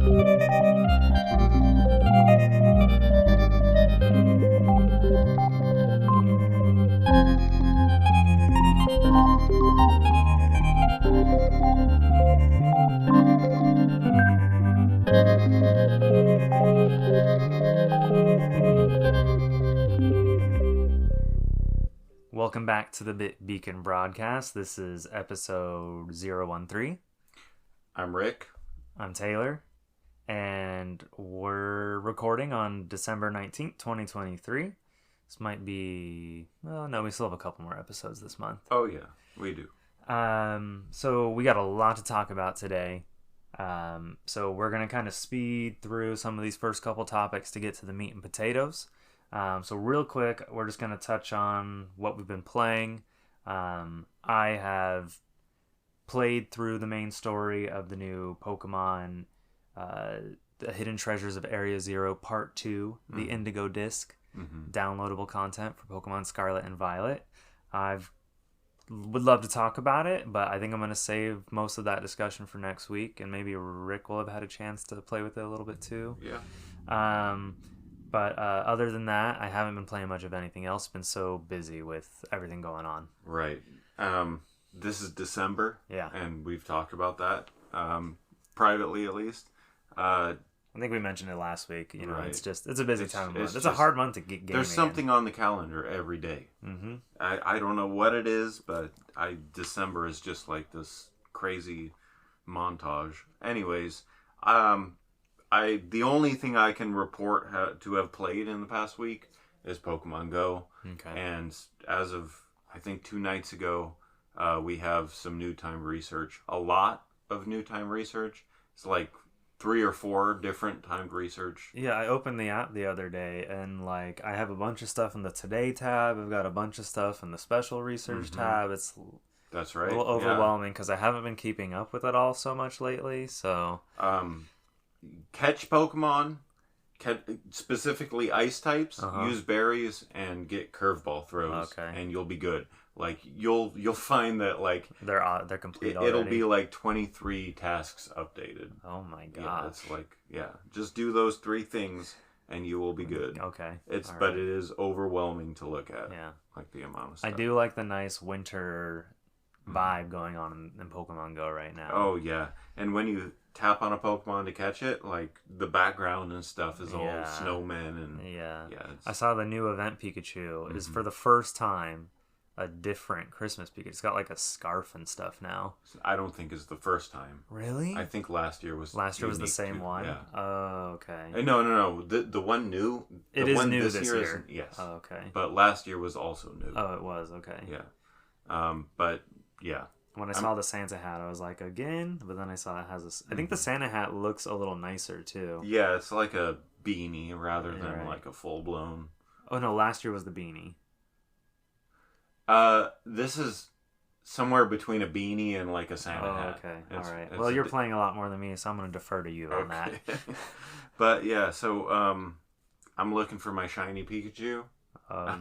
Welcome back to the Beacon broadcast. This is episode 013. I'm Rick. I'm Taylor. And we're recording on December 19th, 2023. This might be... Well, no, we still have a couple more episodes this month. Oh, yeah, we do. So we got a lot to talk about today. So we're going to kind of speed through some of these first couple topics to get to the meat and potatoes. So real quick, we're just going to touch on what we've been playing. I have played through the main story of the new Pokemon, The Hidden Treasures of Area Zero Part 2, the Indigo Disc, downloadable content for Pokemon Scarlet and Violet. Would love to talk about it, but I think I'm going to save most of that discussion for next week, and maybe Rick will have had a chance to play with it a little bit too. Yeah. But other than that, I haven't been playing much of anything else. Been so busy with everything going on. Right. This is December. Yeah. And we've talked about that, privately at least. I think we mentioned it last week. You know, right. it's a busy time of month. It's just a hard month to get gaming. There's something on the calendar every day. Mm-hmm. I don't know what it is, but December is just like this crazy montage. Anyways, the only thing I can report to have played in the past week is Pokemon Go. Okay. And as of, I think 2 nights ago, we have some new time research. A lot of new time research. It's like 3 or 4 different timed research. Yeah, I opened the app the other day, and like I have a bunch of stuff in the Today tab. I've got a bunch of stuff in the Special Research tab. It's That's right. a little overwhelming because I haven't been keeping up with it all so much lately. So catch Pokemon, specifically ice types, use berries, and get curveball throws, and you'll be good. Like you'll find that like they're complete already. It'll be like 23 tasks updated. Oh my god! Yeah, it's like just do those 3 things and you will be good. Okay, but it is overwhelming to look at. Yeah, like the amount of stuff. I do like the nice winter vibe going on in Pokemon Go right now. Oh yeah, and when you tap on a Pokemon to catch it, like the background and stuff is all snowmen and I saw the new event Pikachu is for the first time a different Christmas Pikachu. It's got like a scarf and stuff now. I don't think it's the first time. Really? I think last year was the same one. Yeah. Oh, okay. No. The one new. It is new this year. Yes. Oh, okay. But last year was also new. Oh, it was okay. Yeah. But yeah. When I saw the Santa hat, I was like, again? But then I saw it has I think the Santa hat looks a little nicer, too. Yeah, it's like a beanie rather than like a full-blown... Oh, no, last year was the beanie. This is somewhere between a beanie and like a Santa hat. Okay. All right. Well, you're playing a lot more than me, so I'm going to defer to you on that. But yeah, so I'm looking for my shiny Pikachu.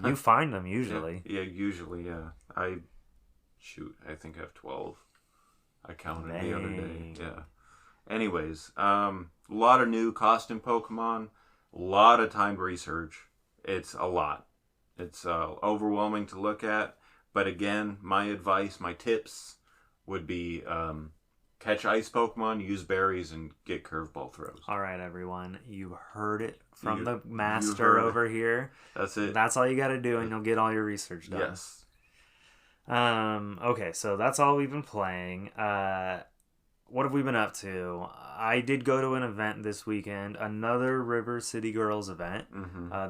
You find them usually. Yeah, usually, yeah. I think I have 12. I counted the other day. Yeah. Anyways, a lot of new costume Pokemon, a lot of timed research. It's a lot. It's overwhelming to look at. But again, my advice, my tips would be catch ice Pokemon, use berries, and get curveball throws. All right, everyone. You heard it from the master over here. That's it. That's all you got to do, and you'll get all your research done. Yes. Okay, so that's all we've been playing. What have we been up to? I did go to an event this weekend, another River City Girls event.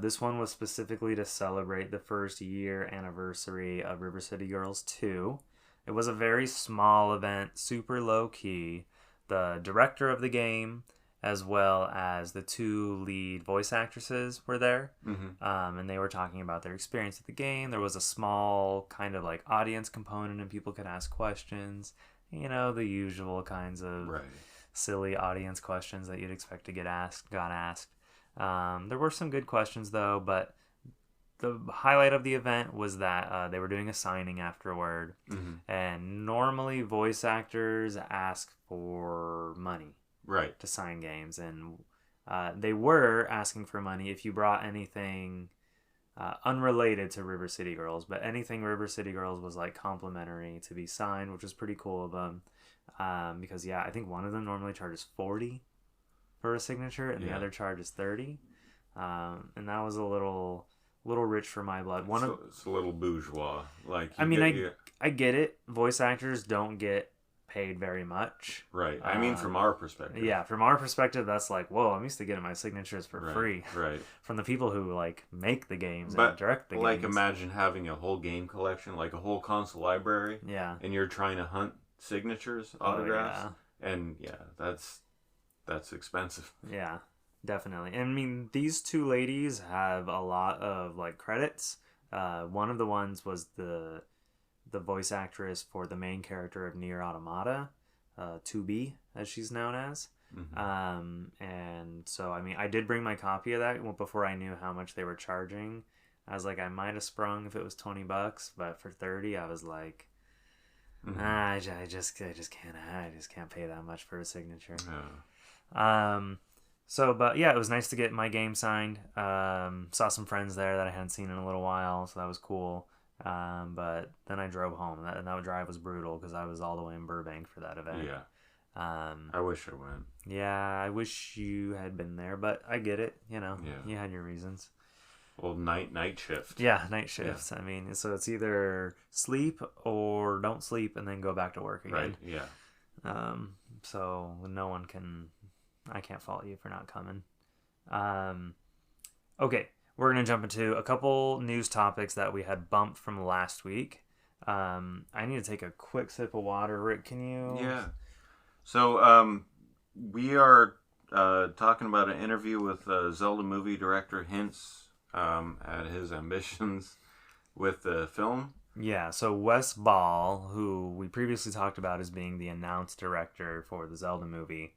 This one was specifically to celebrate the first year anniversary of River City Girls 2. It was a very small event, super low key. The director of the game, as well as the 2 lead voice actresses, were there. And they were talking about their experience at the game. There was a small kind of like audience component and people could ask questions. You know, the usual kinds of silly audience questions that you'd expect to got asked. There were some good questions though, but the highlight of the event was that they were doing a signing afterward. And normally voice actors ask for money. right to sign games, and they were asking for money if you brought anything unrelated to River City Girls, but anything River City Girls was like complimentary to be signed, which was pretty cool of them. Because I think one of them normally charges $40 for a signature, and the other charges $30, and that was a little rich for my blood. It's a little bourgeois. Like I get it. Voice actors don't get paid very much. Right. I mean, from our perspective. Yeah, from our perspective, that's like, whoa, I'm used to getting my signatures for free. Right. From the people who like make the games and direct the games. Like, imagine having a whole game collection, like a whole console library. Yeah. And you're trying to hunt signatures, autographs, and that's expensive. Yeah, definitely. And I mean, these two ladies have a lot of like credits. One of the ones was the voice actress for the main character of Nier Automata, 2B as she's known as. And so I mean, I did bring my copy of that before I knew how much they were charging. I was like, I might have sprung if it was $20, but for 30, I was like, I just can't pay that much for a signature. So, but yeah, it was nice to get my game signed. Saw some friends there that I hadn't seen in a little while, so that was cool. But then I drove home, and that drive was brutal because I was all the way in Burbank for that event. Yeah. I wish I went. Yeah, I wish you had been there, but I get it. You had your reasons. Well, night shift. Yeah, night shifts. Yeah. I mean, so it's either sleep or don't sleep and then go back to work again. Right, yeah. So I can't fault you for not coming. Okay, we're going to jump into a couple news topics that we had bumped from last week. I need to take a quick sip of water. Rick, can you? Yeah. So, we are talking about an interview with Zelda movie director Hints at his ambitions with the film. Yeah, so Wes Ball, who we previously talked about as being the announced director for the Zelda movie,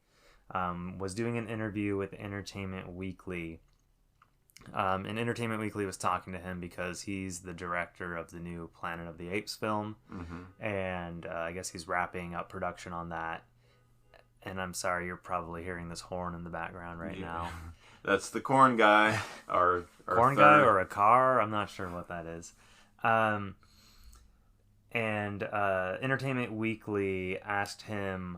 was doing an interview with Entertainment Weekly. And Entertainment Weekly was talking to him because he's the director of the new Planet of the Apes film. And I guess he's wrapping up production on that. And I'm sorry, you're probably hearing this horn in the background right now. That's the corn guy. Our corn guy or a car? I'm not sure what that is. And Entertainment Weekly asked him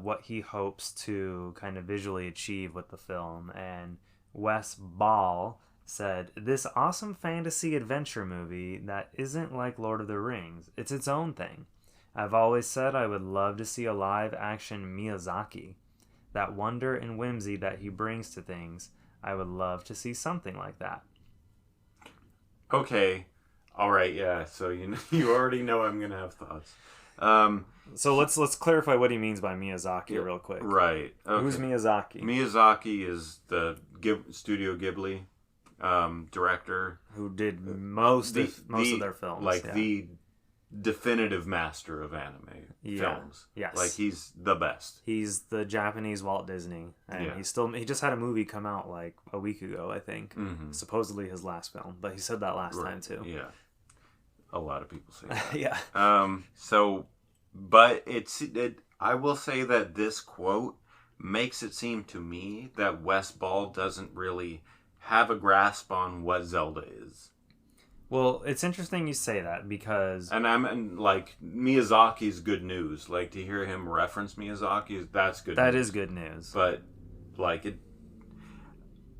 what he hopes to kind of visually achieve with the film. And Wes Ball said, "This awesome fantasy adventure movie that isn't like Lord of the Rings. It's its own thing. I've always said I would love to see a live-action Miyazaki. That wonder and whimsy that he brings to things, I would love to see something like that." Okay. All right, yeah. So you already know I'm going to have thoughts. So let's clarify what he means by Miyazaki real quick. Right. Okay. Who's Miyazaki? Miyazaki is the Studio Ghibli director who did most of their films. Like the definitive master of anime films. Yes. Like he's the best. He's the Japanese Walt Disney. And he just had a movie come out like a week ago, I think. Supposedly his last film. But he said that last time too. Yeah. A lot of people say that. Yeah. But I will say that this quote makes it seem to me that Wes Ball doesn't really have a grasp on what Zelda is. Well, it's interesting you say that because... And like, Miyazaki's good news. Like, to hear him reference Miyazaki, that's good news. That is good news. But, like,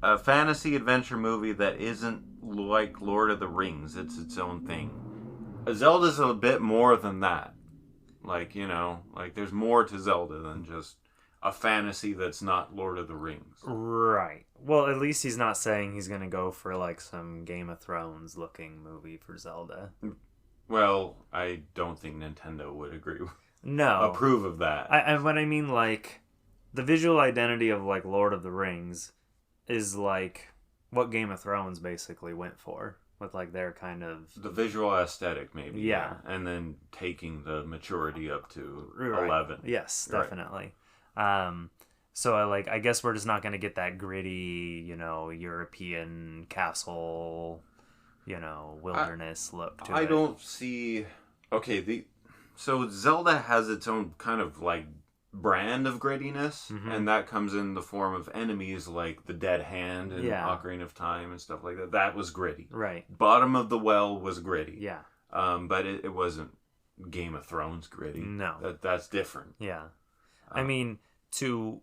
a fantasy adventure movie that isn't like Lord of the Rings. It's its own thing. Zelda's a bit more than that. Like, like, there's more to Zelda than just a fantasy that's not Lord of the Rings. Right. Well, at least he's not saying he's going to go for, like, some Game of Thrones looking movie for Zelda. Well, I don't think Nintendo would approve of that. What I mean, like, the visual identity of, like, Lord of the Rings is, like, what Game of Thrones basically went for. With, like, their kind of... The visual aesthetic, maybe. Yeah. And then taking the maturity up to 11. Yes, definitely. So I guess we're just not going to get that gritty, European castle, wilderness look to it. I don't see... Okay, so Zelda has its own kind of, like, brand of grittiness, and that comes in the form of enemies like the Dead Hand and Ocarina of Time and stuff like that. That was gritty. Right. Bottom of the Well was gritty. Yeah. But it wasn't Game of Thrones gritty. No. That's different. Yeah. I mean, so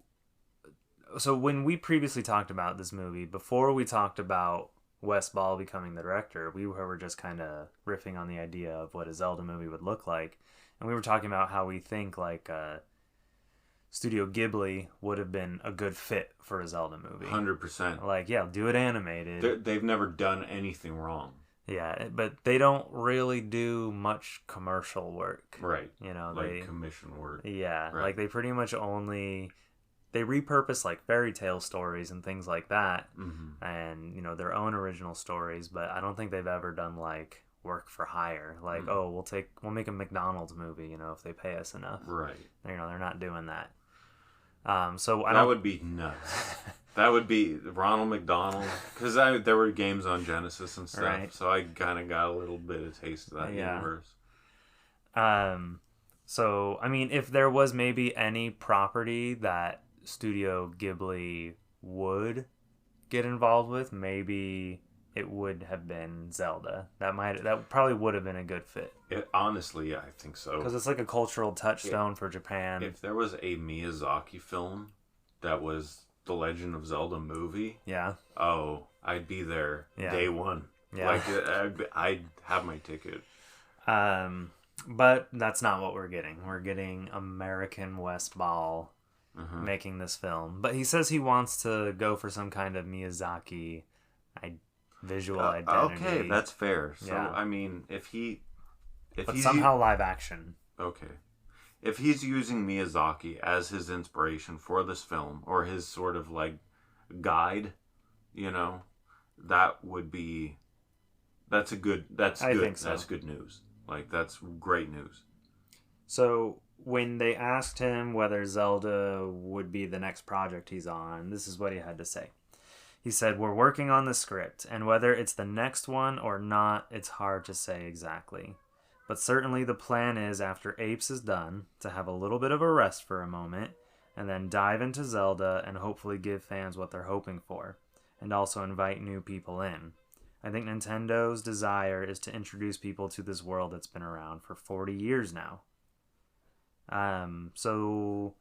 when we previously talked about this movie, before we talked about Wes Ball becoming the director, we were just kind of riffing on the idea of what a Zelda movie would look like. And we were talking about how we think like Studio Ghibli would have been a good fit for a Zelda movie. 100%. Like, yeah, do it animated. They've never done anything wrong. Yeah, but they don't really do much commercial work. Right. You know, like commission work. Yeah, right. Like they pretty much only... They repurpose like fairy tale stories and things like that. And, you know, their own original stories, but I don't think they've ever done like work for hire. Like, we'll make a McDonald's movie, you know, if they pay us enough. Right. You know, they're not doing that. So that would be nuts. That would be Ronald McDonald, because there were games on Genesis and stuff, right. So I kind of got a little bit of taste of that universe. So I mean, if there was maybe any property that Studio Ghibli would get involved with, maybe it would have been Zelda. That probably would have been a good fit. Honestly, yeah, I think so. Because it's like a cultural touchstone for Japan. If there was a Miyazaki film that was the Legend of Zelda movie, I'd be there day one. Yeah. Like, I'd have my ticket. But that's not what we're getting. We're getting American Wes Ball making this film. But he says he wants to go for some kind of Miyazaki visual identity. Okay, that's fair. So, I mean, if he's somehow live action. Okay. If he's using Miyazaki as his inspiration for this film, or his sort of like guide, you know, that's good. I think so. That's good news. Like, that's great news. So when they asked him whether Zelda would be the next project he's on, this is what he had to say. He said, "We're working on the script, and whether it's the next one or not, it's hard to say exactly. But certainly the plan is, after Apes is done, to have a little bit of a rest for a moment, and then dive into Zelda and hopefully give fans what they're hoping for, and also invite new people in. I think Nintendo's desire is to introduce people to this world that's been around for 40 years now." So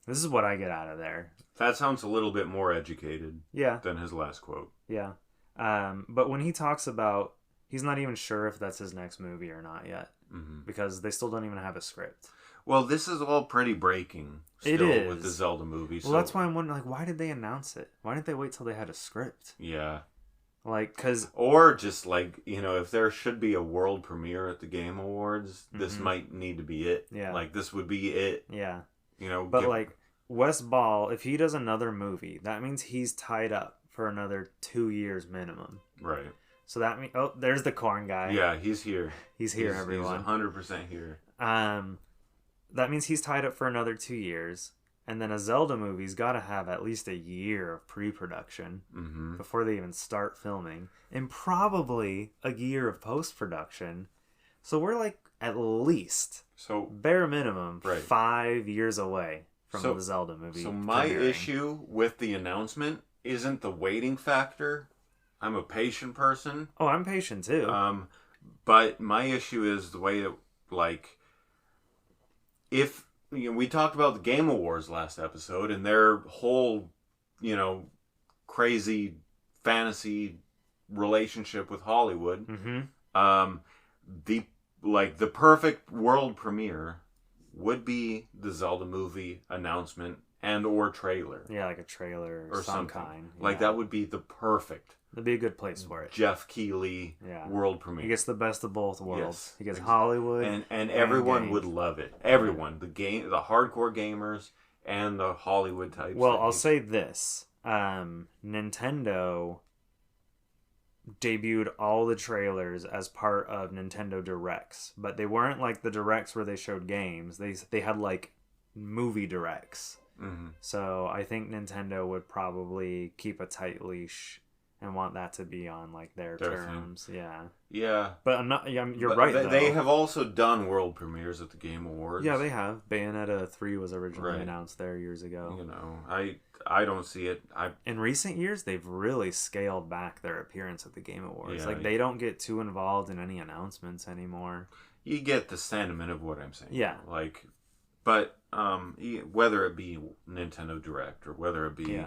this is what I get out of there. That sounds a little bit more educated than his last quote. Yeah. But when he talks about, he's not even sure if that's his next movie or not yet, because they still don't even have a script. Well, this is all pretty breaking still with the Zelda movie. Well, that's why I'm wondering, like, why did they announce it? Why didn't they wait till they had a script? Yeah. Like, cause... Or just, like, you know, if there should be a world premiere at the Game Awards, this might need to be it. Yeah. Like, this would be it. Yeah. You know, but, like, Wes Ball, if he does another movie, that means he's tied up for another 2 years minimum. Right. So that means... Oh, there's the corn guy. Yeah, he's here. He's here, everyone. He's 100% here. That means he's tied up for another 2 years. And then a Zelda movie's got to have at least a year of pre-production before they even start filming. And probably a year of post-production. So we're like at least, bare minimum, 5 years away from the Zelda movie. So my issue with the announcement isn't the waiting factor. I'm a patient person. Oh, I'm patient too. But my issue is the way that, like, if... You know, we talked about the Game Awards last episode and their whole, you know, crazy fantasy relationship with Hollywood. The perfect world premiere would be the Zelda movie announcement and or trailer. Yeah, like a trailer or some kind. Yeah. Like, that would be the perfect. That'd be a good place for it. Jeff Keighley world premiere. He gets the best of both worlds. He gets Hollywood and everyone would love it. Everyone, the hardcore gamers and the Hollywood types. Well, I'll say this: Nintendo debuted all the trailers as part of Nintendo Directs, but they weren't like the Directs where they showed games. They had like movie Directs. So I think Nintendo would probably keep a tight leash and want that to be on like their terms. Thing. Yeah. Yeah. But I'm not. You're right. They have also done world premieres at the Game Awards. Yeah, they have. Bayonetta 3 was originally announced there years ago. You know, I don't see it. In recent years, they've really scaled back their appearance at the Game Awards. Like, they don't get too involved in any announcements anymore. You get the sentiment of what I'm saying. Yeah. Like, but whether it be Nintendo Direct or whether it be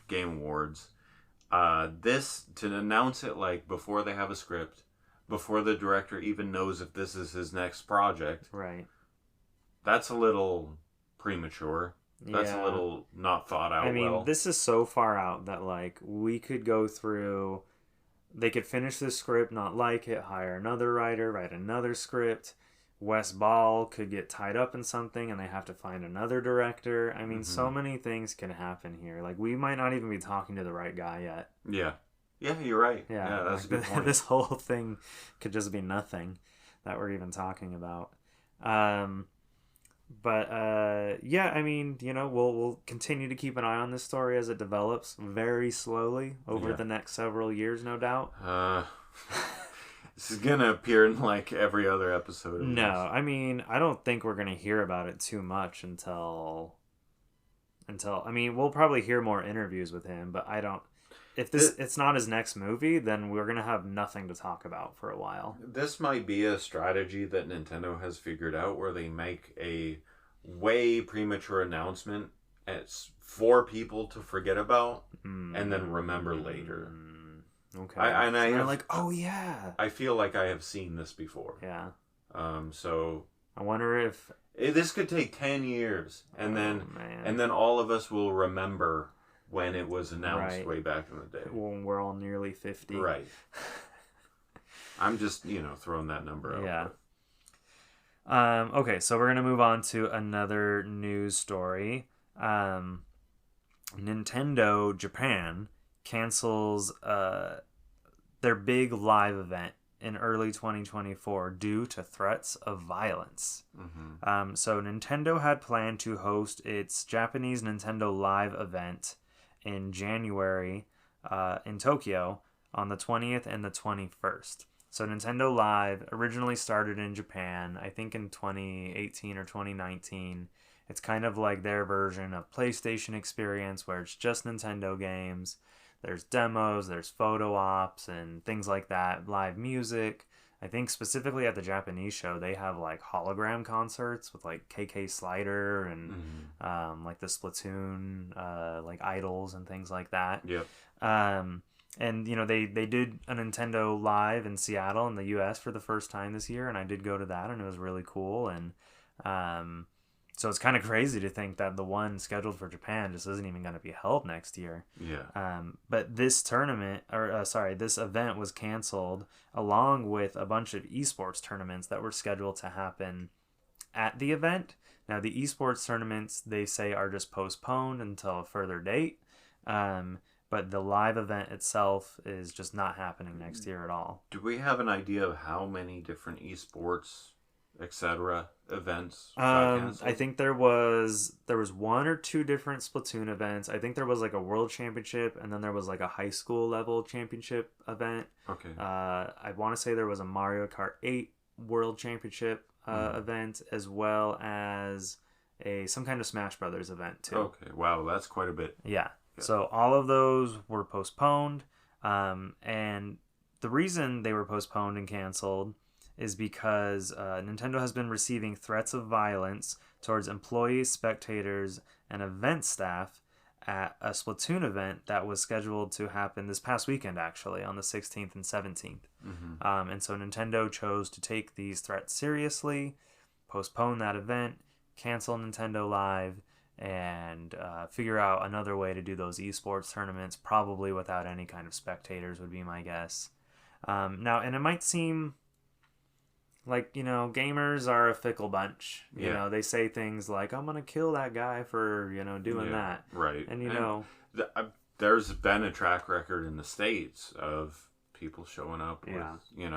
Game Awards, this, to announce it like before they have a script, before the director even knows if this is his next project. Right. That's a little premature. That's a little not thought out. I mean, this is so far out that like we could go through. They could finish this script, not like it, hire another writer, write another script. Wes Ball could get tied up in something, and they have to find another director. I mean, so many things can happen here. Like, we might not even be talking to the right guy yet. Yeah. Yeah, you're right. Yeah, that's a good point. This whole thing could just be nothing that we're even talking about. Yeah, I mean, you know, we'll continue to keep an eye on this story as it develops very slowly over the next several years, no doubt. This is gonna appear in like every other episode. No, I mean, I don't think we're gonna hear about it too much until. I mean, we'll probably hear more interviews with him, but I don't. If it's not his next movie, then we're gonna have nothing to talk about for a while. This might be a strategy that Nintendo has figured out, where they make a way premature announcement for people to forget about and then remember later. Okay. They're like, oh yeah. I feel like I have seen this before. Yeah. So I wonder if this could take 10 years, and then all of us will remember when it was announced way back in the day. When we're all nearly 50. Right. I'm just, throwing that number out. Yeah. Okay, so we're going to move on to another news story. Nintendo Japan cancels their big live event in early 2024 due to threats of violence. So Nintendo had planned to host its Japanese Nintendo Live event in January in Tokyo on the 20th and the 21st. So Nintendo Live originally started in Japan, I think in 2018 or 2019. It's kind of like their version of PlayStation Experience, where it's just Nintendo games. There's demos, there's photo ops, and things like that. Live music. I think specifically at the Japanese show, they have like hologram concerts with like KK Slider and like the Splatoon like idols and things like that. Yep. And they did a Nintendo Live in Seattle in the U.S. for the first time this year, and I did go to that, and it was really cool. And so it's kind of crazy to think that the one scheduled for Japan just isn't even going to be held next year. Yeah. But this this event was canceled along with a bunch of esports tournaments that were scheduled to happen at the event. Now, the esports tournaments, they say, are just postponed until a further date. But the live event itself is just not happening next year at all. Do we have an idea of how many different esports, etc. events? I think there was one or two different Splatoon events. I think there was like a world championship, and then there was like a high school level championship event. Okay. I want to say there was a Mario Kart 8 world championship event, as well as some kind of Smash Brothers event too. Okay. Wow, that's quite a bit. Yeah. So all of those were postponed, and the reason they were postponed and canceled is because Nintendo has been receiving threats of violence towards employees, spectators, and event staff at a Splatoon event that was scheduled to happen this past weekend, actually, on the 16th and 17th. And so Nintendo chose to take these threats seriously, postpone that event, cancel Nintendo Live, and figure out another way to do those esports tournaments, probably without any kind of spectators would be my guess. Now, and it might seem like, gamers are a fickle bunch. You know, they say things like, I'm going to kill that guy for, doing that. Right. And, there's been a track record in the States of people showing up with,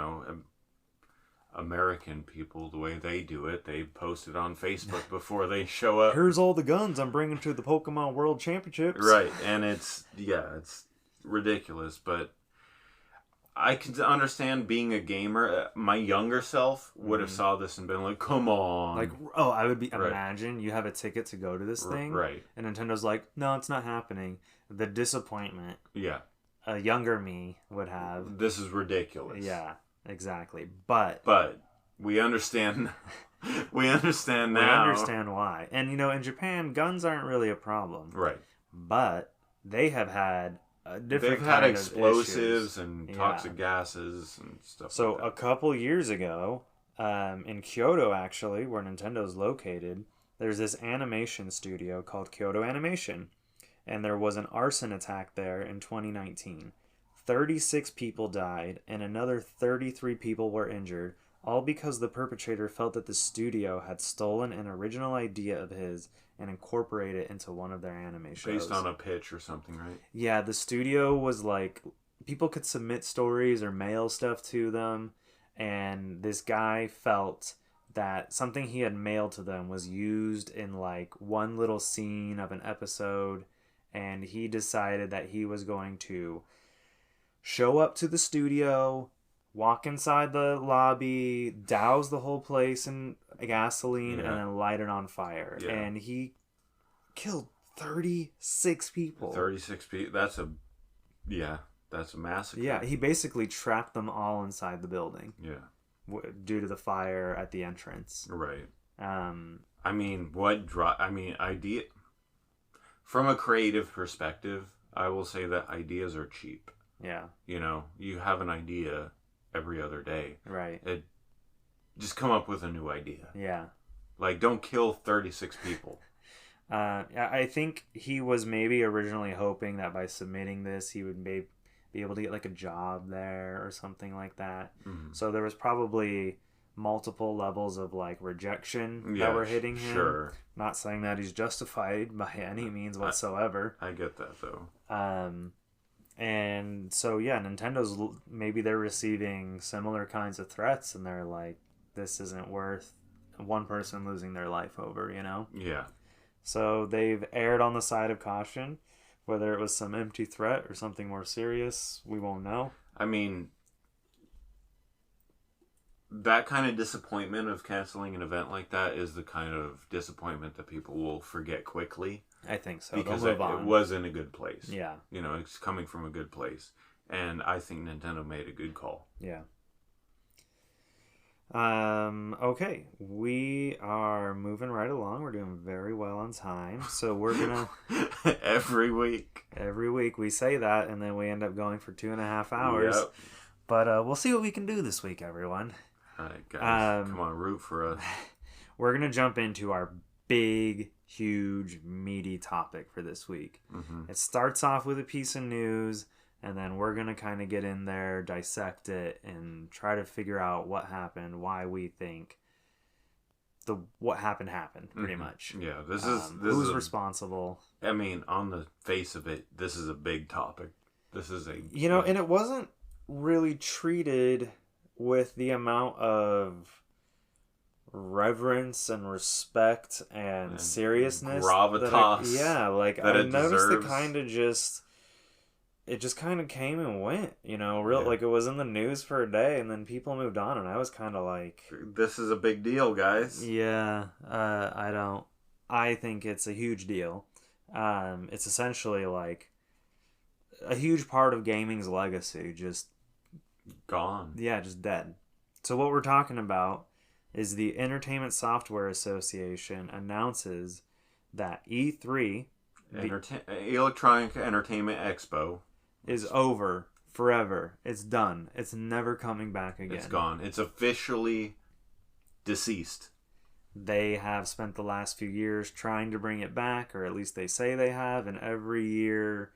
American people, the way they do it. They post it on Facebook before they show up. Here's all the guns I'm bringing to the Pokemon World Championships. Right. And it's ridiculous, but I can understand being a gamer. My younger self would have saw this and been like, come on. Like, oh, I would be... Right. Imagine you have a ticket to go to this thing. Right. And Nintendo's like, no, it's not happening. The disappointment. Yeah. A younger me would have. This is ridiculous. Yeah, exactly. But we understand... we understand now. We understand why. And, in Japan, guns aren't really a problem. Right. But they have had... They've had explosives and toxic gases and stuff. So like that. A couple years ago, in Kyoto, actually, where Nintendo's located, there's this animation studio called Kyoto Animation, and there was an arson attack there in 2019. 36 people died, and another 33 people were injured, all because the perpetrator felt that the studio had stolen an original idea of his and incorporate it into one of their anime shows. Based on a pitch or something, right? Yeah, the studio was like, people could submit stories or mail stuff to them, and this guy felt that something he had mailed to them was used in like one little scene of an episode, and he decided that he was going to show up to the studio, walk inside the lobby, douse the whole place in gasoline, and then light it on fire. Yeah. And he killed 36 people. 36 people. That's a massacre. Yeah, he basically trapped them all inside the building. Yeah. Due to the fire at the entrance. Right. I mean, idea... From a creative perspective, I will say that ideas are cheap. Yeah. You have an idea every other day. Right. Just come up with a new idea. Yeah. Like, don't kill 36 people. I think he was maybe originally hoping that by submitting this, he would be able to get like a job there or something like that. Mm-hmm. So there was probably multiple levels of like rejection that were hitting him. Sure. Not saying that he's justified by any means whatsoever. I get that though. And so, yeah, Nintendo's, maybe they're receiving similar kinds of threats, and they're like, this isn't worth one person losing their life over, Yeah. So they've erred on the side of caution. Whether it was some empty threat or something more serious, we won't know. I mean, that kind of disappointment of canceling an event like that is the kind of disappointment that people will forget quickly. I think so. Because it was in a good place. Yeah. It's coming from a good place. And I think Nintendo made a good call. Yeah. Okay. We are moving right along. We're doing very well on time. So we're going to... Every week we say that, and then we end up going for 2.5 hours. Yep. But we'll see what we can do this week, everyone. All right, guys. Come on, root for us. We're going to jump into our big, huge, meaty topic for this week. Mm-hmm. It starts off with a piece of news, and then we're going to kind of get in there, dissect it, and try to figure out what happened, why we think what happened, pretty much. Yeah, this who's responsible. I mean, on the face of it, this is a big topic. This is a... and it wasn't really treated with the amount of reverence and respect and seriousness, gravitas. I noticed it kind of just came and went, like it was in the news for a day and then people moved on, and I was kind of like, this is a big deal, guys. Yeah. I think it's a huge deal. It's essentially like a huge part of gaming's legacy, just gone. Yeah, just dead. So what we're talking about is the Entertainment Software Association announces that E3, Electronic Entertainment Expo, is over forever. It's done. It's never coming back again. It's gone. It's officially deceased. They have spent the last few years trying to bring it back, or at least they say they have, and every year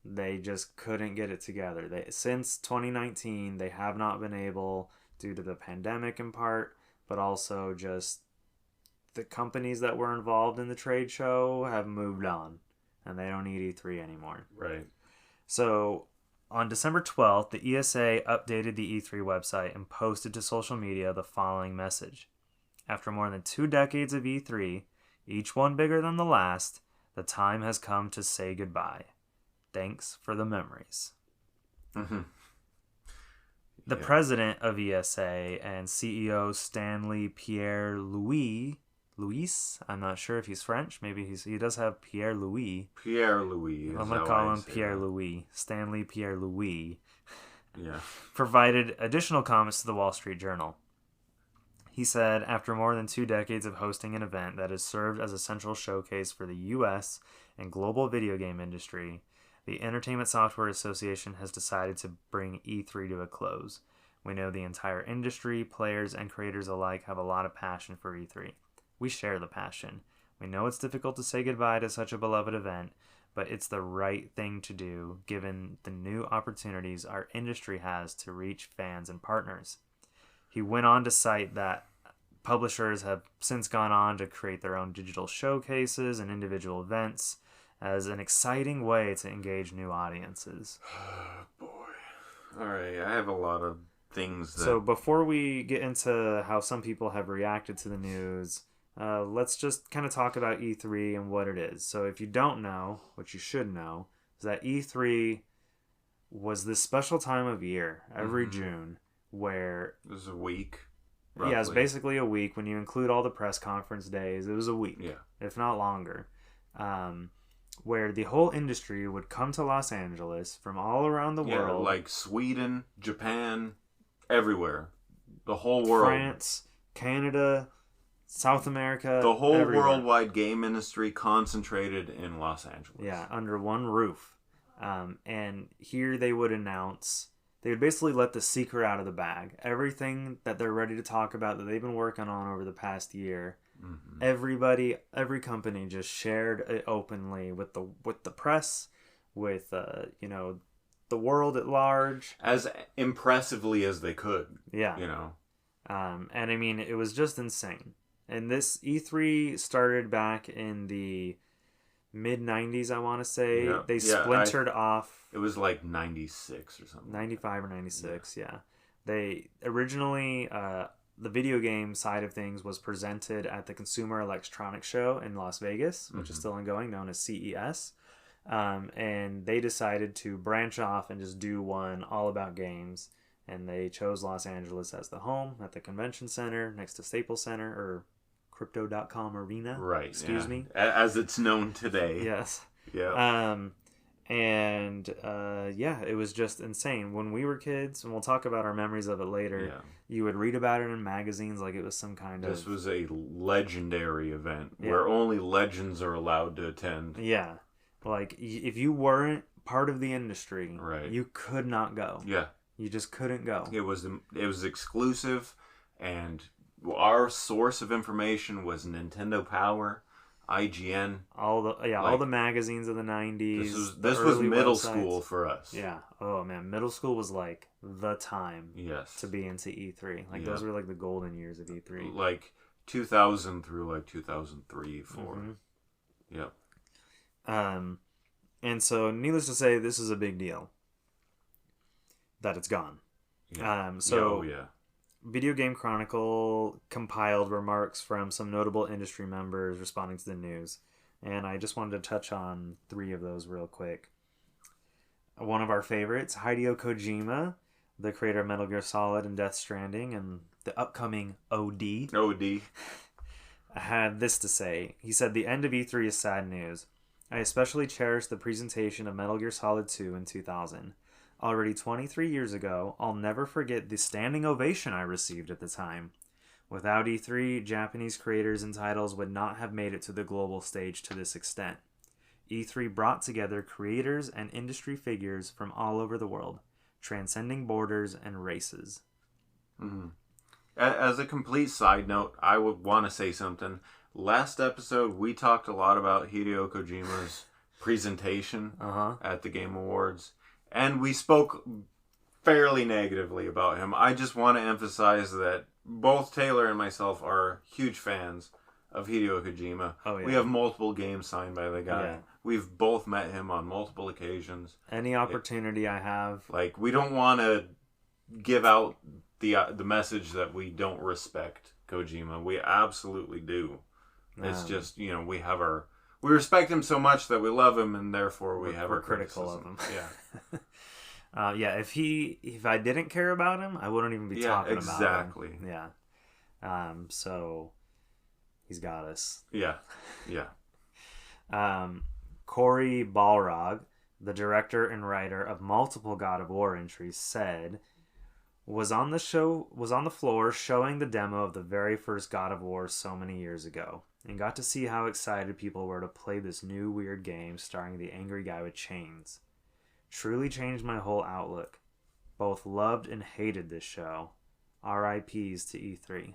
they just couldn't get it together. Since 2019, they have not been able, due to the pandemic in part, but also just the companies that were involved in the trade show have moved on, and they don't need E3 anymore. Right. So on December 12th, the ESA updated the E3 website and posted to social media the following message. After more than 2 decades of E3, each one bigger than the last, the time has come to say goodbye. Thanks for the memories. Mm-hmm. The president of ESA and CEO Stanley Pierre-Louis, I'm not sure if he's French. Maybe he does have Pierre-Louis. Pierre-Louis. I'm going to call him Pierre-Louis. Stanley Pierre-Louis. Yeah. Provided additional comments to the Wall Street Journal. He said, after more than 2 decades of hosting an event that has served as a central showcase for the U.S. and global video game industry, the Entertainment Software Association has decided to bring E3 to a close. We know the entire industry, players, and creators alike have a lot of passion for E3. We share the passion. We know it's difficult to say goodbye to such a beloved event, but it's the right thing to do given the new opportunities our industry has to reach fans and partners. He went on to cite that publishers have since gone on to create their own digital showcases and individual events as an exciting way to engage new audiences. Boy. All right, I have a lot of things that... So before we get into how some people have reacted to the news, let's just kind of talk about E3 and what it is. So if you don't know, what you should know, is that E3 was this special time of year every June where... It was a week. Roughly. Yeah, it's basically a week. When you include all the press conference days, it was a week, if not longer, where the whole industry would come to Los Angeles from all around the world. Like Sweden, Japan, everywhere. The whole world. France, Canada, South America. The whole everywhere. worldwide game industry concentrated in Los Angeles. Yeah, under one roof. And here they would announce... They would basically let the secret out of the bag. Everything that they're ready to talk about that they've been working on over the past year, every company just shared it openly with the press, with the world at large, as impressively as they could. Yeah, and I mean it was just insane. And this E3 started back in the mid-90s, I want to say. Yeah. They splintered off. It was like 96 or something. 95 or 96, yeah. They originally, the video game side of things was presented at the Consumer Electronics Show in Las Vegas, which is still ongoing, known as CES. And they decided to branch off and just do one all about games. And they chose Los Angeles as the home at the convention center next to Staples Center, or Crypto.com Arena. Right. Excuse me. As it's known today. Yes. Yeah. It was just insane. When we were kids, and we'll talk about our memories of it later, you would read about it in magazines like it was some kind of... This was a legendary event where only legends are allowed to attend. Yeah. Like, if you weren't part of the industry, you could not go. Yeah. You just couldn't go. It was exclusive, and our source of information was Nintendo Power, IGN, all the magazines of the 90s. This was middle school for us. Yeah. Oh man, middle school was like the time. Yes. To be into E3. Like those were like the golden years of E3. Like 2000 through like 2003, 4. Yep. And so needless to say, this is a big deal that it's gone. Yeah. Video Game Chronicle compiled remarks from some notable industry members responding to the news, and I just wanted to touch on 3 of those real quick. One of our favorites, Hideo Kojima, the creator of Metal Gear Solid and Death Stranding and the upcoming OD, had this to say. He said, "The end of E3 is sad news. I especially cherish the presentation of Metal Gear Solid 2 in 2000. Already 23 years ago, I'll never forget the standing ovation I received at the time. Without E3, Japanese creators and titles would not have made it to the global stage to this extent. E3 brought together creators and industry figures from all over the world, transcending borders and races." Mm-hmm. As a complete side note, I would want to say something. Last episode, we talked a lot about Hideo Kojima's presentation at the Game Awards. And we spoke fairly negatively about him. I just want to emphasize that both Taylor and myself are huge fans of Hideo Kojima. Oh, yeah. We have multiple games signed by the guy. Yeah. We've both met him on multiple occasions. Any opportunity I have. Like, we don't want to give out the message that we don't respect Kojima. We absolutely do. It's just, we respect him so much that we love him, and therefore we're critical of him. Yeah. Yeah, if I didn't care about him, I wouldn't even be talking about him. Exactly. Yeah. So he's got us. Yeah. Yeah. Corey Balrog, the director and writer of multiple God of War entries, said was on the floor showing the demo of the very first God of War so many years ago, and got to see how excited people were to play this new weird game starring the angry guy with chains. Truly changed my whole outlook. Both loved and hated this show. RIPs to E3.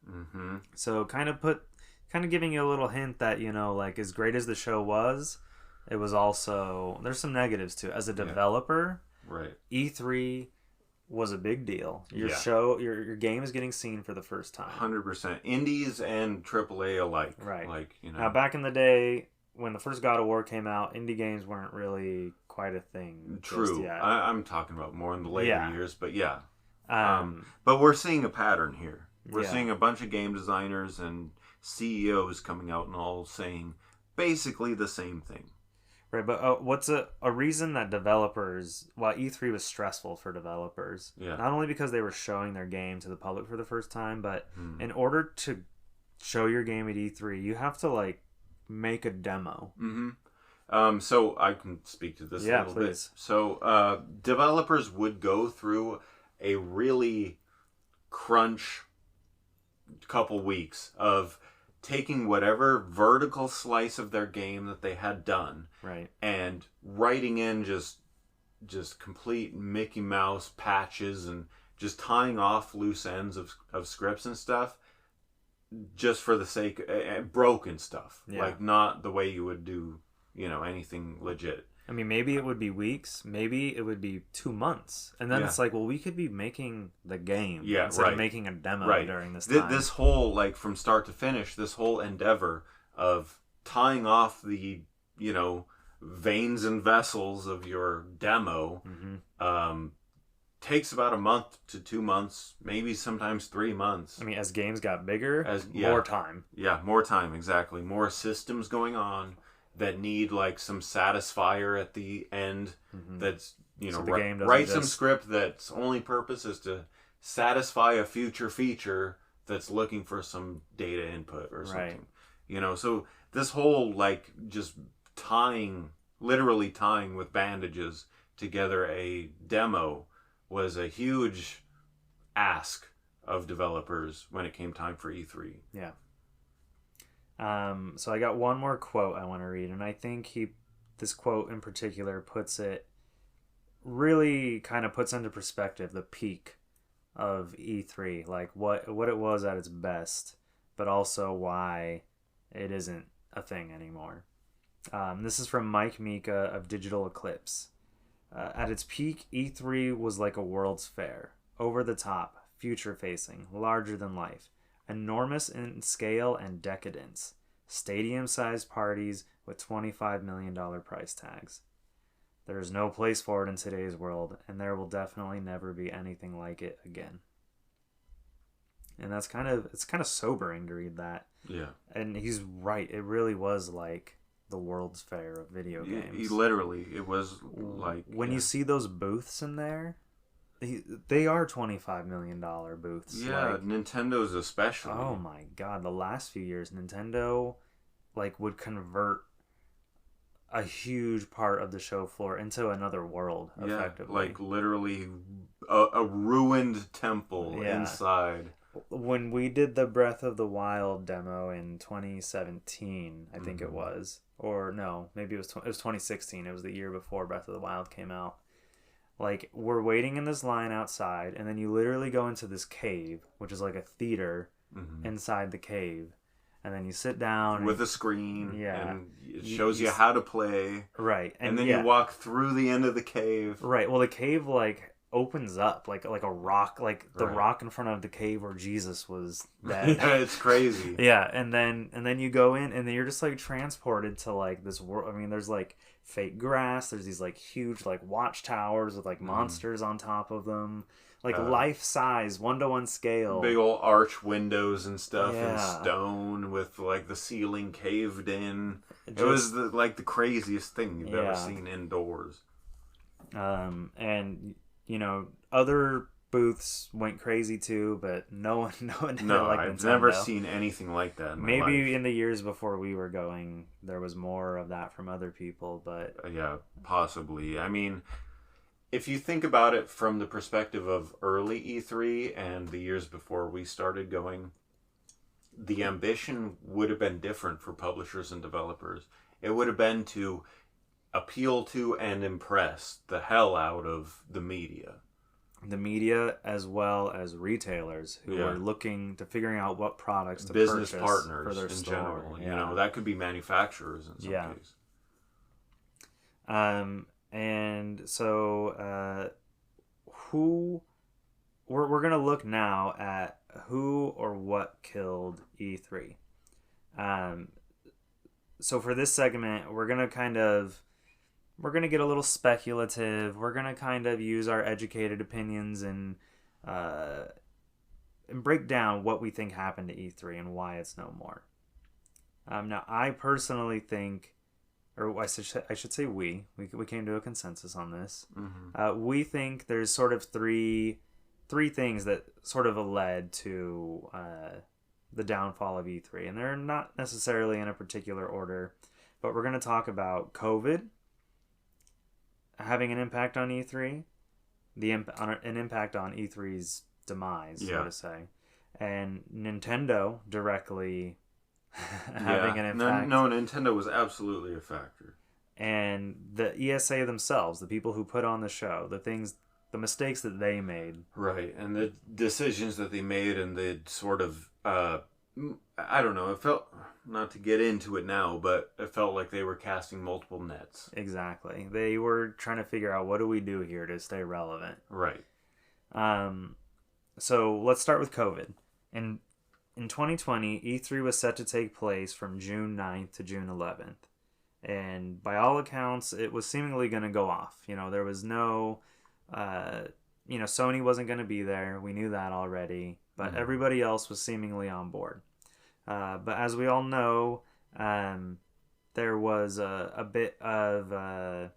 Mm-hmm. So kind of giving you a little hint that, like, as great as the show was, it was also, there's some negatives to it. As a developer, right, E3 was a big deal. Your game is getting seen for the first time. 100%. Indies and AAA alike. Right. Like, Now, back in the day, when the first God of War came out, indie games weren't really quite a thing. True. I'm talking about more in the later years, but yeah. But we're seeing a pattern here. We're seeing a bunch of game designers and CEOs coming out and all saying basically the same thing. Right, but what's a reason that developers, while E3 was stressful for developers, not only because they were showing their game to the public for the first time, but in order to show your game at E3, you have to, like, make a demo. Mm-hmm. So I can speak to this a little bit. So developers would go through a really crunch couple weeks of taking whatever vertical slice of their game that they had done, right, and writing in just complete Mickey Mouse patches and just tying off loose ends of scripts and stuff, just for the sake of broken stuff, like not the way you would do, anything legit. I mean, maybe it would be weeks, maybe it would be 2 months, and then it's like, well, we could be making the game instead of making a demo during this time. This whole, like, from start to finish, this whole endeavor of tying off the, veins and vessels of your demo takes about a month to 2 months, maybe sometimes 3 months. I mean, as games got bigger, more time. Yeah, more time, exactly. More systems going on that need, like, some satisfier at the end that's, so write some script that's only purpose is to satisfy a future feature that's looking for some data input or something. Right. So this whole, like, just literally tying with bandages together a demo was a huge ask of developers when it came time for E3. Yeah. So I got one more quote I want to read, and I think this quote in particular really kind of puts into perspective the peak of E3, like what it was at its best, but also why it isn't a thing anymore. This is from Mike Mika of Digital Eclipse. At its peak, E3 was like a World's Fair, over the top, future-facing, larger than life. Enormous in scale and decadence. Stadium-sized parties with $25 million price tags. There is no place for it in today's world, and there will definitely never be anything like it again. And it's kind of sobering to read that. Yeah. And he's right. It really was like the World's Fair of video games. It was like... When you see those booths in there... They are $25 million booths. Yeah, Nintendo's especially. Oh my god, the last few years, Nintendo would convert a huge part of the show floor into another world, effectively. Like literally a ruined temple inside. When we did the Breath of the Wild demo in 2017, I think it was. Or no, maybe it was 2016. It was the year before Breath of the Wild came out. Like, we're waiting in this line outside, and then you literally go into this cave, which is like a theater inside the cave. And then you sit down. With a screen. Yeah. And it shows you how to play. Right. And then you walk through the end of the cave. Right. Well, the cave, opens up like a rock, the rock in front of the cave where Jesus was dead. Yeah, it's crazy. Yeah. And then you go in, and then you're just, transported to, this world. I mean, there's, fake grass. There's these huge watchtowers with monsters on top of them, life size 1-to-1 scale, big old arch windows and stuff in stone with the ceiling caved in. It was the craziest thing you've ever seen indoors. And other booths went crazy too, but no one did No, it like I've Nintendo. never seen anything like that in my life. Maybe in the years before we were going, there was more of that from other people, but Yeah, possibly. I mean, if you think about it from the perspective of early E3 and the years before we started going, the ambition would have been different for publishers and developers. It would have been to appeal to and impress the hell out of the media. the media as well as retailers who Yeah. were looking to figuring out what products to Business purchase partners for their in store. general. Yeah. That could be manufacturers in some Yeah. cases. And so who we're gonna look now at who or what killed E3. So for this segment, we're gonna get a little speculative. We're gonna kind of use our educated opinions and break down what we think happened to E3 and why it's no more. Now, I personally think, or I should say we came to a consensus on this. Mm-hmm. We think there's sort of three things that sort of led to the downfall of E3, and they're not necessarily in a particular order, but we're going to talk about COVID having an impact on E3, an impact on E3's demise, so to say, and Nintendo directly having an impact. No, Nintendo was absolutely a factor. And the ESA themselves, the people who put on the show, the mistakes that they made. Right, and the decisions that they made and the sort of, I don't know, it felt, not to get into it now, but it felt like they were casting multiple nets. Exactly. They were trying to figure out, what do we do here to stay relevant? Right. So let's start with COVID. In 2020, E3 was set to take place from June 9th to June 11th. And by all accounts, it was seemingly going to go off. There was no, Sony wasn't going to be there. We knew that already. But everybody else was seemingly on board. But as we all know, there was a bit of a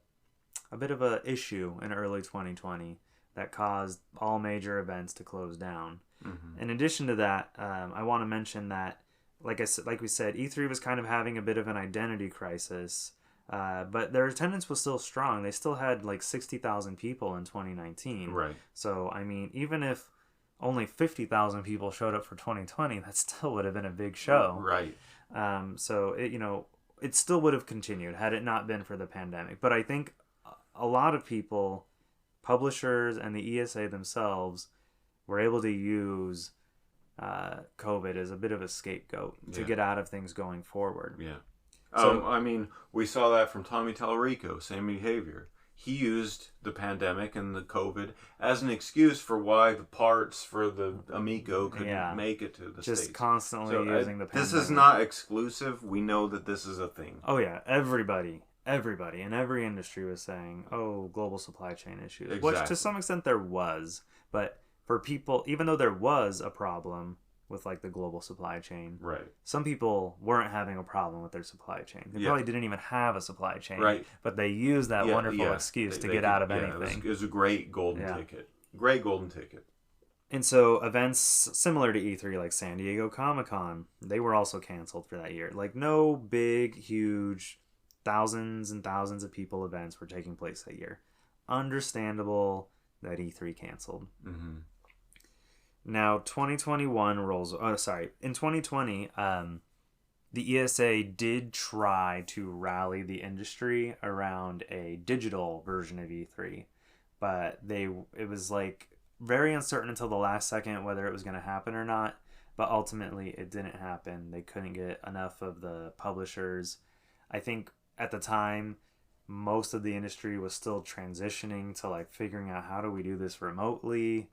issue in early 2020 that caused all major events to close down. Mm-hmm. In addition to that, I want to mention that, like we said, E3 was kind of having a bit of an identity crisis, but their attendance was still strong. They still had like 60,000 people in 2019. Right. So, I mean, even if only 50,000 people showed up for 2020, that still would have been a big show. Right. So, it still would have continued had it not been for the pandemic. But I think a lot of people, publishers and the ESA themselves, were able to use COVID as a bit of a scapegoat to get out of things going forward. Yeah. So, I mean, we saw that from Tommy Tallarico, same behavior. He used the pandemic and the COVID as an excuse for why the parts for the Amico couldn't make it to the States. Just constantly using the pandemic. This is not exclusive. We know that this is a thing. Oh, yeah. Everybody in every industry was saying, global supply chain issues. Exactly. Which to some extent there was. But for people, even though there was a problem with like the global supply chain, right, some people weren't having a problem with their supply chain. They probably didn't even have a supply chain, right, but they used that wonderful excuse to get out of anything. It was a great golden ticket. Great golden ticket. And so events similar to E3, like San Diego Comic-Con, they were also canceled for that year. Like no big, huge, thousands and thousands of people events were taking place that year. Understandable that E3 canceled. Mm-hmm. Now, 2021 rolls... Oh, sorry. In 2020, the ESA did try to rally the industry around a digital version of E3. But it was like very uncertain until the last second whether it was going to happen or not. But ultimately, it didn't happen. They couldn't get enough of the publishers. I think at the time, most of the industry was still transitioning to like figuring out how do we do this remotely.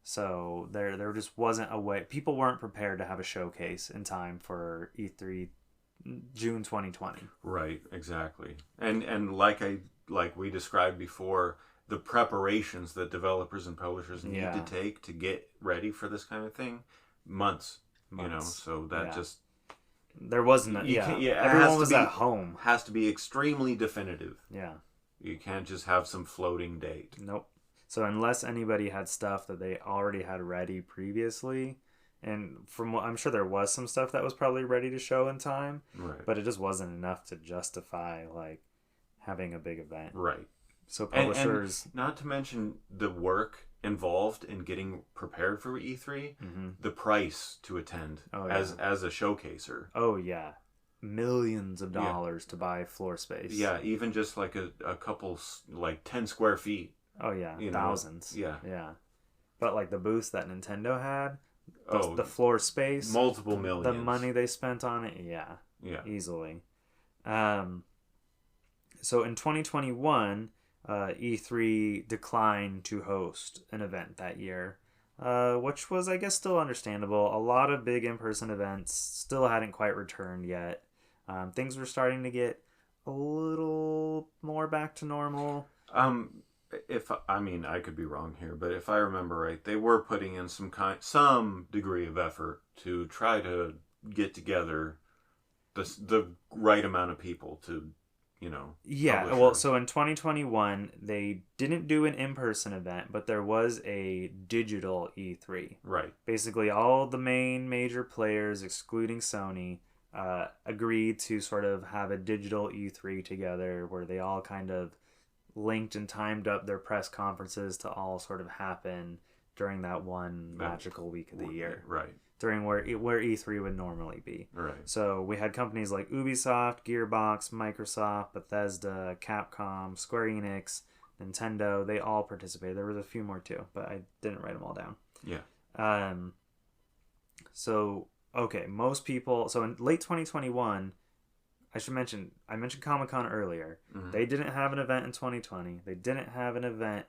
So there just wasn't a way. People weren't prepared to have a showcase in time for E3 June 2020. Right, exactly. And like we described before, the preparations that developers and publishers need to take to get ready for this kind of thing, months. So that just... There wasn't... everyone was at home. Has to be extremely definitive. Yeah. You can't just have some floating date. Nope. So unless anybody had stuff that they already had ready previously, and from what I'm sure there was some stuff that was probably ready to show in time, Right. but it just wasn't enough to justify like having a big event. Right. So publishers, and not to mention the work involved in getting prepared for E3, the price to attend as a showcaser. Oh yeah, millions of dollars to buy floor space. Yeah, even just like a couple, like 10 square feet. Oh yeah, thousands. Yeah. But like the booths that Nintendo had, Oh, the floor space, multiple millions. The money they spent on it, yeah, easily. So in 2021, E3 declined to host an event that year, which was, I guess, still understandable. A lot of big in-person events still hadn't quite returned yet. Things were starting to get a little more back to normal. I could be wrong here, but if I remember right, they were putting in some degree of effort to try to get together the right amount of people to, Yeah, well, so in 2021, they didn't do an in-person event, but there was a digital E3. Right. Basically, all the main major players, excluding Sony, agreed to sort of have a digital E3 together where they all kind of linked and timed up their press conferences to all sort of happen during that one magical week of the year. Right. During where E3 would normally be. Right. So we had companies like Ubisoft, Gearbox, Microsoft, Bethesda, Capcom, Square Enix, Nintendo. They all participated. There was a few more too, but I didn't write them all down. Yeah. So, okay, most people... So in late 2021... I mentioned Comic-Con earlier. Mm-hmm. They didn't have an event in 2020. They didn't have an event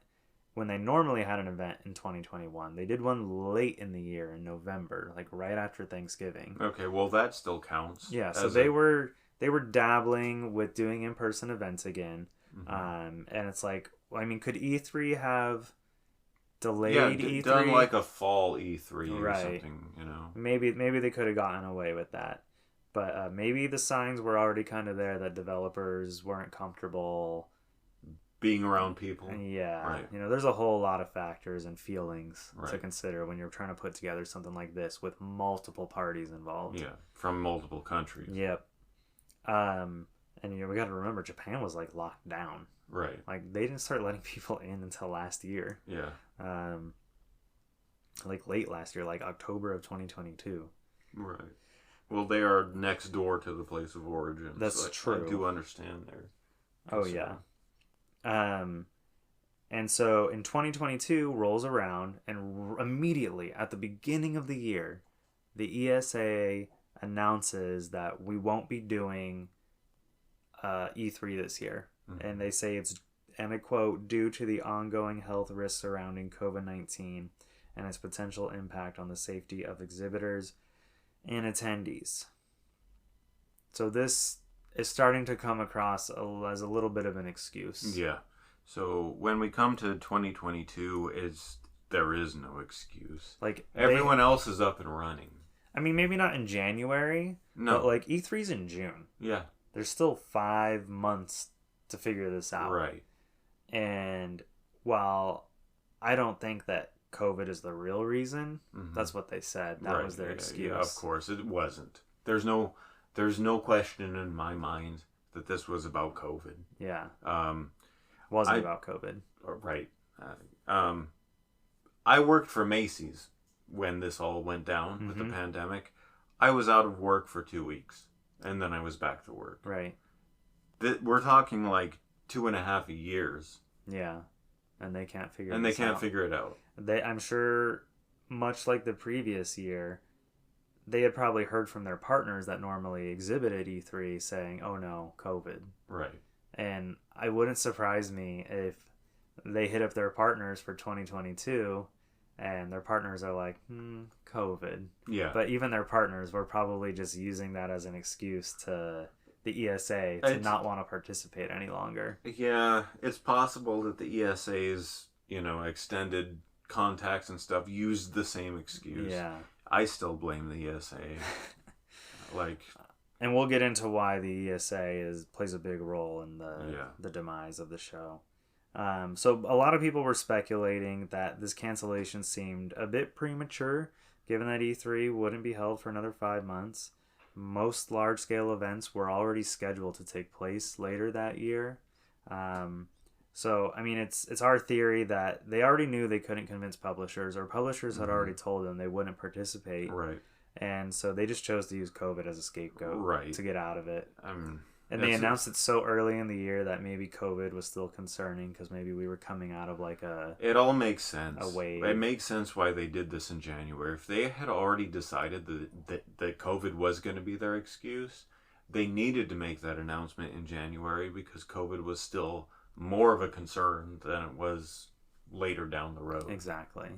when they normally had an event in 2021. They did one late in the year in November, like right after Thanksgiving. Okay, well that still counts. Yeah, so they were dabbling with doing in-person events again. Mm-hmm. And it's like, could E3 have delayed E3? Done like a fall E3 or something, Maybe they could have gotten away with that. But maybe the signs were already kind of there that developers weren't comfortable being around people. Yeah. Right. There's a whole lot of factors and feelings to consider when you're trying to put together something like this with multiple parties involved. Yeah, from multiple countries. Yep. And we got to remember Japan was like locked down. Right. Like they didn't start letting people in until last year. Yeah. Like late last year, like October of 2022. Right. Well, they are next door to the place of origin. That's true. I do understand their concern. And so in 2022 rolls around, and immediately at the beginning of the year, the ESA announces that we won't be doing E3 this year. Mm-hmm. And they say it's, and I quote, due to the ongoing health risks surrounding COVID-19 and its potential impact on the safety of exhibitors and attendees. So this is starting to come across as a little bit of an excuse. Yeah. So when we come to 2022, there is no excuse. Like everyone else is up and running. Maybe not in January. No. But like E3's in June. Yeah. There's still 5 months to figure this out. Right. And while I don't think that COVID is the real reason, that's what they said. That was their excuse. Yeah, of course. It wasn't. There's no question in my mind that this was about COVID. Yeah. Wasn't about COVID. Right. I worked for Macy's when this all went down with the pandemic. I was out of work for 2 weeks, and then I was back to work. Right. We're talking like 2.5 years. Yeah. And they can't figure it out. I'm sure, much like the previous year, they had probably heard from their partners that normally exhibited E3 saying, oh no, COVID. Right. And it wouldn't surprise me if they hit up their partners for 2022 and their partners are like, COVID. Yeah. But even their partners were probably just using that as an excuse to the ESA to not want to participate any longer. Yeah, it's possible that the ESA's, extended contacts and stuff used the same excuse. Yeah. I still blame the ESA. And we'll get into why the ESA plays a big role in the demise of the show. So a lot of people were speculating that this cancellation seemed a bit premature, given that E3 wouldn't be held for another 5 months. Most large-scale events were already scheduled to take place later that year. So, I mean, it's our theory that they already knew they couldn't convince publishers, or publishers had already told them they wouldn't participate. Right. And so they just chose to use COVID as a scapegoat to get out of it. And they announced it so early in the year that maybe COVID was still concerning because maybe we were coming out of like It all makes sense. A wave. It makes sense why they did this in January. If they had already decided that COVID was going to be their excuse, they needed to make that announcement in January because COVID was still more of a concern than it was later down the road. Exactly.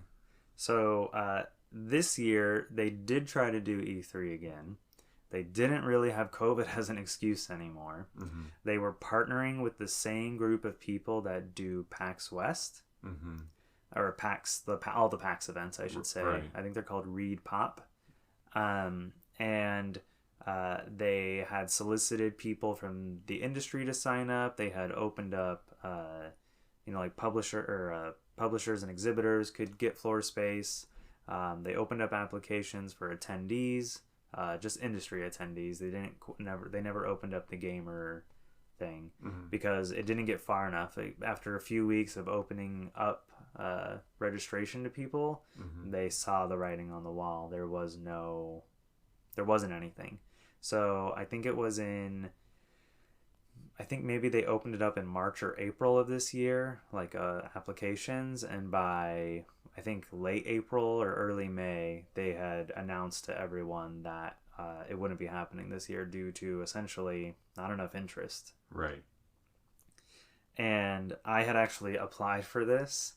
So this year they did try to do E3 again. They didn't really have COVID as an excuse anymore. Mm-hmm. They were partnering with the same group of people that do PAX West. Mm-hmm. Or PAX, all the PAX events, I should say. Right. I think they're called Reed Pop. And they had solicited people from the industry to sign up. They had opened up, like publishers and exhibitors could get floor space. They opened up applications for attendees. Just industry attendees. They never opened up the gamer thing because it didn't get far enough. After a few weeks of opening up registration to people, they saw the writing on the wall. There wasn't anything. So I think maybe they opened it up in March or April of this year, like applications, and by I think late April or early May, they had announced to everyone that it wouldn't be happening this year due to essentially not enough interest. Right. And I had actually applied for this,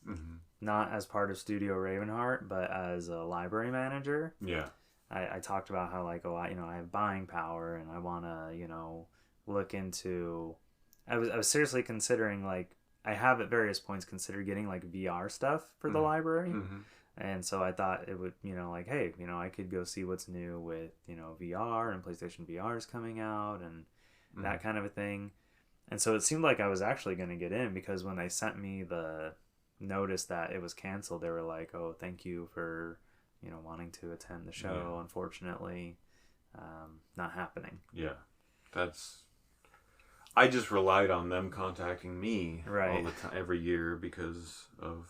not as part of Studio Ravenheart, but as a library manager. Yeah. I talked about how like, I have buying power and I want to, look into. I was seriously considering like. I have at various points considered getting like VR stuff for the library. And so I thought it would, hey, I could go see what's new with, VR and PlayStation VR is coming out and that kind of a thing. And so it seemed like I was actually going to get in because when they sent me the notice that it was canceled, they were like, oh, thank you for, wanting to attend the show. Yeah. Unfortunately, not happening. Yeah. I just relied on them contacting me all the time, every year because of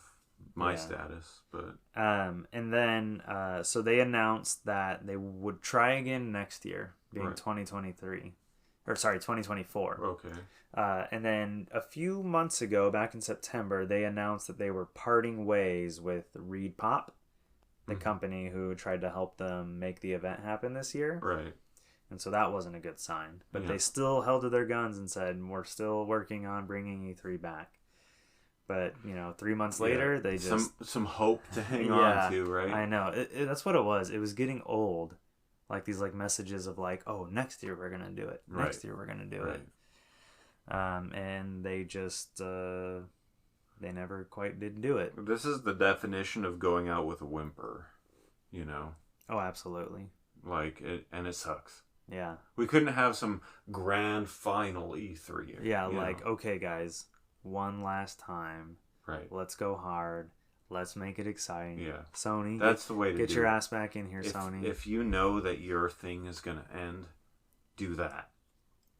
my status. But and then so they announced that they would try again next year, being 2023, or sorry, 2024. Okay. And then a few months ago, back in September, they announced that they were parting ways with Reed Pop, the company who tried to help them make the event happen this year. Right. And so that wasn't a good sign. But they still held to their guns and said, we're still working on bringing E3 back. But, 3 months later, they just... Some hope to hang on to, right? I know. That's what it was. It was getting old. Like these messages of oh, next year we're going to do it. Next year we're going to do it. And they just... they never quite did do it. This is the definition of going out with a whimper, Oh, absolutely. And it sucks. Yeah. We couldn't have some grand final E3. Yeah, okay, guys, one last time. Right. Let's go hard. Let's make it exciting. Yeah. Sony, that's the way to get your ass back in here, Sony. If you know that your thing is going to end, do that.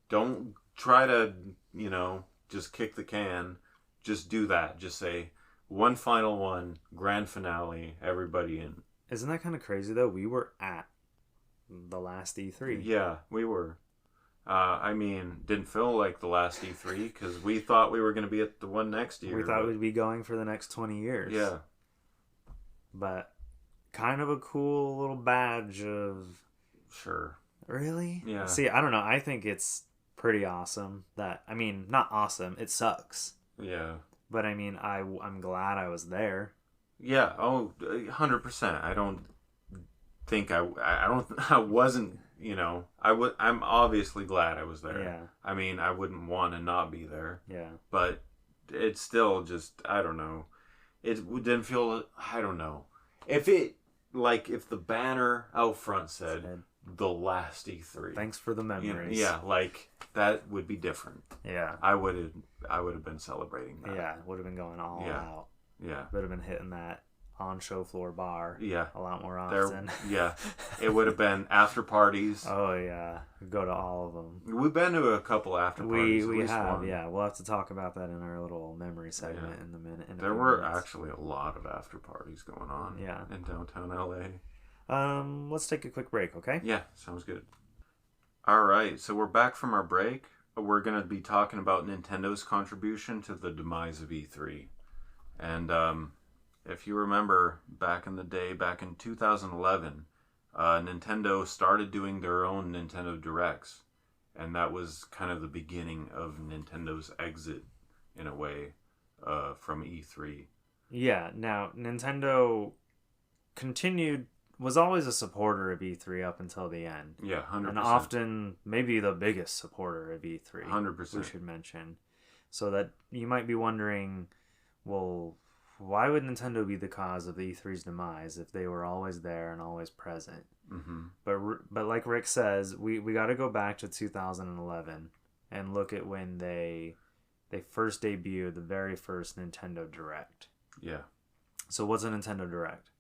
Don't try to, just kick the can. Just do that. Just say, one final one, grand finale, everybody in. Isn't that kind of crazy, though? We were at the last E3. Yeah, we were. Didn't feel like the last E3 because we thought we were going to be at the one next year. We thought we'd be going for the next 20 years. Yeah. But kind of a cool little badge of... Sure. Really? Yeah. See, I don't know. I think it's pretty awesome that... not awesome. It sucks. Yeah. But, I'm glad I was there. Yeah. Oh, 100%. I don't think I wasn't, I'm obviously glad I was there. Yeah. I wouldn't want to not be there. Yeah. But it's still just, I don't know. It didn't feel, I don't know. If the banner out front said the last E3. Thanks for the memories. Yeah, like that would be different. Yeah. I would have been celebrating that. Yeah, would have been going all out. Yeah. Would have been hitting that on show floor bar. Yeah. A lot more often. Yeah. It would have been after parties. Oh yeah. Go to all of them. We've been to a couple after parties. We have, one. Yeah. We'll have to talk about that in our little memory segment in a minute. There were actually a lot of after parties going on in downtown LA. Let's take a quick break, okay? Yeah, sounds good. All right, so we're back from our break. We're going to be talking about Nintendo's contribution to the demise of E3. And if you remember back in the day, back in 2011, Nintendo started doing their own Nintendo Directs. And that was kind of the beginning of Nintendo's exit, in a way, from E3. Yeah, now, Nintendo was always a supporter of E3 up until the end. Yeah, 100%. And often, maybe the biggest supporter of E3. 100%. We should mention. So that you might be wondering, well, why would Nintendo be the cause of the E3's demise if they were always there and always present? Mm-hmm. But like Rick says, we got to go back to 2011 and look at when they first debuted the very first Nintendo Direct. Yeah. So what's a Nintendo Direct?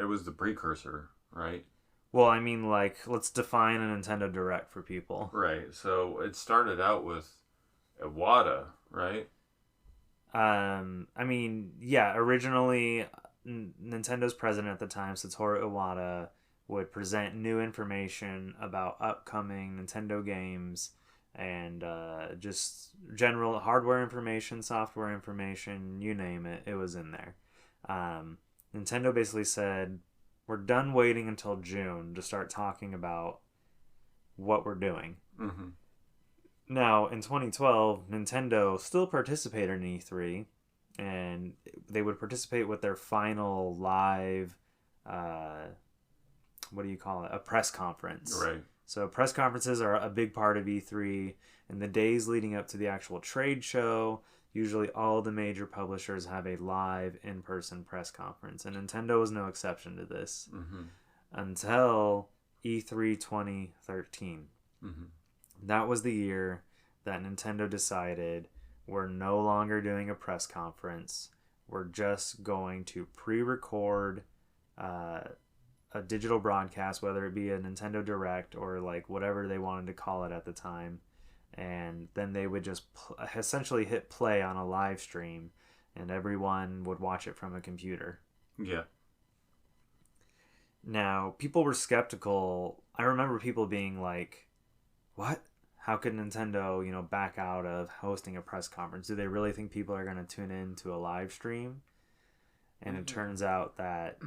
It was the precursor, right? Well, I mean, like, let's define a Nintendo Direct for people. Right. So it started out with Iwata, right? I mean, yeah, originally Nintendo's president at the time, Satoru Iwata, would present new information about upcoming Nintendo games and just general hardware information, software information, you name it, it was in there. Nintendo basically said, we're done waiting until June to start talking about what we're doing. Mm-hmm. Now, in 2012, Nintendo still participated in E3, and they would participate with their final live, what do you call it? A press conference. Right. So press conferences are a big part of E3. In the days leading up to the actual trade show, usually all the major publishers have a live in-person press conference, and Nintendo was no exception to this until E3 2013. Mm-hmm. That was the year that Nintendo decided we're no longer doing a press conference. We're just going to pre-record a digital broadcast, whether it be a Nintendo Direct or like whatever they wanted to call it at the time. And then they would just essentially hit play on a live stream, and everyone would watch it from a computer. Yeah. Now, people were skeptical. I remember people being like, what? How could Nintendo, back out of hosting a press conference? Do they really think people are going to tune in to a live stream? And it turns out that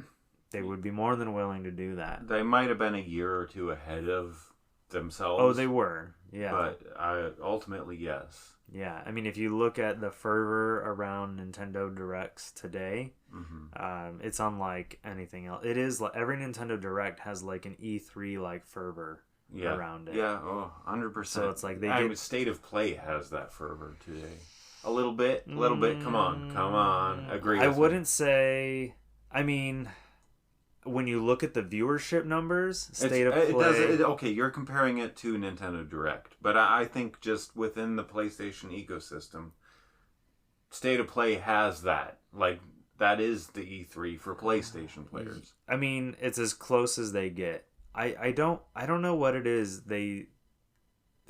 they would be more than willing to do that. They might have been a year or two ahead of themselves. Oh, they were. Yeah. But ultimately, yes. Yeah. I mean, if you look at the fervor around Nintendo Directs today, it's unlike anything else. It is like every Nintendo Direct has like an E3 like fervor around it. Yeah, 100%. So it's like State of Play has that fervor today. A little bit. Come on. Agree. I wouldn't say. I mean, when you look at the viewership numbers, State of Play. Okay, you're comparing it to Nintendo Direct, but I think just within the PlayStation ecosystem, State of Play has that. Like, that is the E3 for PlayStation players. I mean, it's as close as they get. I don't know what it is. It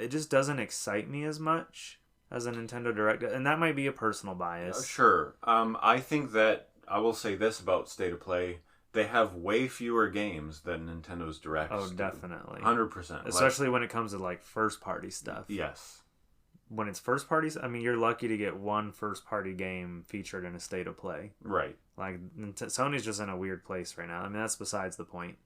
just doesn't excite me as much as a Nintendo Direct, and that might be a personal bias. Sure. I think that I will say this about State of Play. They have way fewer games than Nintendo's Directs. Oh, definitely. 100%. Especially when it comes to, like, first-party stuff. Yes. When it's first-party, I mean, you're lucky to get one first-party game featured in a State of Play. Right. Like, Sony's just in a weird place right now. I mean, that's besides the point.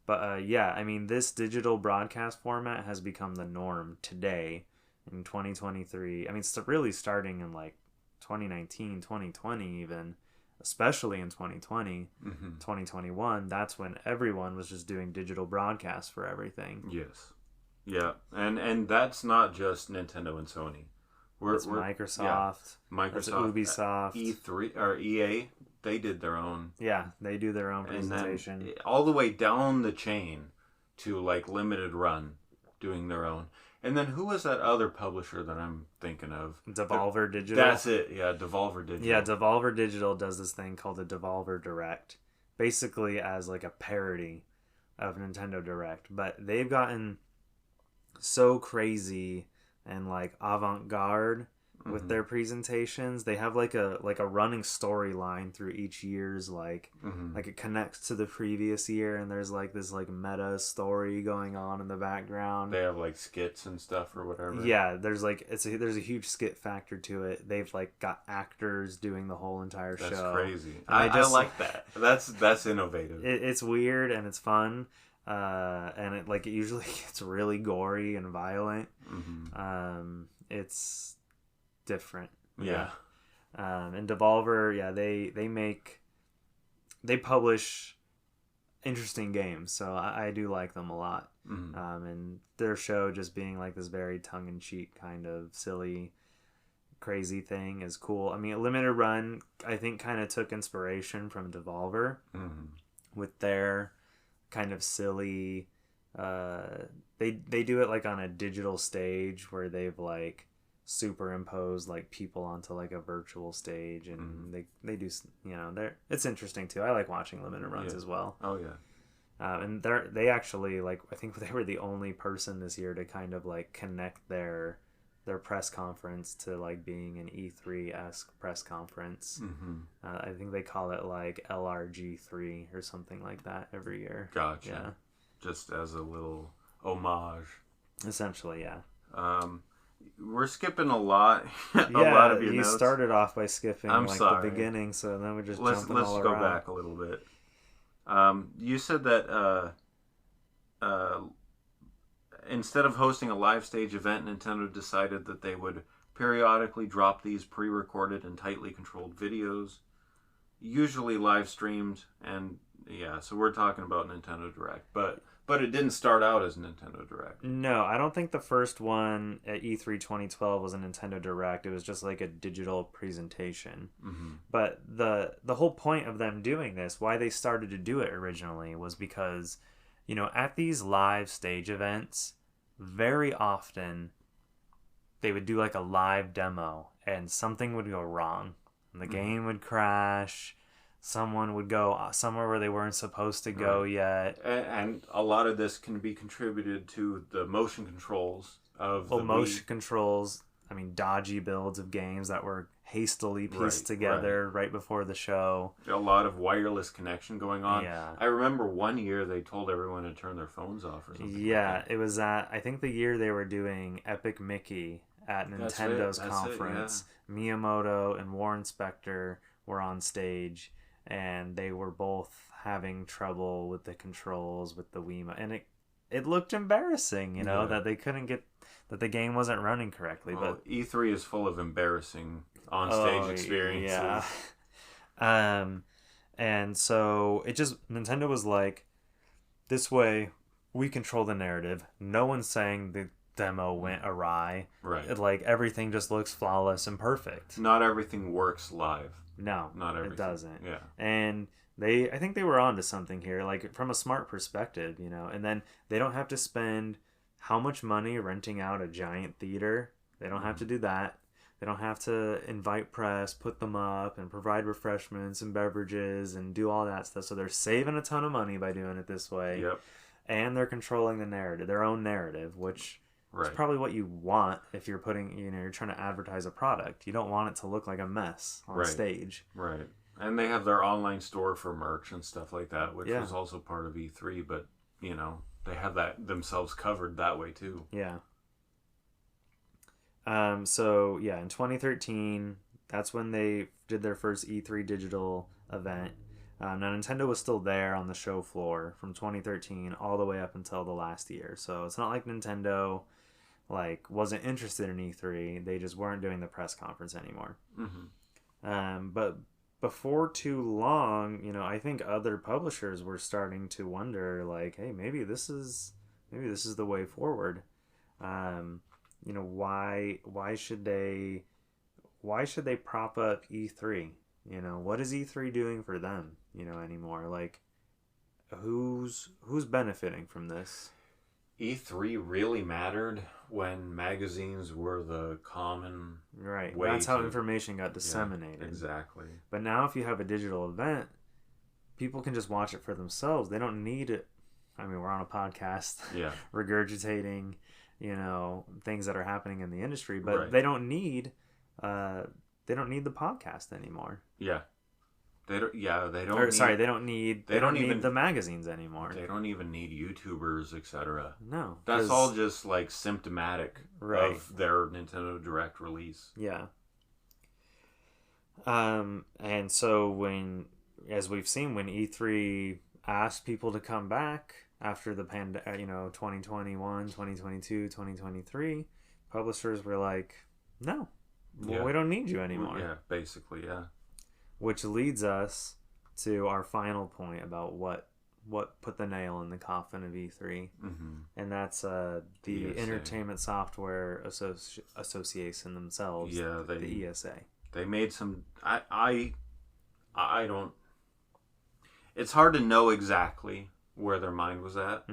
But, yeah, I mean, this digital broadcast format has become the norm today in 2023. I mean, it's really starting in, like, 2019, 2020 even. Especially in 2020, 2021, that's when everyone was just doing digital broadcasts for everything. Yes. Yeah. And that's not just Nintendo and Sony. It's Microsoft. Yeah. Microsoft. Ubisoft. E3 or EA, they did their own. Yeah, they do their own presentation. And then all the way down the chain, to like limited run, doing their own. And then who was that other publisher that I'm thinking of? Devolver Digital. That's it. Yeah, Devolver Digital. Yeah, Devolver Digital does this thing called the Devolver Direct, basically as like a parody of Nintendo Direct. But they've gotten so crazy and like avant-garde with their presentations. They have like a running storyline through each year's like it connects to the previous year, and there's like this like meta story going on in the background. They have like skits and stuff or whatever. Yeah, there's like there's a huge skit factor to it. They've like got actors doing the whole entire show. That's crazy. I like that. That's innovative. It's weird and it's fun. And it usually gets really gory and violent. It's different. Yeah. And Devolver, yeah, they publish interesting games, so I do like them a lot. And their show just being like this very tongue-in-cheek kind of silly, crazy thing is cool. I mean, Limited Run, I think, kind of took inspiration from Devolver with their kind of silly. They do it like on a digital stage where they've like superimposed like people onto like a virtual stage, and they do, you know, it's interesting too. I like watching limited runs as well. Oh yeah. And they actually, like, I think they were the only person this year to kind of like connect their press conference to like being an E3-esque press conference. I think they call it like LRG3 or something like that every year. Gotcha. Yeah. Just as a little homage. Essentially, yeah. We're skipping a lot. A lot of your notes. You started off by skipping the beginning, so then we're just jumping all around. Let's go back a little bit. You said that instead of hosting a live stage event, Nintendo decided that they would periodically drop these pre-recorded and tightly controlled videos, usually live streamed, and yeah, so we're talking about Nintendo Direct, but it didn't start out as Nintendo Direct. No, I don't think the first one at E3 2012 was a Nintendo Direct. It was just like a digital presentation. But the whole point of them doing this, why they started to do it originally, was because, you know, at these live stage events, very often they would do like a live demo and something would go wrong. And the game would crash. Someone would go somewhere where they weren't supposed to go yet. And a lot of this can be contributed to the motion controls of the motion controls. I mean, dodgy builds of games that were hastily pieced together right before the show. A lot of wireless connection going on. Yeah. I remember one year they told everyone to turn their phones off or something. Yeah, like it was I think the year they were doing Epic Mickey at Nintendo's conference. Miyamoto and Warren Spector were on stage, and they were both having trouble with the controls with the Wiimote, and it looked embarrassing, you know, that they couldn't get that the game wasn't running correctly. But E3 is full of embarrassing on-stage experiences. Yeah. And so Nintendo was like, this way we control the narrative. No one's saying the demo went awry. Right. Like everything just looks flawless and perfect. Not everything works live. No, not everything. It doesn't. Yeah. And I think they were onto something here, like from a smart perspective, you know. And then they don't have to spend how much money renting out a giant theater. They don't have to do that. They don't have to invite press, put them up, and provide refreshments and beverages and do all that stuff. So they're saving a ton of money by doing it this way. Yep. And they're controlling the narrative, their own narrative, which is probably what you want if you're you're trying to advertise a product. You don't want it to look like a mess on stage. Right. And they have their online store for merch and stuff like that, which was also part of E3, but, you know, they have that themselves covered that way too. Yeah. So, yeah, in 2013, that's when they did their first E3 digital event. Now, Nintendo was still there on the show floor from 2013 all the way up until the last year. So it's not like Nintendo wasn't interested in E3. They just weren't doing the press conference anymore. But before too long, you know, I think other publishers were starting to wonder, like, hey, maybe this is the way forward. You know, why should they prop up E3? You know, what is E3 doing for them, you know, anymore? Like, who's benefiting from this? E3 really mattered when magazines were the common Right. way That's how to... information got disseminated. Yeah, exactly. But now if you have a digital event, people can just watch it for themselves. They don't need it. I mean, we're on a podcast regurgitating, things that are happening in the industry, but they don't need the podcast anymore. Yeah. They don't need the magazines anymore. They don't even need YouTubers, etc. No. That's all just like symptomatic of their Nintendo Direct release. Yeah. And so as we've seen, when E3 asked people to come back after the 2021, 2022, 2023, publishers were like, no, we don't need you anymore. Yeah, basically, yeah. Which leads us to our final point about what put the nail in the coffin of E3, and that's the Entertainment Software Association themselves. Yeah, the ESA. They made some. I don't. It's hard to know exactly where their mind was at,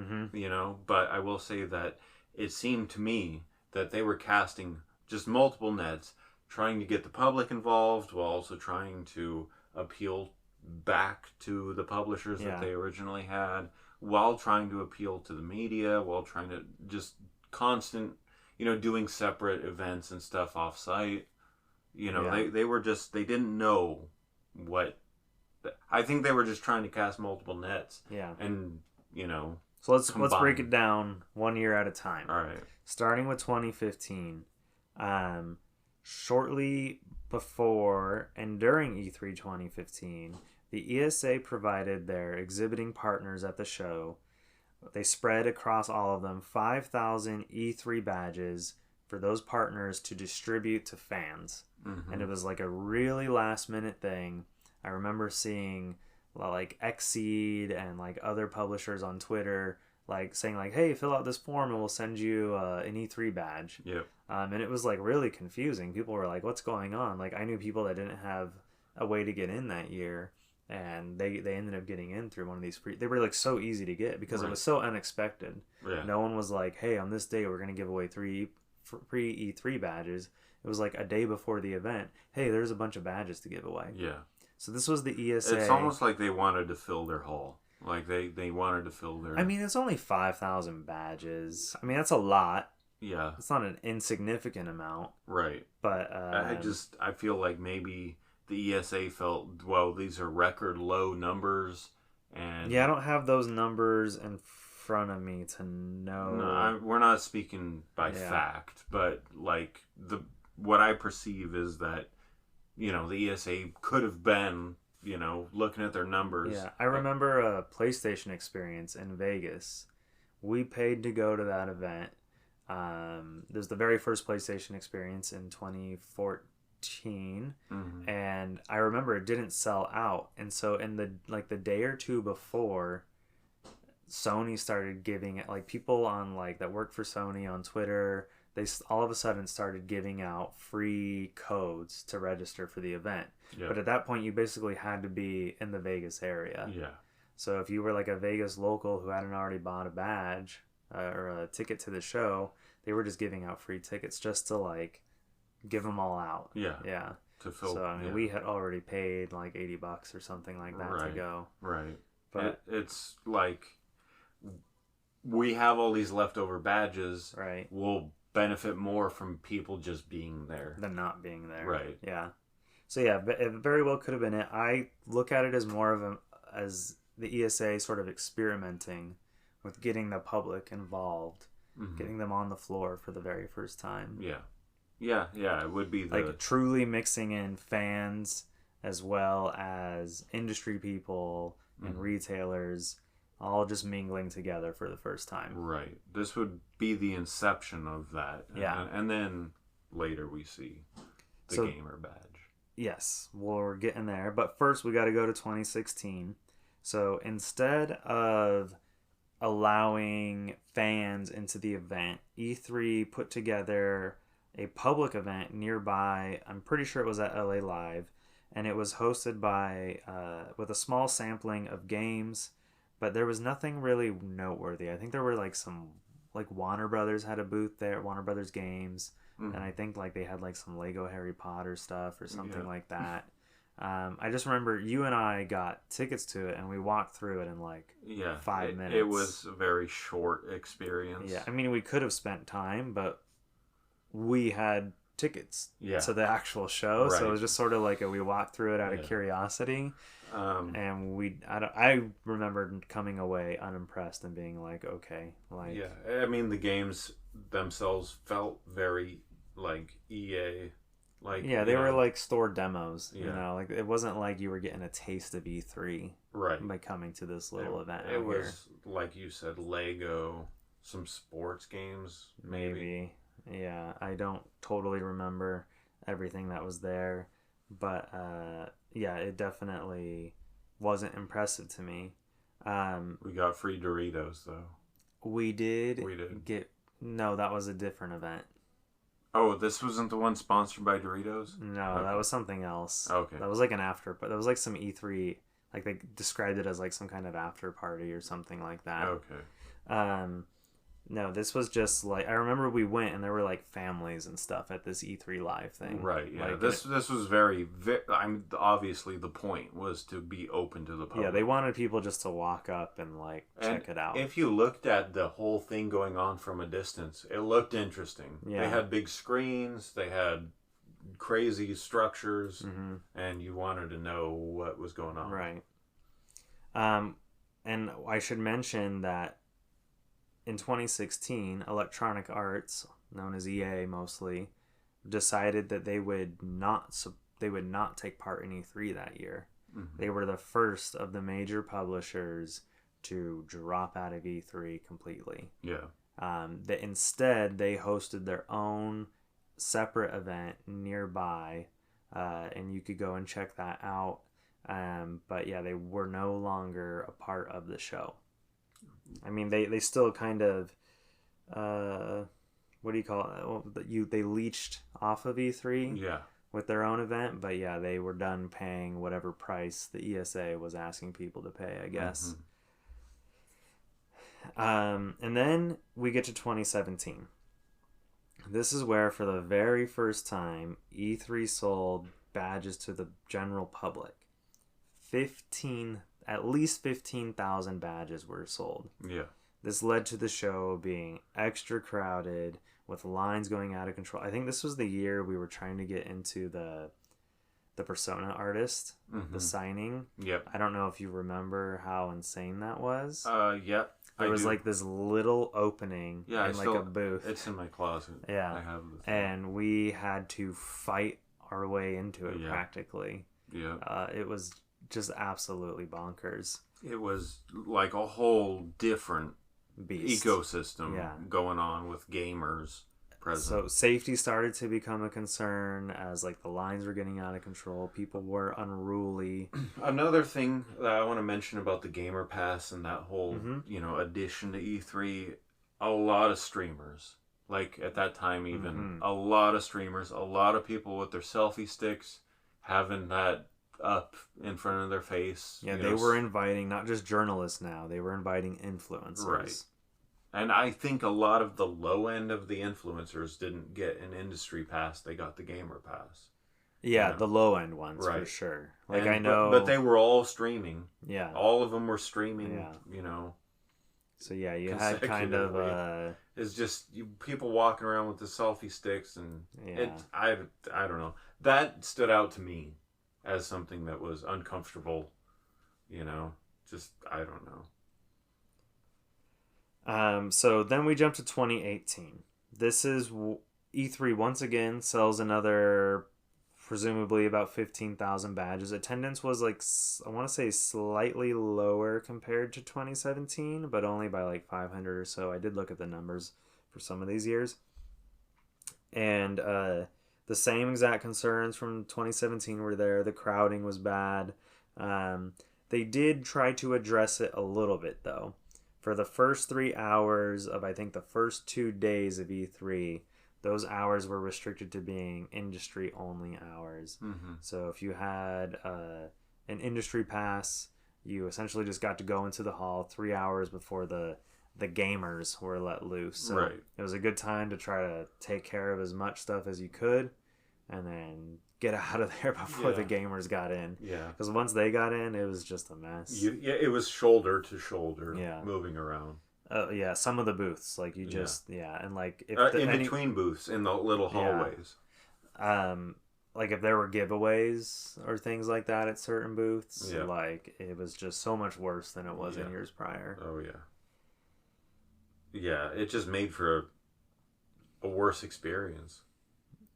But I will say that it seemed to me that they were casting just multiple nets, trying to get the public involved while also trying to appeal back to the publishers that they originally had, while trying to appeal to the media, while trying to just constant, doing separate events and stuff off-site. They didn't know what... I think they were just trying to cast multiple nets. Yeah. And, So let's break it down 1 year at a time. All right. Starting with 2015. Shortly before and during E3 2015, the ESA provided their exhibiting partners at the show. They spread across all of them 5,000 E3 badges for those partners to distribute to fans. And it was like a really last minute thing. I remember seeing like Xseed and like other publishers on Twitter like saying like, hey, fill out this form and we'll send you an E3 badge. Yep. And it was like really confusing. People were like, what's going on? Like I knew people that didn't have a way to get in that year, and they ended up getting in through one of these they were like so easy to get because it was so unexpected. Yeah. No one was like, hey, on this day we're going to give away 3 free E3 badges. It was like a day before the event. Hey, there's a bunch of badges to give away. Yeah. So this was the ESA. It's almost like they wanted to fill their hall. Like they wanted to fill their... I mean, it's only 5,000 badges. I mean, that's a lot. Yeah. It's not an insignificant amount. Right. But I feel like maybe the ESA felt, well, these are record low numbers, and... Yeah, I don't have those numbers in front of me to know. No, we're not speaking by fact, but like what I perceive is that, the ESA could have been, looking at their numbers. Yeah, I remember a PlayStation experience in Vegas. We paid to go to that event. There's the very first PlayStation experience in 2014, and I remember it didn't sell out. And so in the day or two before, Sony started giving it, like people on that work for Sony on Twitter, they all of a sudden started giving out free codes to register for the event. Yep. But at that point, you basically had to be in the Vegas area. Yeah. So if you were like a Vegas local who hadn't already bought a badge or a ticket to the show, they were just giving out free tickets just to give them all out. Yeah. Yeah. To fill. So I mean, we had already paid like $80 or something like that to go. Right. But it's like we have all these leftover badges. Right. We'll benefit more from people just being there than not being there. Right. Yeah. So yeah, it very well could have been it. I look at it as more of as the ESA sort of experimenting with getting the public involved, getting them on the floor for the very first time. Yeah. It would be truly mixing in fans as well as industry people and retailers, all just mingling together for the first time. Right. This would be the inception of that. Yeah. And then later we see the gamer badge. Yes, we're getting there. But first we got to go to 2016. So instead of allowing fans into the event, E3 put together a public event nearby. I'm pretty sure it was at LA Live. And it was hosted by, with a small sampling of games but there was nothing really noteworthy. I think there were like some, like Warner Brothers had a booth there, Warner Brothers Games, and I think like they had like some Lego Harry Potter stuff or something like that. I just remember you and I got tickets to it and we walked through it in like 5 minutes. It was a very short experience. Yeah, I mean, we could have spent time, but we had tickets to the actual show, so it was just sort of like we walked through it out of curiosity. And I remember coming away unimpressed and being like, okay, like I mean, the games themselves felt very like EA, like they were like store demos. You know, like it wasn't like you were getting a taste of E3 by coming to this little event. It was like you said, Lego, some sports games, maybe. Yeah, I don't totally remember everything that was there, but it definitely wasn't impressive to me. We got free Doritos though. We did get. No, that was a different event. Oh, this wasn't the one sponsored by Doritos? No, that was something else. Okay. That was like an after, but that was like some E3, like they described it as like some kind of after party or something like that. Okay. No, this was just like, I remember we went and there were like families and stuff at this E3 live thing. Right, yeah. Like, this was very, obviously the point was to be open to the public. Yeah, they wanted people just to walk up and like check it out. If you looked at the whole thing going on from a distance, it looked interesting. Yeah. They had big screens, they had crazy structures, and you wanted to know what was going on. Right. And I should mention that in 2016, Electronic Arts, known as EA mostly, decided that they would not take part in E3 that year. They were the first of the major publishers to drop out of E3 completely. Yeah. Instead, they hosted their own separate event nearby, and you could go and check that out. But yeah, they were no longer a part of the show. I mean, they still kind of, what do you call it? Well, they leached off of E3 with their own event, but yeah, they were done paying whatever price the ESA was asking people to pay, I guess. And then we get to 2017. This is where, for the very first time, E3 sold badges to the general public. At least 15,000 badges were sold. Yeah. This led to the show being extra crowded with lines going out of control. I think this was the year we were trying to get into the Persona artist, the signing. Yep. I don't know if you remember how insane that was. Yep. There was like this little opening in a booth. It's in my closet. Yeah. I have the thing. And we had to fight our way into it practically. Yeah. It was just absolutely bonkers. It was like a whole different beast ecosystem going on with gamers present. So safety started to become a concern as like the lines were getting out of control. People were unruly. Another thing that I want to mention about the Gamer Pass and that whole addition to E3, a lot of streamers. Like at that time even, a lot of streamers, a lot of people with their selfie sticks having that up in front of their face. Yeah, they were inviting not just journalists now, they were inviting influencers. Right. And I think a lot of the low end of the influencers didn't get an industry pass, they got the Gamer Pass. Yeah, the low end ones for sure. Like I know but they were all streaming. Yeah. All of them were streaming, you know. So yeah, you had kind of it's just people walking around with the selfie sticks and I don't know. That stood out to me as something that was uncomfortable, you know, just, I don't know. So then we jump to 2018. This is E3 once again sells another, presumably about 15,000 badges. Attendance was like, I want to say slightly lower compared to 2017, but only by like 500 or so. I did look at the numbers for some of these years. And, the same exact concerns from 2017 were there. The crowding was bad. They did try to address it a little bit, though. For the first 3 hours of, I think, the first 2 days of E3, those hours were restricted to being industry-only hours. So if you had an industry pass, you essentially just got to go into the hall 3 hours before the gamers were let loose. So right. it was a good time to try to take care of as much stuff as you could, and then get out of there before the gamers got in. Yeah. Because once they got in, it was just a mess. It was shoulder to shoulder. Yeah. Moving around. Yeah, some of the booths, like you just and like if between booths in the little hallways. Like if there were giveaways or things like that at certain booths, like it was just so much worse than it was in years prior. Oh yeah. Yeah, it just made for a worse experience.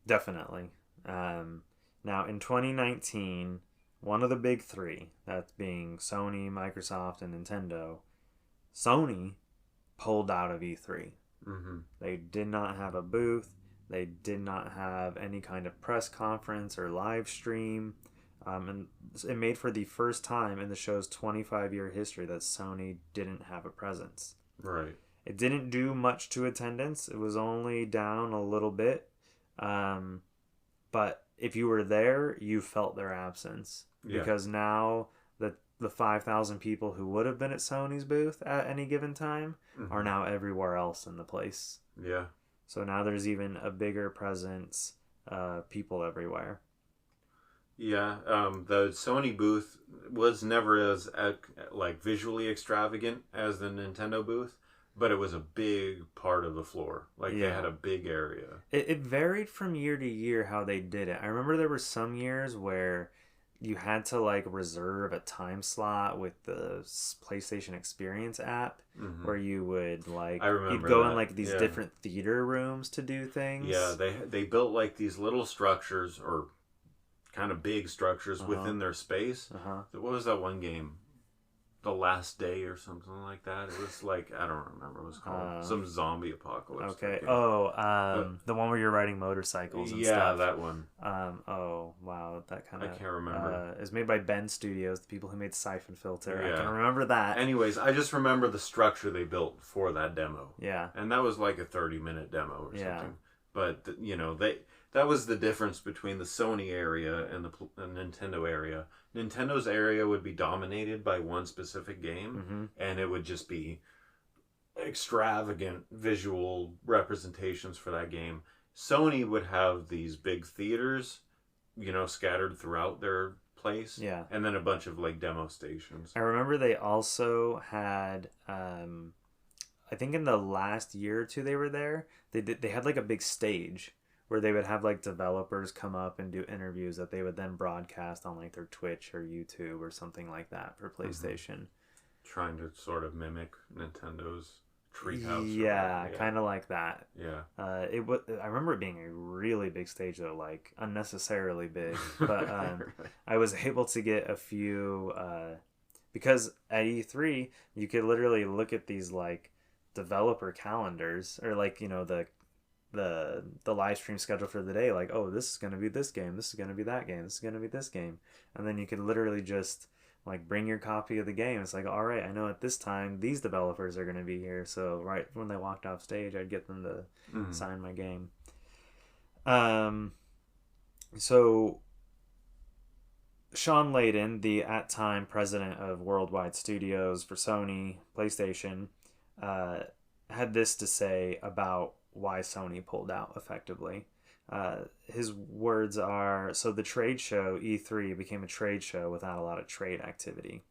Definitely. Now in 2019, one of the big three, that being Sony, Microsoft, and Nintendo, Sony pulled out of E3. Mm-hmm. They did not have a booth. They did not have any kind of press conference or live stream. And it made for the first time in the show's 25-year history that Sony didn't have a presence. Right. It didn't do much to attendance. It was only down a little bit. But if you were there, you felt their absence. Yeah. Because now the 5,000 people who would have been at Sony's booth at any given time are now everywhere else in the place. Yeah. So now there's even a bigger presence, people everywhere. Yeah, the Sony booth was never as visually extravagant as the Nintendo booth, but it was a big part of the floor. Like they had a big area. It varied from year to year how they did it. I remember there were some years where you had to like reserve a time slot with the PlayStation Experience app, where you would like you'd go in like these different theater rooms to do things. Yeah, they built like these little structures or kind of big structures within their space. What was that one game? The Last Day or something like that. It was like, I don't remember what it was called. Some zombie apocalypse. Okay. The one where you're riding motorcycles and stuff. Yeah, that one. Oh, wow. That kind of... I can't remember. It was made by Ben Studios, the people who made Siphon Filter. Yeah. I can remember that. Anyways, I just remember the structure they built for that demo. Yeah. And that was like a 30-minute demo or something. But, that was the difference between the Sony area and the Nintendo area. Nintendo's area would be dominated by one specific game, and it would just be extravagant visual representations for that game. Sony would have these big theaters, scattered throughout their place, and then a bunch of like demo stations. I remember they also had, I think in the last year or two they were there, they had like a big stage where they would have like developers come up and do interviews that they would then broadcast on like their Twitch or YouTube or something like that for PlayStation. Trying to sort of mimic Nintendo's Treehouse. Yeah, kind of like that. Yeah. I remember it being a really big stage though, like unnecessarily big. But I was able to get a few because at E3 you could literally look at these like developer calendars or like the live stream schedule for the day, like, oh, this is going to be this game, this is going to be that game, this is going to be this game, and then you can literally just like bring your copy of the game. It's like, all right, I know at this time these developers are going to be here, so right when they walked off stage I'd get them to sign my game. So Sean Layden, the at time president of Worldwide Studios for Sony PlayStation, had this to say about why Sony pulled out effectively. His words are, so the trade show, E3, became a trade show without a lot of trade activity.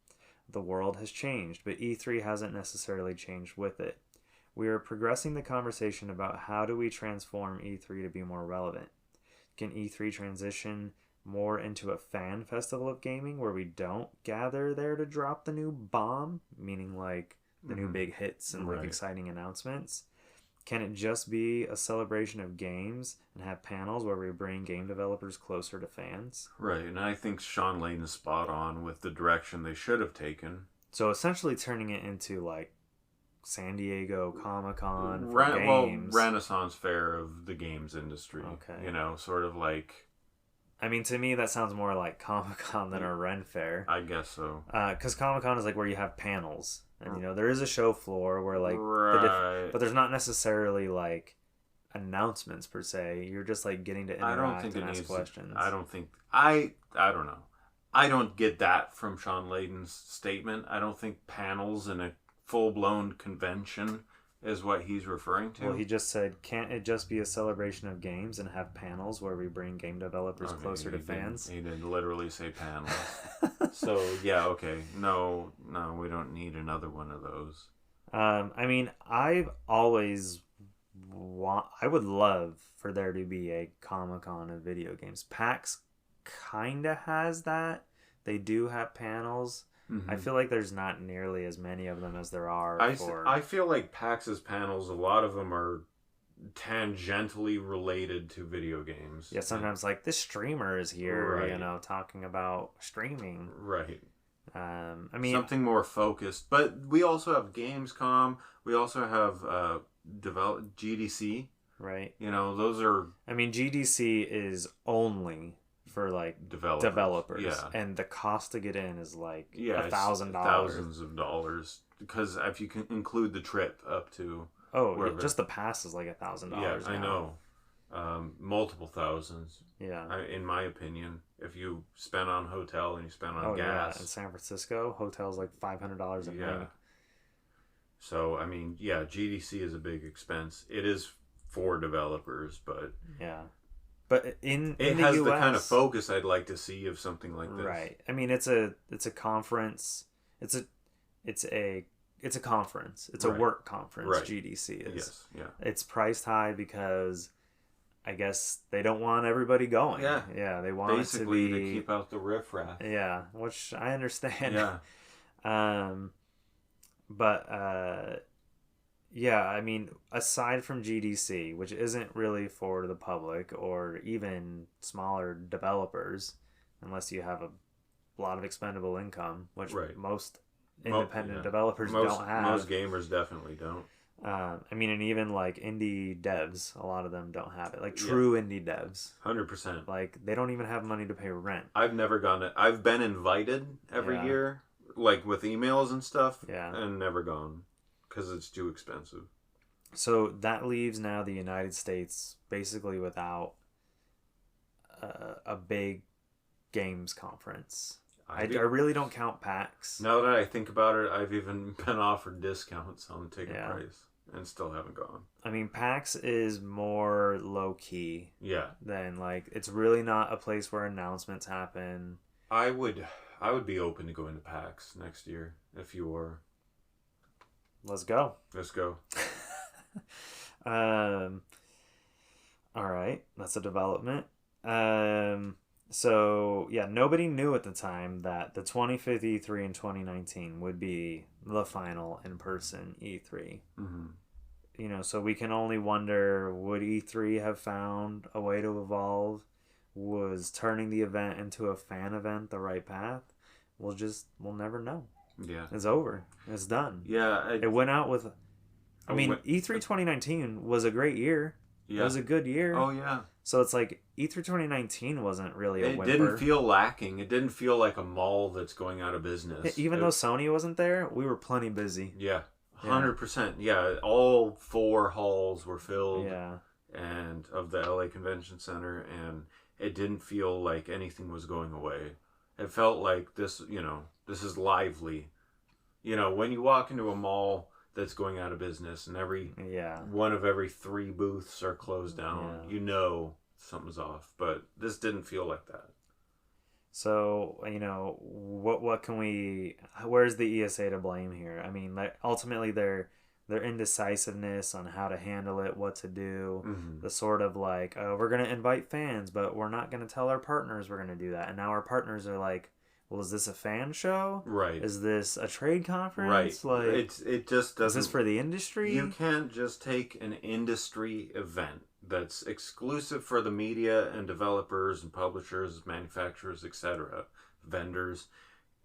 The world has changed, but E3 hasn't necessarily changed with it. We are progressing the conversation about how do we transform E3 to be more relevant. Can E3 transition more into a fan festival of gaming where we don't gather there to drop the new bomb, meaning like the new big hits and like exciting announcements? Can it just be a celebration of games and have panels where we bring game developers closer to fans? Right, and I think Sean Layden is spot on with the direction they should have taken. So essentially turning it into like San Diego Comic-Con for games. Well, Renaissance Fair of the games industry. Okay. Sort of like... I mean, to me, that sounds more like Comic-Con than a Ren Fair. I guess so. Because Comic-Con is like where you have panels. And, there is a show floor where, like, but there's not necessarily, like, announcements, per se. You're just, like, getting to interact and ask questions. I don't know. I don't get that from Sean Layden's statement. I don't think panels in a full-blown convention is what he's referring to. Well, he just said, can't it just be a celebration of games and have panels where we bring game developers closer to fans? He didn't literally say panels. So, yeah, okay. No, we don't need another one of those. I mean, I've always I would love for there to be a Comic-Con of video games. PAX kind of has that. They do have panels. Mm-hmm. I feel like there's not nearly as many of them as there are I feel like PAX's panels, a lot of them are tangentially related to video games. Yeah, sometimes like this streamer is here, right. Talking about streaming. Right. I mean, something more focused. But we also have Gamescom. We also have GDC. Right. Those are... I mean, GDC is only for like developers. Yeah. And the cost to get in is like $1,000. Thousands of dollars. Because if you can include the trip up to... Oh, just the pass is like $1,000. Yeah, I know. Multiple thousands. Yeah. In my opinion, if you spend on hotel and you spend on gas. Yeah. In San Francisco, hotel's like $500 a night. So, I mean, yeah, GDC is a big expense. It is for developers, but... Yeah. But in it the has US, the kind of focus I'd like to see of something like this. Right. I mean, it's a conference. It's a conference. It's a work conference. Right. GDC is. Yes. Yeah. It's priced high because I guess they don't want everybody going. Yeah. Yeah. They want basically it to keep out the riffraff. Yeah, which I understand. Yeah. But yeah, I mean, aside from GDC, which isn't really for the public or even smaller developers, unless you have a lot of expendable income, which most independent developers don't have. Most gamers definitely don't. I mean, and even like indie devs, a lot of them don't have it. Like true indie devs. 100%. Like they don't even have money to pay rent. I've never gone. I've been invited every year, like with emails and stuff. Yeah. And never gone because it's too expensive. So that leaves now the United States basically without a big games conference. I really don't count PAX. Now that I think about it, I've even been offered discounts on the ticket price and still haven't gone. I mean, PAX is more low key. Yeah. Than like it's really not a place where announcements happen. I would be open to going to PAX next year if you were. Let's go. Let's go. All right, that's a development. So, yeah, nobody knew at the time that the 25th E3 in 2019 would be the final in-person E3. Mm-hmm. So we can only wonder, would E3 have found a way to evolve? Was turning the event into a fan event the right path? We'll never know. Yeah. It's over. It's done. Yeah. It went out with... E3 2019 was a great year. Yeah. It was a good year. Oh, yeah. So it's like E3 2019 wasn't really a whimper. It didn't feel lacking. It didn't feel like a mall that's going out of business. Even though Sony wasn't there, we were plenty busy. Yeah. 100%. Yeah. All 4 halls were filled. Yeah. And of the LA Convention Center, and it didn't feel like anything was going away. It felt like this is lively. When you walk into a mall that's going out of business and one of every 3 booths are closed down, something's off. But this didn't feel like that. So, what can where's the ESA to blame here? I mean, ultimately their indecisiveness on how to handle it, what to do, the sort of like, we're going to invite fans, but we're not going to tell our partners we're going to do that. And now our partners are like, well, is this a fan show? Right. Is this a trade conference? Right. Like, it just doesn't... Is this for the industry? You can't just take an industry event that's exclusive for the media and developers and publishers, manufacturers, etc., vendors,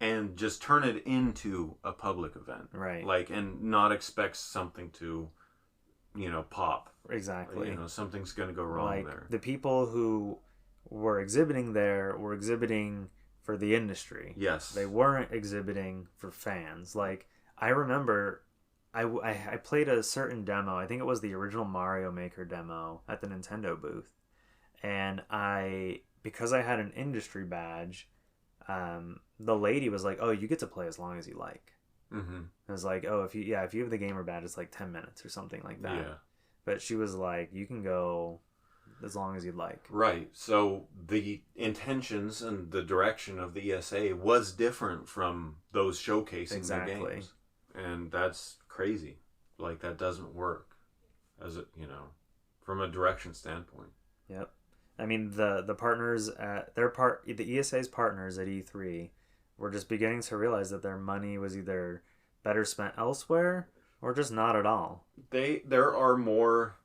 and just turn it into a public event. Right. Like, and not expect something to, pop. Exactly. Something's going to go wrong there. The people who were exhibiting there were exhibiting for the industry. Yes. They weren't exhibiting for fans. Like, I remember I played a certain demo. I think it was the original Mario Maker demo at the Nintendo booth. And because I had an industry badge, the lady was like, "Oh, you get to play as long as you like." Mm-hmm. It was like, "Oh, if you have the gamer badge, it's like 10 minutes or something like that." Yeah. But she was like, "You can go as long as you'd like." Right. So the intentions and the direction of the ESA was different from those showcasing their games. And that's crazy. Like, that doesn't work as from a direction standpoint. Yep. I mean, the partners at the ESA's partners at E3 were just beginning to realize that their money was either better spent elsewhere or just not at all. There are more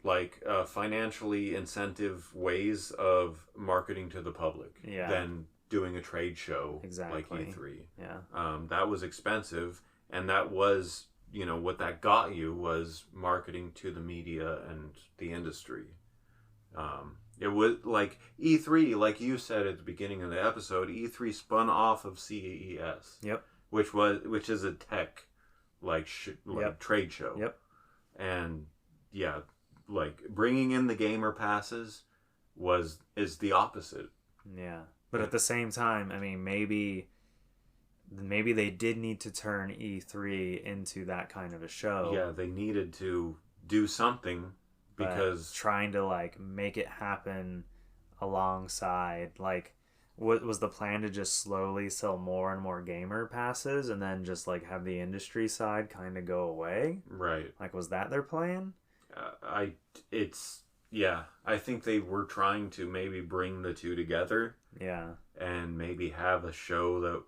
like financially incentive ways of marketing to the public than doing a trade show like E3. Yeah. That was expensive, and that was what that got you was marketing to the media and the industry. It was like E3, like you said at the beginning of the episode, E3 spun off of CES. Yep. Which is a tech trade show. Yep. And yeah, like bringing in the gamer passes is the opposite. Yeah. But at the same time, I mean, maybe they did need to turn E3 into that kind of a show. Yeah, they needed to do something because trying to like make it happen alongside, like, what was the plan, to just slowly sell more and more gamer passes and then just like have the industry side kind of go away? Right. Like, was that their plan? I think they were trying to maybe bring the two together. Yeah. And maybe have a show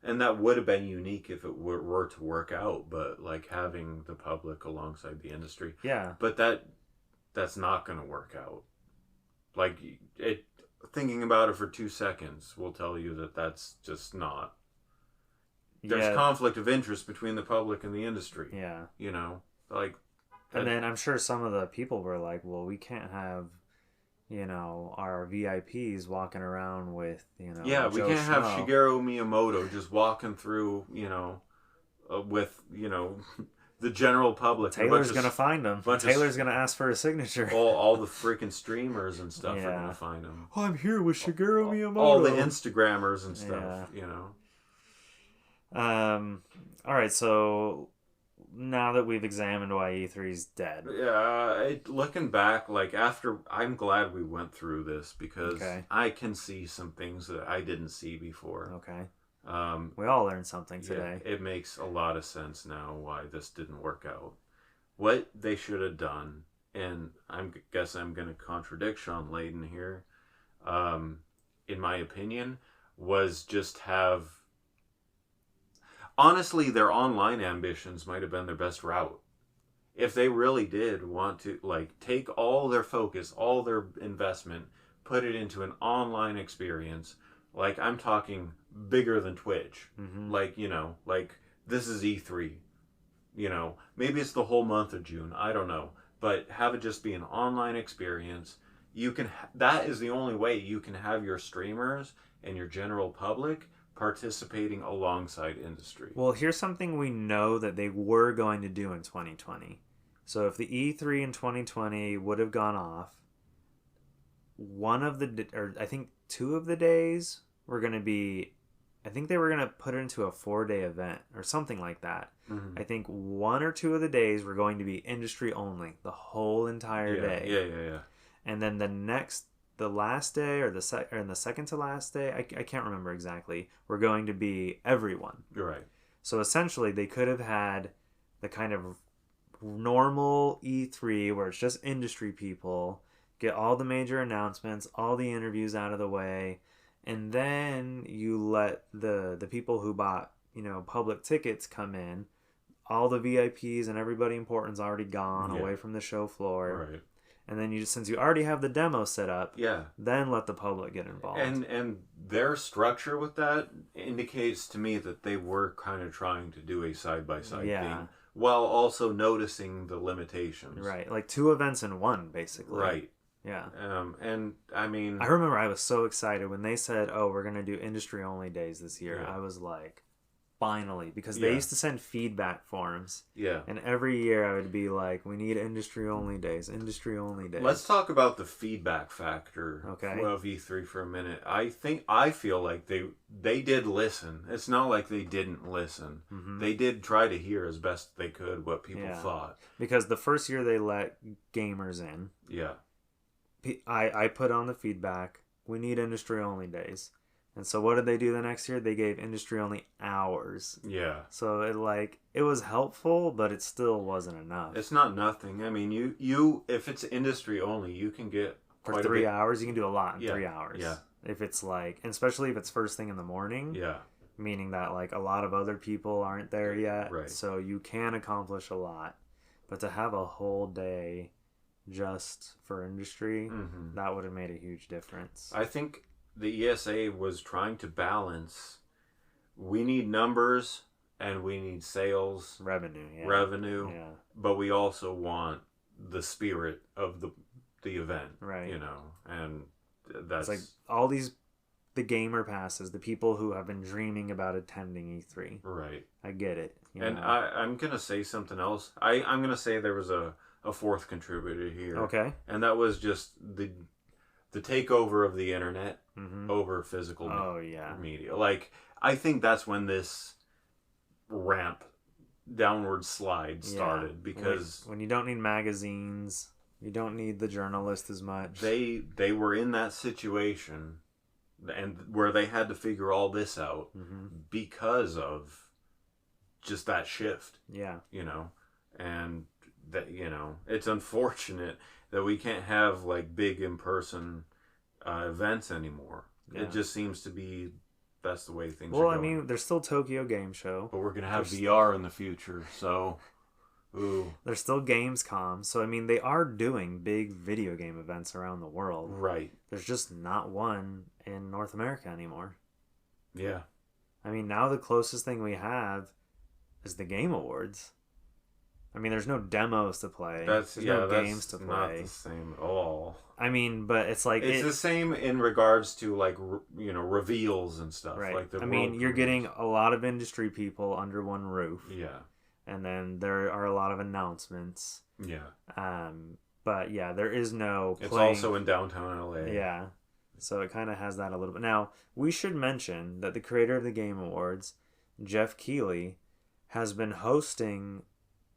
that would have been unique if it were to work out, but like having the public alongside the industry. Yeah. But that's not going to work out. Like, thinking about it for 2 seconds will tell you that that's just not. There's conflict of interest between the public and the industry. Yeah. Like. And then I'm sure some of the people were like, well, we can't have, our VIPs walking around with, Yeah, we can't have Shigeru Miyamoto just walking through, with, the general public. Taylor's going to find him. Taylor's going to ask for a signature. All the freaking streamers and stuff are going to find him. Oh, I'm here with Shigeru Miyamoto. All the Instagrammers and stuff, All right, so now that we've examined why E3's dead. Yeah, looking back, like, I'm glad we went through this because I can see some things that I didn't see before. Okay. We all learned something today. Yeah, it makes a lot of sense now why this didn't work out. What they should have done, and I guess I'm going to contradict Sean Layden here, in my opinion, was just have... Honestly, their online ambitions might have been their best route. If they really did want to, like, take all their focus, all their investment, put it into an online experience, like, I'm talking bigger than Twitch. Mm-hmm. Like, like, this is E3. Maybe it's the whole month of June. I don't know. But have it just be an online experience. That is the only way you can have your streamers and your general public participating alongside industry. Well, here's something we know that they were going to do in 2020. So if the E3 in 2020 would have gone off, I think 2 of the days were going to be, I think they were going to put it into a 4-day event or something like that. Mm-hmm. I think 1 or 2 of the days were going to be industry only, the whole entire day. Yeah. And then the last day or the second to last day, I can't remember exactly, were going to be everyone. You're right. So essentially they could have had the kind of normal E3 where it's just industry people, get all the major announcements, all the interviews out of the way, and then you let the people who bought, public tickets come in. All the VIPs and everybody important's already gone away from the show floor. Right. And then since you already have the demo set up, then let the public get involved. And their structure with that indicates to me that they were kind of trying to do a side-by-side thing while also noticing the limitations. Right, like 2 events in one, basically. Right. Yeah. And I mean, I remember I was so excited when they said, "Oh, we're gonna do industry only days this year." Yeah. I was like, finally, because they used to send feedback forms. Yeah. And every year I would be like, we need industry only days. Let's talk about the feedback factor of E3 for a minute. I feel like they did listen. It's not like they didn't listen. Mm-hmm. They did try to hear as best they could what people thought. Because the first year they let gamers in. Yeah. I put on the feedback, we need industry only days. And so what did they do the next year? They gave industry only hours. Yeah. So it was helpful, but it still wasn't enough. It's not nothing. I mean, you if it's industry only, you can get for 3 hours. You can do a lot in 3 hours. Yeah. If it's like, and especially if it's first thing in the morning. Yeah. Meaning that like a lot of other people aren't there yet. Right. So you can accomplish a lot, but to have a whole day just for industry, that would have made a huge difference. I think the ESA was trying to balance, we need numbers and we need sales revenue, but we also want the spirit of the event, right? You know, and that's it's like all the gamer passes, the people who have been dreaming about attending E3, right? I get it, and I'm gonna say something else. I'm gonna say there was a fourth contributor here, okay, and that was just the takeover of the internet over physical media. Like, I think that's when this ramp downward slide started, because when you don't need magazines, you don't need the journalist as much. They were in that situation, and where they had to figure all this out because of just that shift. Yeah. You know, and that, you know, it's unfortunate that we can't have like big in-person events anymore. Yeah. It just seems to be that's the way things are going. Well, I mean, there's still Tokyo Game Show. But we're going to have VR in the future, so ooh. There's still Gamescom. So, I mean, they are doing big video game events around the world. Right. There's just not one in North America anymore. Yeah. I mean, now the closest thing we have is the Game Awards. I mean, there's no demos to play. There's no games to play. Not the same at all. I mean, but it's like it's the same in regards to like reveals and stuff. Right. Like I mean, you're getting a lot of industry people under one roof. Yeah. And then there are a lot of announcements. Yeah. But yeah, there is no. It's also in downtown LA. Yeah. So it kind of has that a little bit. Now we should mention that the creator of the Game Awards, Jeff Keighley, has been hosting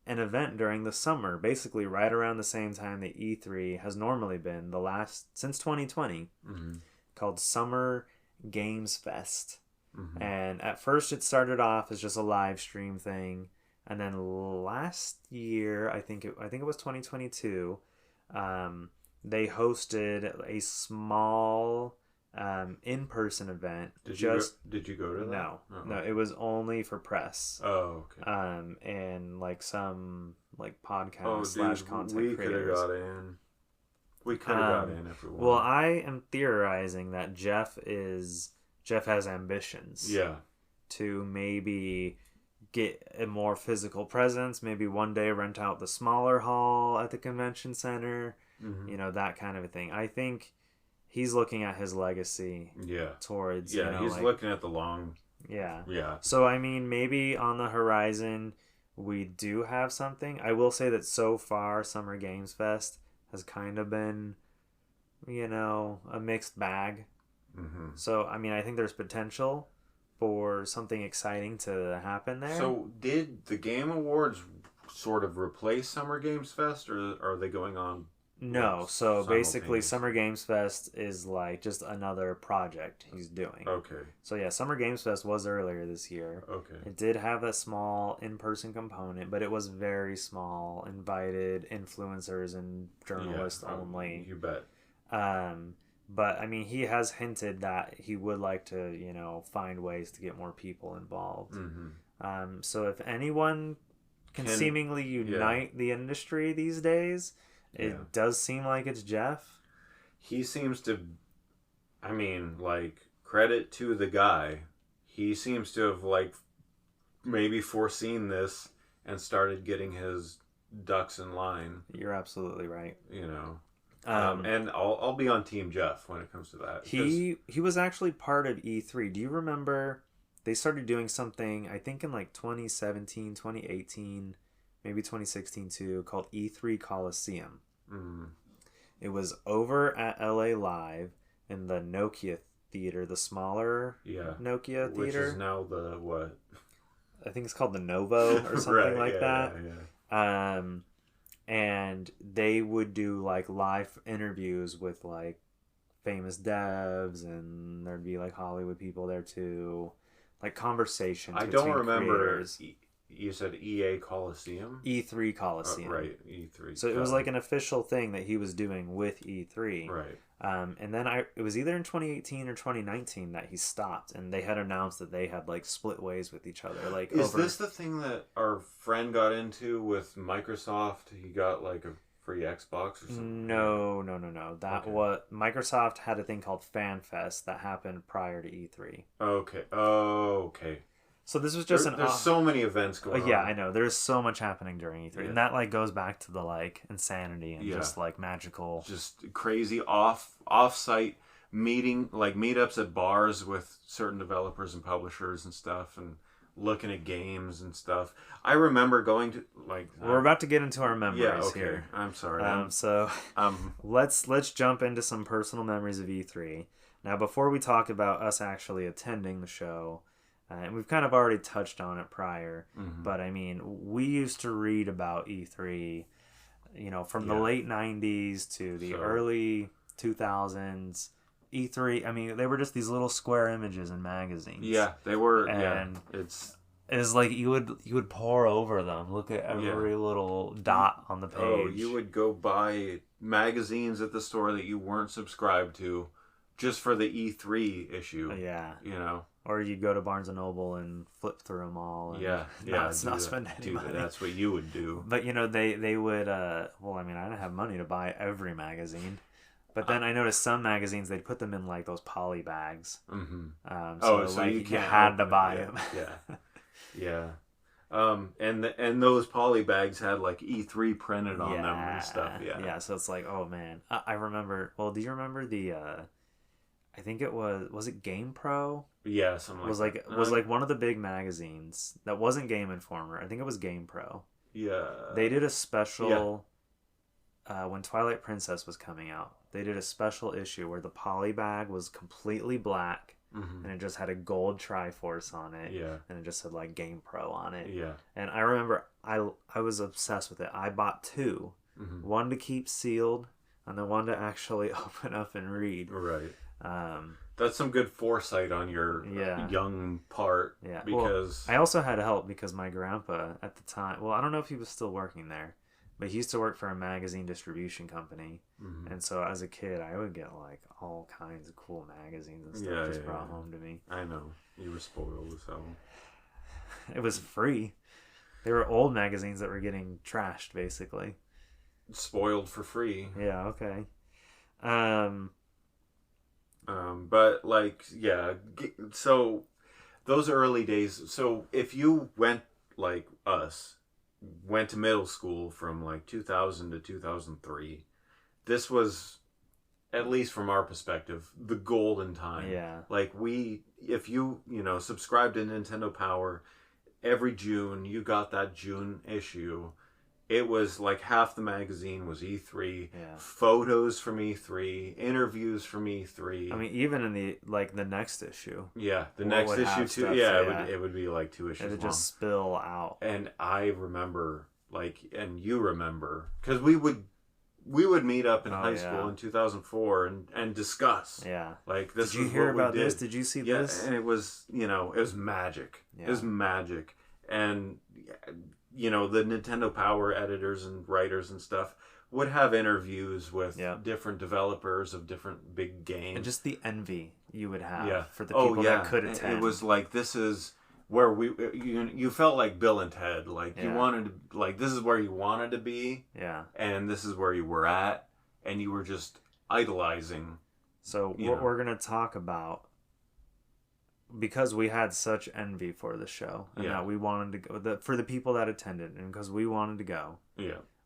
an event during the summer, basically right around the same time that E3 has normally been, since 2020, called Summer Games Fest. And at first it started off as just a live stream thing, and then last year, I think it was 2022, they hosted a small in-person event. Did you go to that? No, no, it was only for press. Oh, okay. And like some like podcast / content creators. We could have got in if we wanted. Well, I am theorizing that Jeff has ambitions. Yeah. To maybe get a more physical presence. Maybe one day rent out the smaller hall at the convention center. You know, that kind of a thing. I think he's looking at his legacy towards... he's looking at the long... Yeah. Yeah. So, I mean, maybe on the horizon, we do have something. I will say that so far, Summer Games Fest has kind of been, a mixed bag. So, I mean, I think there's potential for something exciting to happen there. So, did the Game Awards sort of replace Summer Games Fest, or are they going on... No, so basically Summer Games Fest is like just another project he's doing. Okay. So yeah, Summer Games Fest was earlier this year. Okay. It did have a small in-person component, but it was very small, invited influencers and journalists only. You bet. But I mean, he has hinted that he would like to, find ways to get more people involved. So if anyone can seemingly unite the industry these days... It does seem like it's Jeff. He seems to, I mean, like, credit to the guy. He seems to have, like, maybe foreseen this and started getting his ducks in line. You're absolutely right. And I'll be on Team Jeff when it comes to that. He was actually part of E3. Do you remember they started doing something, I think in like 2017, 2018, maybe 2016 too, called E3 Coliseum. Mm. It was over at LA Live in the Nokia Theater, the smaller Nokia Theater. Which is now the what? I think it's called the Novo or something right, like that. Yeah. And they would do like live interviews with like famous devs, and there'd be like Hollywood people there too, like conversations. I don't between remember. creators. You said EA Coliseum? E3 Coliseum. Right, E3. So it was like an official thing that he was doing with E3. Right. And then it was either in 2018 or 2019 that he stopped, and they had announced that they had like split ways with each other. Like, is this the thing that our friend got into with Microsoft? He got like a free Xbox or something? No. That what Microsoft had a thing called FanFest that happened prior to E3. Okay. So this was just there's so many events going on. Yeah, I know. There's so much happening during E3. And that like goes back to the like insanity and just like magical, just crazy off-site meetups at bars with certain developers and publishers and stuff, and looking at games and stuff. I remember going to like we're about to get into our memories here. I'm sorry. Let's jump into some personal memories of E3. Now, before we talk about us actually attending the show, and we've kind of already touched on it prior, but I mean, we used to read about E3, from the late 90s to the early 2000s. E3, I mean, they were just these little square images in magazines. Yeah, they were. And it's like you would pore over them, look at every little dot on the page. Oh, you would go buy magazines at the store that you weren't subscribed to, just for the E3 issue. Yeah. Or you'd go to Barnes & Noble and flip through them all. And not spend any money. That's what you would do. But, they would, I didn't have money to buy every magazine. But then I noticed some magazines, they'd put them in, like, those poly bags. Mm-hmm. So you had to buy them. Yeah. And those poly bags had, like, E3 printed on them and stuff. Yeah, so it's like, oh, man. I remember, do you remember the... I think it was it Game Pro? Yeah, something like that. It was like one of the big magazines that wasn't Game Informer. I think it was Game Pro. Yeah. They did a special when Twilight Princess was coming out. They did a special issue where the poly bag was completely black and it just had a gold Triforce on it. Yeah. And it just said like Game Pro on it. Yeah. And I remember I was obsessed with it. I bought two. One to keep sealed and then one to actually open up and read. Right. That's some good foresight on your young part. Yeah. Because I also had help because my grandpa at the time, I don't know if he was still working there, but he used to work for a magazine distribution company. And so as a kid, I would get like all kinds of cool magazines and stuff brought home to me. I know. You were spoiled as hell. It was free. They were old magazines that were getting trashed, basically. Spoiled for free. Yeah, okay. But like, so those early days, so if you went like us, went to middle school from like 2000 to 2003, this was, at least from our perspective, the golden time. Yeah. Like if you subscribed to Nintendo Power, every June, you got that June issue. It was like half the magazine was E3, photos from E3, interviews from E3. I mean, even in the next issue. Yeah, the next issue too. It would be like 2 issues long. It would just spill out. And I remember, and you remember, because we would meet up in high school in 2004 and discuss. Yeah. Like this. Did you hear about this? Did you see this? Yeah, and it was it was magic. Yeah. It was magic, and. The Nintendo Power editors and writers and stuff would have interviews with different developers of different big games. And just the envy you would have for the people that could attend. It was like, this is where you felt like Bill and Ted. Like, you wanted to, like, this is where you wanted to be. Yeah. And this is where you were at. And you were just idolizing. So what we're going to talk about, because we had such envy for the show and that we wanted to go, for the people that attended, and because we wanted to go,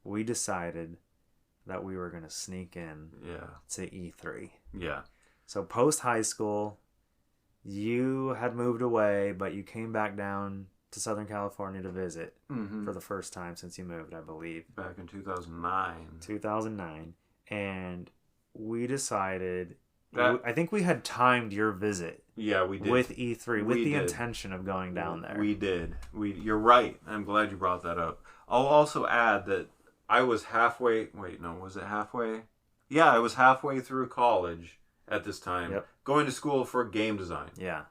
we decided that we were going to sneak in to E3. Yeah. So post high school, you had moved away, but you came back down to Southern California to visit for the first time since you moved, I believe. Back in 2009. 2009. And we decided... I think we had timed your visit. Yeah, we did. With E3, with the intention of going down there. We did. You're right. I'm glad you brought that up. I'll also add that I was halfway... Wait, no, was it halfway? Yeah, I was halfway through college at this time. Yep. Going to school for game design. Yeah.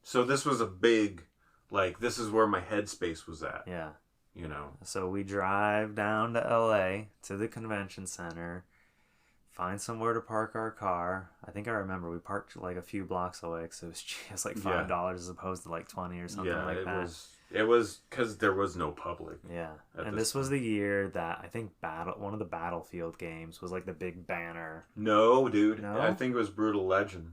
So this was a big... Like, this is where my headspace was at. Yeah. You know? So we drive down to LA, to the convention center... Find somewhere to park our car. I think I remember we parked like a few blocks away because it was just like $5 as opposed to like 20 or something like that. It was because there was no public. Yeah, and this was the year that I think one of the Battlefield games was like the big banner. No, dude. No? I think it was Brutal Legend.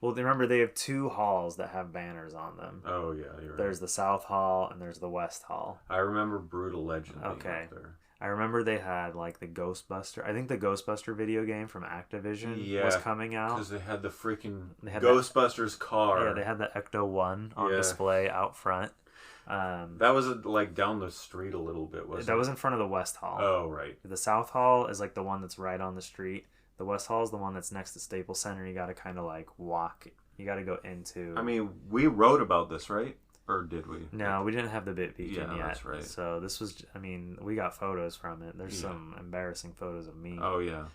Well, remember they have two halls that have banners on them. Oh yeah, you're right. There's the South Hall and there's the West Hall. I remember Brutal Legend being up there. I remember they had like the Ghostbuster. I think the Ghostbuster video game from Activision was coming out. Because they had the freaking Ghostbusters car. Yeah, they had the Ecto 1 on display out front. That was like down the street a little bit, wasn't it? That was in front of the West Hall. Oh, right. The South Hall is like the one that's right on the street. The West Hall is the one that's next to Staples Center. You got to kind of like walk. You got to go into... I mean, we wrote about this, right? Or did we? No, we didn't have the Bit Beacon yet. That's right. So this was, I mean, we got photos from it. There's some embarrassing photos of me. Oh, yeah.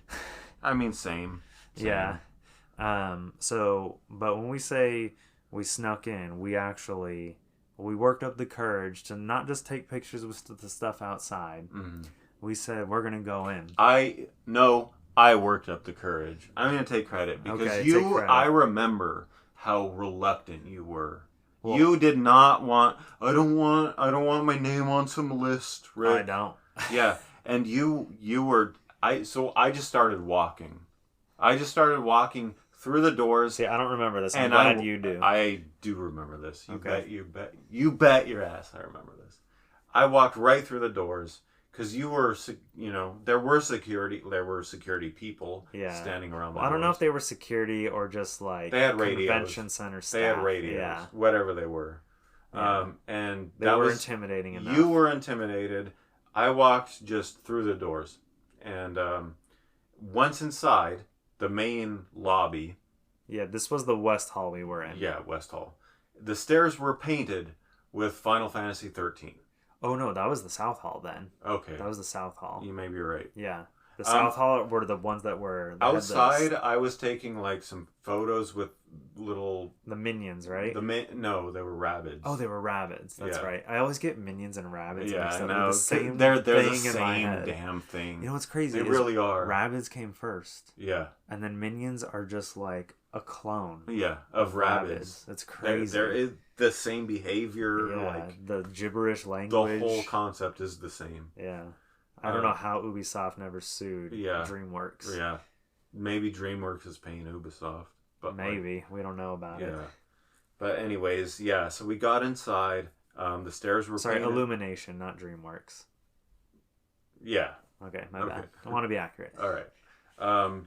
I mean, same. Yeah. But when we say we snuck in, we worked up the courage to not just take pictures with the stuff outside. Mm-hmm. We said, we're going to go in. I worked up the courage. I'm going to take credit because I remember how reluctant you were. Well, you did not want. I don't want my name on some list. Right? I don't. Yeah, and you were. So I just started walking. I just started walking through the doors. See, I don't remember this. I'm glad you do. I do remember this. You bet your ass. I remember this. I walked right through the doors. Because you were, there were security people standing around. I don't know if they were security or just like they had convention center staff. They had radios, whatever they were. Yeah. And they were intimidating enough. You were intimidated. I walked just through the doors, and once inside the main lobby. Yeah, this was the West Hall we were in. Yeah, West Hall. The stairs were painted with Final Fantasy 13. Oh, no, that was the South Hall then. Okay. That was the South Hall. You may be right. Yeah. The South Hall were the ones that were... Outside, I was taking, like, some photos with little... The minions, right? No, they were rabbits. Oh, they were rabbits. That's right. I always get minions and rabbits mixed up. I know. The same they're thing the same in my head. damn thing. You know what's crazy? They really are. Rabbids came first. Yeah. And then minions are just, like, a clone. Yeah, of rabbids. It's crazy. There is the same behavior. Yeah, like the gibberish language. The whole concept is the same. Yeah. I don't know how Ubisoft never sued DreamWorks. Yeah. Maybe DreamWorks is paying Ubisoft. But maybe. We don't know about it. Yeah. But anyways, so we got inside. The stairs were painted. Illumination, not DreamWorks. Yeah. Okay, my bad. I want to be accurate. All right.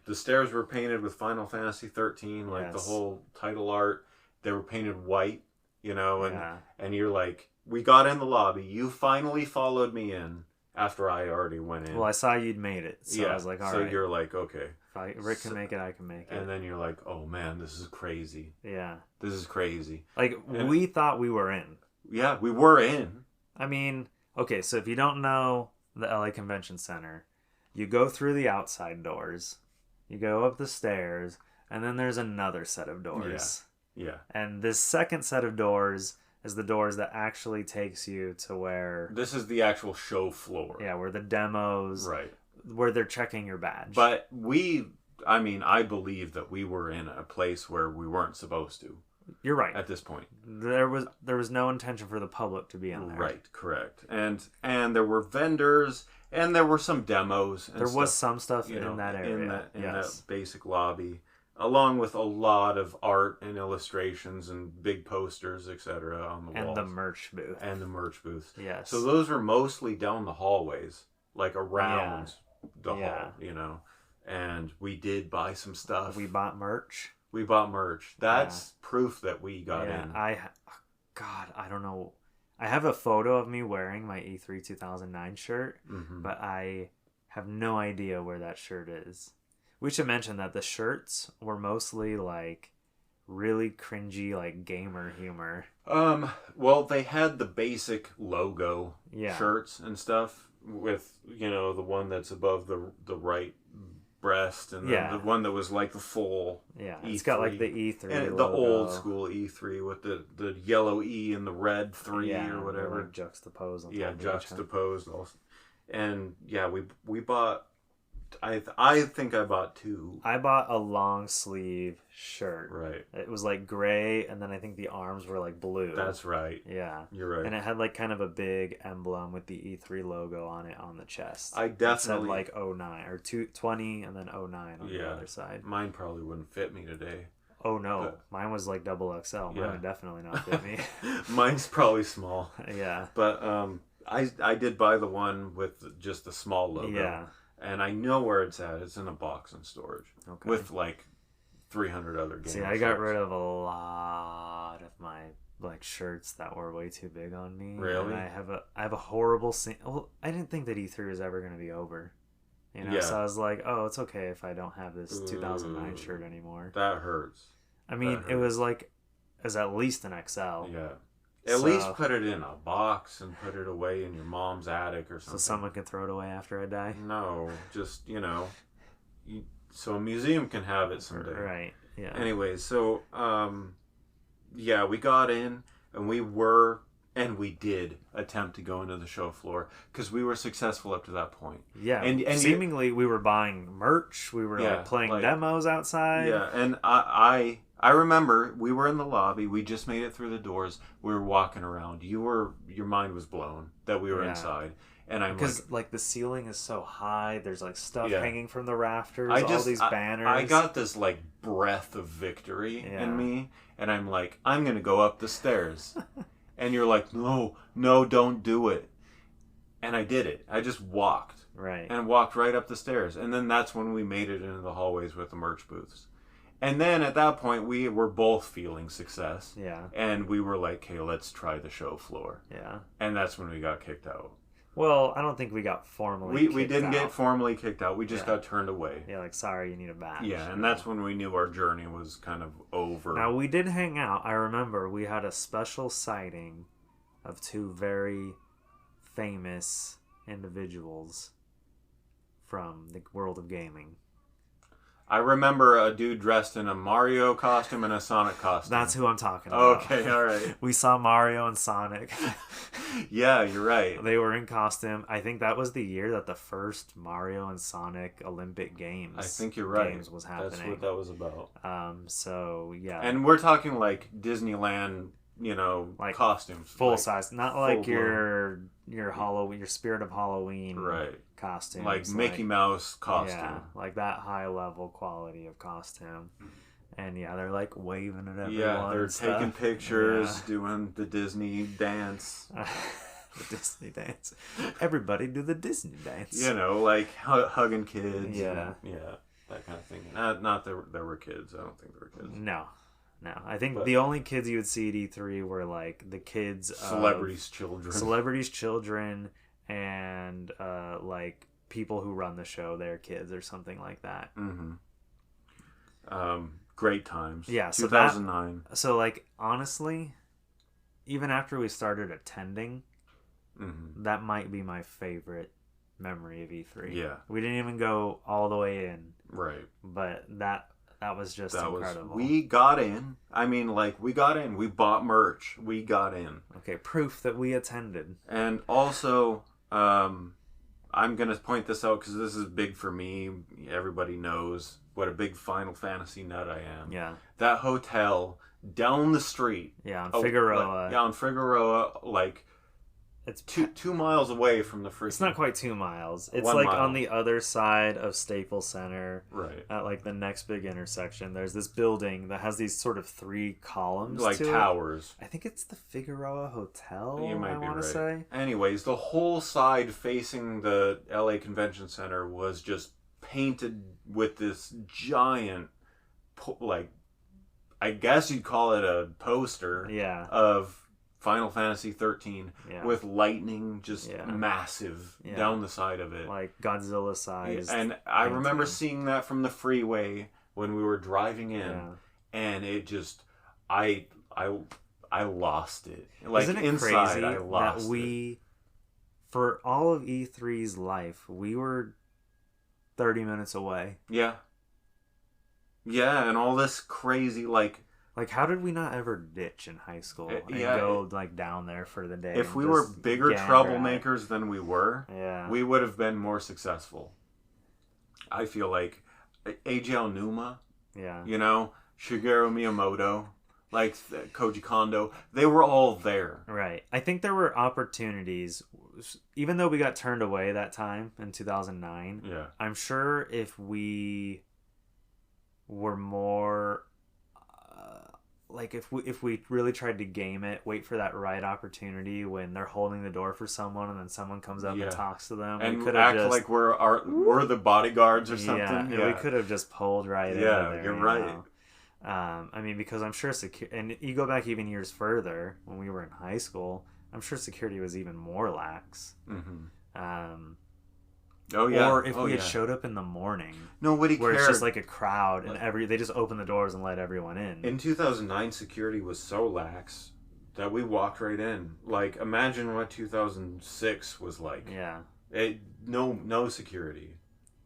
The stairs were painted with Final Fantasy 13, the whole title art. They were painted white, and you're like, we got in the lobby. You finally followed me in after I already went in. Well, I saw you'd made it, so I was like, all right. So you're like, okay. If Rick can make it, I can make it. And then you're like, oh man, this is crazy. Yeah. This is crazy. We thought we were in. Yeah, we were in. I mean, okay, so if you don't know the LA Convention Center, you go through the outside doors, you go up the stairs, and then there's another set of doors. Yeah. And this second set of doors is the doors that actually takes you to where... This is the actual show floor. Yeah, where the demos... Right. Where they're checking your badge. But I believe that we were in a place where we weren't supposed to. You're right. At this point. There was no intention for the public to be in there. Right, correct. And there were vendors, and there were some demos. And there was some stuff in that area. In that basic lobby. Along with a lot of art and illustrations and big posters, etc. on the walls. And the merch booth. And the merch booth. Yes. So those were mostly down the hallways, like around the hall, And we did buy some stuff. We bought merch. We bought merch. That's proof that we got in. God, I don't know. I have a photo of me wearing my E3 2009 shirt, but I have no idea where that shirt is. We should mention that the shirts were mostly like really cringy, like gamer humor. Well, they had the basic logo shirts and stuff with, you know, the one that's above the right breast and the one that was like the full E3. It's got like the E3 and logo. The old school E3 with the yellow E and the red 3 or whatever. Like juxtaposed. Juxtaposed also. And we bought. I think I bought 2. I bought a long sleeve shirt. Right. It was like gray, and then I think the arms were like blue. That's right. Yeah. You're right. And it had like kind of a big emblem with the E3 logo on it on the chest. I definitely... It said like 09, or 20, and then 09 on the other side. Mine probably wouldn't fit me today. Oh no, mine was like XXL. Mine would definitely not fit me. Mine's probably small. Yeah. But I did buy the one with just the small logo. Yeah. And I know where it's at. It's in a box in storage. Okay. With like 300 other games. See, I got rid of a lot of my like shirts that were way too big on me. Really? And I have a horrible scene. Well, I didn't think that E3 was ever going to be over. You know, so I was like, oh, it's okay if I don't have this 2009 shirt anymore. That hurts. I mean, it was at least an XL. Yeah. At least put it in a box and put it away in your mom's attic or something. So someone can throw it away after I die? No, just, so a museum can have it someday. Right, yeah. Anyways, so, we got in and we did attempt to go into the show floor because we were successful up to that point. Yeah, and seemingly we were buying merch. We were like playing demos outside. Yeah, and I remember we were in the lobby. We just made it through the doors. We were walking around. Your mind was blown that we were inside. And I'm because like the ceiling is so high. There's like stuff hanging from the rafters. All these banners. I got this like breath of victory in me, and I'm like, I'm gonna go up the stairs. And you're like, no, don't do it. And I did it. I just walked. Right. And walked right up the stairs. And then that's when we made it into the hallways with the merch booths. And then at that point, we were both feeling success. Yeah. And we were like, hey, let's try the show floor. Yeah. And that's when we got kicked out. Well, I don't think we got formally kicked out. We didn't get formally kicked out. We just got turned away. Yeah, like, sorry, you need a badge. Yeah, and that's when we knew our journey was kind of over. Now, we did hang out. I remember we had a special sighting of 2 very famous individuals from the world of gaming. I remember a dude dressed in a Mario costume and a Sonic costume. That's who I'm talking about. Okay, all right. We saw Mario and Sonic. Yeah, you're right. They were in costume. I think that was the year that the first Mario and Sonic Olympic Games. I think you're right. Games was happening. That's what that was about. So yeah. And we're talking like Disneyland, like costumes, full size, not like your Halloween, your Spirit of Halloween, right? Costumes, like Mickey Mouse costume, like that high level quality of costume. And they're like waving at everyone. Yeah, they're taking pictures, doing the Disney dance. The Disney dance. Everybody do the Disney dance. Like hugging kids. Yeah. That kind of thing. Not that there were kids. I don't think there were kids. No, I think the only kids you would see at E3 were like the kids, celebrities' children, and like people who run the show, their kids or something like that. Mm-hmm. Great times. Yeah, 2009. So like honestly, even after we started attending, that might be my favorite memory of E3. Yeah, we didn't even go all the way in. Right. But that was just incredible. We got in. I mean, like, we got in. We bought merch. We got in. Okay, proof that we attended. And also, I'm going to point this out because this is big for me. Everybody knows what a big Final Fantasy nut I am. Yeah. That hotel down the street. Yeah, on Figueroa. On Figueroa, like... It's 2 miles away from the freaking... It's not quite 2 miles. It's 1 like mile. On the other side of Staples Center. Right. At like the next big intersection. There's this building that has these sort of 3 columns like to towers. I think it's the Figueroa Hotel, You might be want to right. say. Anyways, the whole side facing the LA Convention Center was just painted with this giant, like, I guess you'd call it a poster of Final Fantasy 13 with lightning just massive down the side of it. Like Godzilla size. And I remember seeing that from the freeway when we were driving in, and it just, I lost it. Like, isn't it inside, crazy I lost that we, for all of E3's life, we were 30 minutes away. Yeah. Yeah, and all this crazy, like, how did we not ever ditch in high school and go, like, down there for the day? If we were bigger troublemakers than we were, we would have been more successful. I feel like Eiji Aonuma, you know, Shigeru Miyamoto, like Koji Kondo, they were all there. Right. I think there were opportunities, even though we got turned away that time in 2009. Yeah. I'm sure if we were more... like if we really tried to game it, wait for that right opportunity when they're holding the door for someone and then someone comes up and talks to them, and we could act like we're the bodyguards or something. And we could have just pulled right into there. You're right. Know? I mean, because I'm sure and you go back even years further when we were in high school, I'm sure security was even more lax. Mm-hmm. Or if we had showed up in the morning, nobody cared. Where it's just like a crowd and they just open the doors and let everyone in. In 2009, security was so lax that we walked right in. Like, imagine what 2006 was like. Yeah. No security.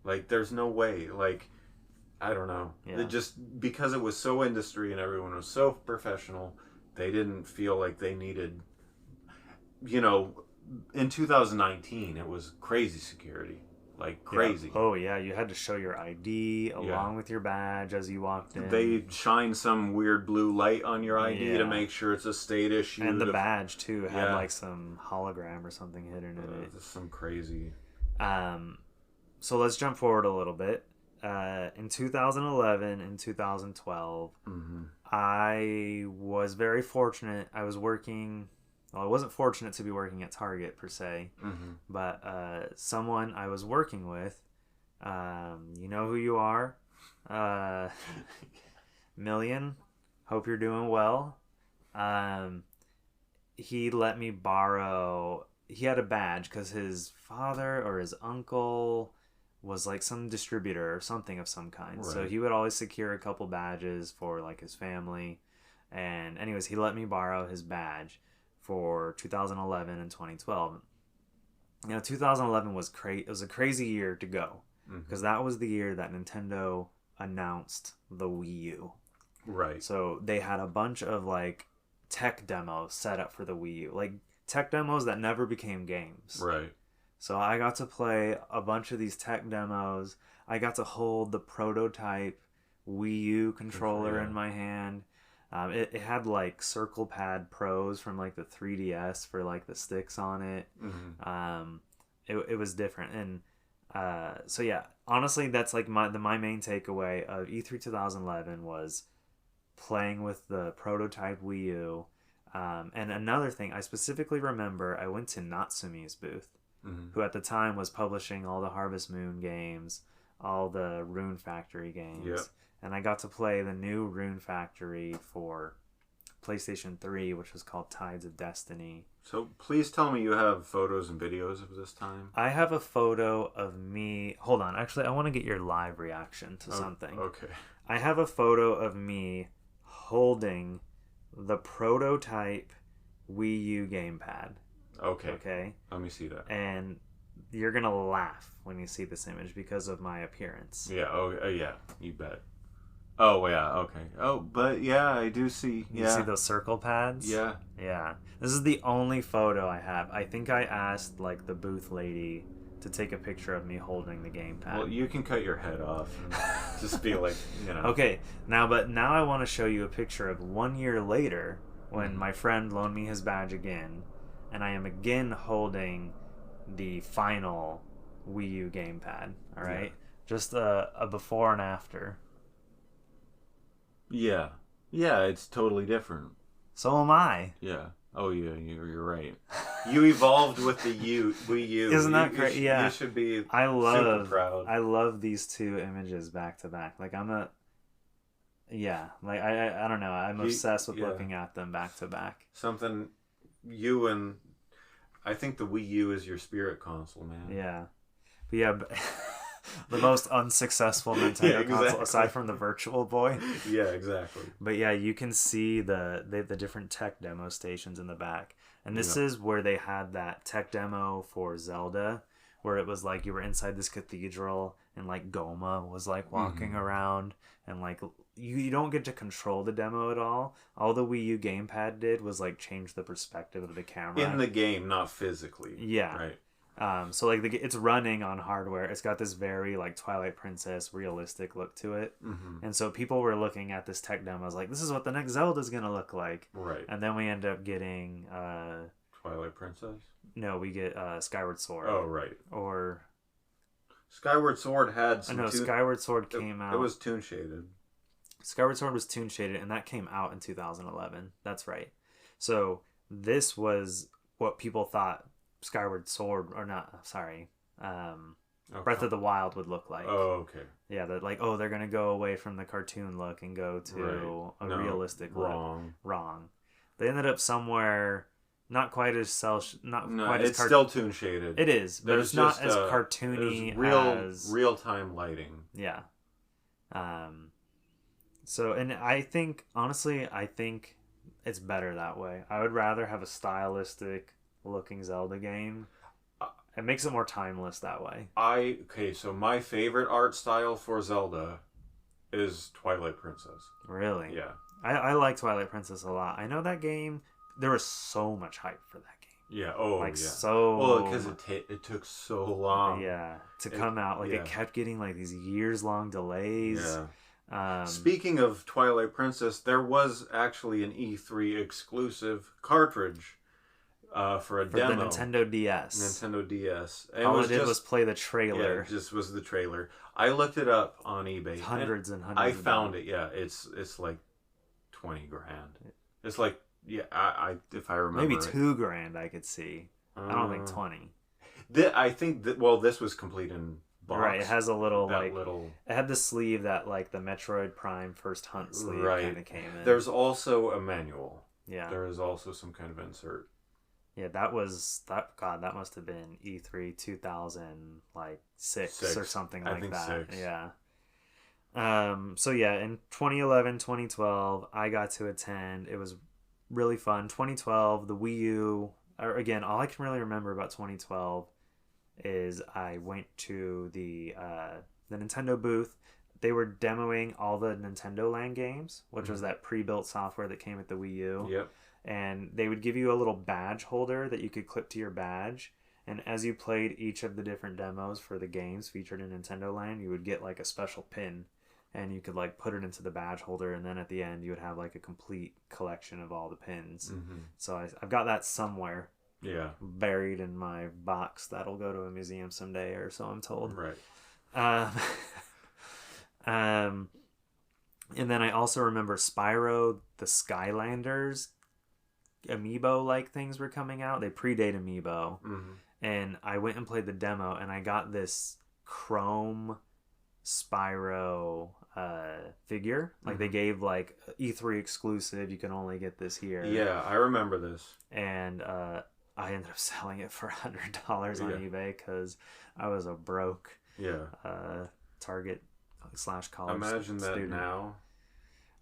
Like, there's no way. Like, I don't know. Yeah. Just because it was so industry and everyone was so professional, they didn't feel like they needed, you know, in 2019, it was crazy security. Like, crazy. Yeah. Oh, yeah. You had to show your ID along with your badge as you walked in. They shine some weird blue light on your ID to make sure it's a state issue. And the badge, too, had like some hologram or something hidden in it. Some crazy. So let's jump forward a little bit. In 2011 and 2012, I was very fortunate. I was working... Well, I wasn't fortunate to be working at Target per se, but someone I was working with, you know who you are, Million, hope you're doing well. He let me borrow, he had a badge because his father or his uncle was like some distributor or something of some kind. Right. So he would always secure a couple badges for like his family. And anyways, he let me borrow his badge for 2011 and 2012. You know, 2011 was it was a crazy year to go because that was the year that Nintendo announced the Wii U. Right. So they had a bunch of like tech demos set up for the Wii U, like tech demos that never became games. Right. So I got to play a bunch of these tech demos. I got to hold the prototype Wii U controller in my hand. It had like Circle Pad Pros from like the 3DS for like the sticks on it. It was different, and so yeah, honestly, that's like my main takeaway of E3 2011 was playing with the prototype Wii U. And another thing, I specifically remember I went to Natsume's booth, who at the time was publishing all the Harvest Moon games, all the Rune Factory games. Yep. And I got to play the new Rune Factory for PlayStation 3, which was called Tides of Destiny. So please tell me you have photos and videos of this time. I have a photo of me... Hold on. Actually, I want to get your live reaction to something. Okay. I have a photo of me holding the prototype Wii U gamepad. Okay. Okay? Let me see that. And you're going to laugh when you see this image because of my appearance. Yeah. Oh, yeah. You bet. Oh, yeah, okay. Oh, but yeah, I do see. You see those circle pads? Yeah. Yeah. This is the only photo I have. I think I asked, like, the booth lady to take a picture of me holding the gamepad. Well, you can cut your head off and just be like, you know. Okay, now I want to show you a picture of 1 year later when my friend loaned me his badge again, and I am again holding the final Wii U gamepad, all right? Yeah. Just a before and after. Yeah. Yeah, it's totally different. So am I. Yeah. Oh, yeah, you're right. You evolved with the Wii U. Isn't that great? Yeah. You should be super proud. I love these two images back to back. Like, Yeah, like I don't know. I'm obsessed with looking at them back to back. Something you and I think the Wii U is your spirit console, man. Yeah, but yeah, the most unsuccessful Nintendo console aside from the Virtual Boy. Yeah, exactly. But yeah, you can see the different tech demo stations in the back, and this is where they had that tech demo for Zelda, where it was like you were inside this cathedral and like Goma was like walking around, and like you don't get to control the demo at all. All the Wii U gamepad did was like change the perspective of the camera in the game, not physically. Yeah, right. So like it's running on hardware. It's got this very like Twilight Princess realistic look to it, and so people were looking at this tech demo. I was like, this is what the next Zelda's gonna look like. Right. And then we end up getting Twilight Princess. No, we get Skyward Sword. Oh right. Or Skyward Sword had some. Skyward Sword came out. It was toon shaded. Skyward Sword was toon shaded, and that came out in 2011. That's right. So this was what people thought Skyward Sword, or not, sorry, Breath of the Wild would look like. Oh, okay. Yeah, that like, oh, they're gonna go away from the cartoon look and go to a realistic look. Wrong. They ended up somewhere not quite as it's still toon shaded. It is, but it's not as cartoony as real time lighting. Yeah. So, and I think honestly, it's better that way. I would rather have a stylistic looking Zelda game. It makes it more timeless that way. So my favorite art style for Zelda is Twilight Princess. Really? Yeah. I like Twilight Princess a lot. I know that game, there was so much hype for that game. Yeah. Oh, like, yeah. So... Well, because it took so long. Yeah. To come out. Like, it kept getting, like, these years-long delays. Yeah. Speaking of Twilight Princess, there was actually an E3 exclusive cartridge for demo. The Nintendo DS. Nintendo DS. And all it did was play the trailer. Yeah, it just was the trailer. I looked it up on eBay. It's hundreds and hundreds. I found it. Yeah, it's like $20,000. It's like I if I remember maybe $2,000 I could see. I don't think 20. I think that this was complete in box. Right, it has a little it had the sleeve that like the Metroid Prime First Hunt sleeve kind of came in. There's also a manual. Yeah. There is also some kind of insert. Yeah, that must have been E3 2006 or something like that. 6. Yeah. So yeah, in 2011, 2012, I got to attend. It was really fun. 2012, the Wii U, again, all I can really remember about 2012 is I went to the Nintendo booth. They were demoing all the Nintendo Land games, which was that pre-built software that came with the Wii U. Yep. And they would give you a little badge holder that you could clip to your badge. And as you played each of the different demos for the games featured in Nintendo Land, you would get like a special pin. And you could like put it into the badge holder. And then at the end, you would have like a complete collection of all the pins. Mm-hmm. So I've got that somewhere. Yeah. Buried in my box. That'll go to a museum someday, or so I'm told. Right. And then I also remember Spyro the Skylanders amiibo like things were coming out. They predate amiibo. Mm-hmm. And I went and played the demo, and I got this chrome Spyro figure. Like they gave like E3 exclusive, you can only get this here. Yeah, I remember this. And I ended up selling it for $100 on eBay because I was a broke Target / college Imagine student. That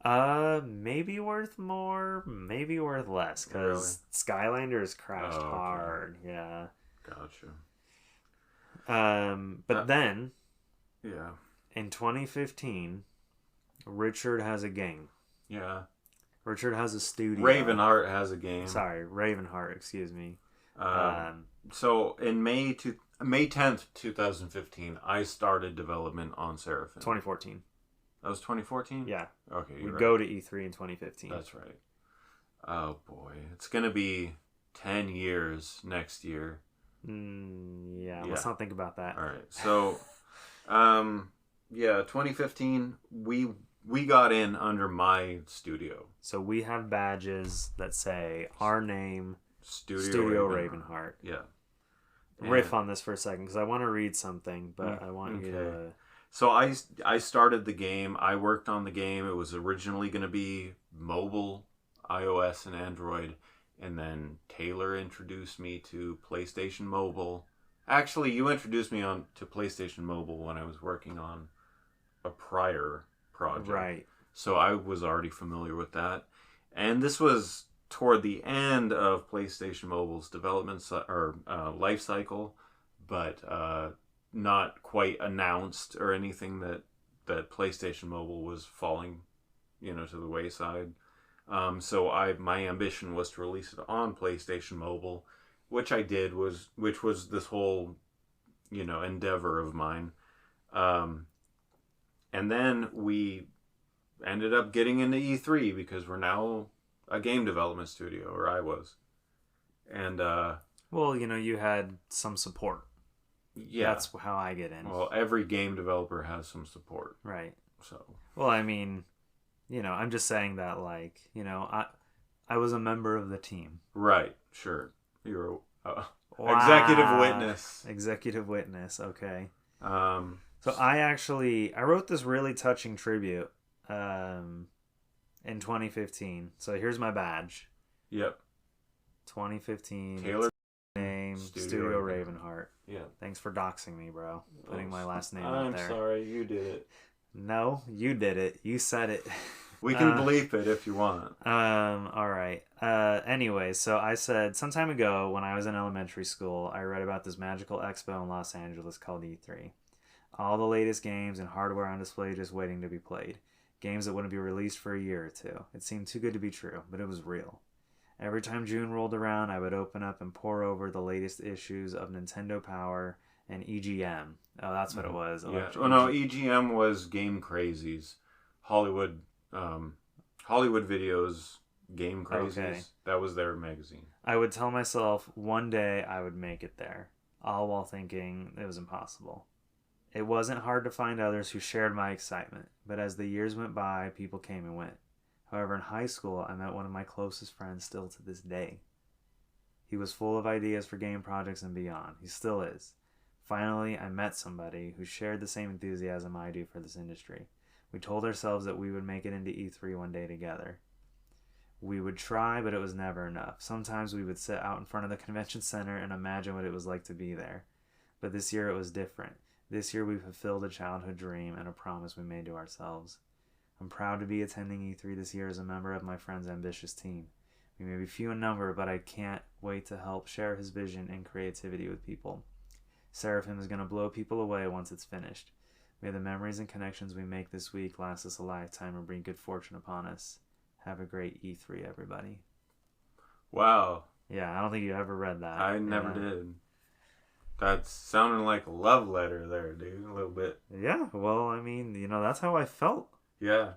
now. Maybe worth more, maybe worth less, because Skylanders crashed hard. Yeah. Gotcha. But then, yeah, in 2015, Richard has a game. Yeah. Richard has a studio. Ravenheart has a game. Sorry, Ravenheart. Excuse me. So in May 10th, 2015, I started development on Seraphim. 2014. That was 2014? Yeah. Okay, we go to E3 in 2015. That's right. Oh, boy. It's going to be 10 years next year. Yeah, let's not think about that. All right. So, 2015, we got in under my studio. So we have badges that say our name, Studio Ravenheart. Yeah. Riff on this for a second, because I want to read something, but I want you to... So I started the game. I worked on the game. It was originally going to be mobile, iOS, and Android. And then Taylor introduced me to PlayStation Mobile. Actually, you introduced me on to PlayStation Mobile when I was working on a prior project. Right. So I was already familiar with that. And this was toward the end of PlayStation Mobile's development life cycle, but not quite announced or anything that PlayStation Mobile was falling, to the wayside. So my ambition was to release it on PlayStation Mobile, which I did, which was this whole, endeavor of mine. And then we ended up getting into E3 because we're now a game development studio, or I was. And well, you had some support. Yeah, that's how I get in. Well, every game developer has some support, right? So, well, I mean, I'm just saying that, like, I was a member of the team. Right. Sure. You're executive witness. Executive witness. Okay. So I wrote this really touching tribute in 2015. So here's my badge. Yep. 2015. Taylor name Studio Ravenheart. Yeah. Thanks for doxing me, bro. Putting my last name out there. I'm sorry, you did it. No, you did it. You said it. We can bleep it if you want. All right. Anyway, so I said some time ago when I was in elementary school, I read about this magical expo in Los Angeles called E3. All the latest games and hardware on display just waiting to be played. Games that wouldn't be released for a year or two. It seemed too good to be true, but it was real. Every time June rolled around, I would open up and pore over the latest issues of Nintendo Power and EGM. Oh, that's what it was. Yeah. Oh no, EGM was Game Crazies, Hollywood Videos, Game Crazies. Okay. That was their magazine. I would tell myself one day I would make it there, all while thinking it was impossible. It wasn't hard to find others who shared my excitement, but as the years went by, people came and went. However, in high school, I met one of my closest friends still to this day. He was full of ideas for game projects and beyond. He still is. Finally, I met somebody who shared the same enthusiasm I do for this industry. We told ourselves that we would make it into E3 one day together. We would try, but it was never enough. Sometimes we would sit out in front of the convention center and imagine what it was like to be there. But this year it was different. This year we fulfilled a childhood dream and a promise we made to ourselves. I'm proud to be attending E3 this year as a member of my friend's ambitious team. We may be few in number, but I can't wait to help share his vision and creativity with people. Seraphim is going to blow people away once it's finished. May the memories and connections we make this week last us a lifetime and bring good fortune upon us. Have a great E3, everybody. Wow. Yeah, I don't think you ever read that. I never did. That's sounding like a love letter there, dude, a little bit. Yeah, well, I mean, that's how I felt. Yeah.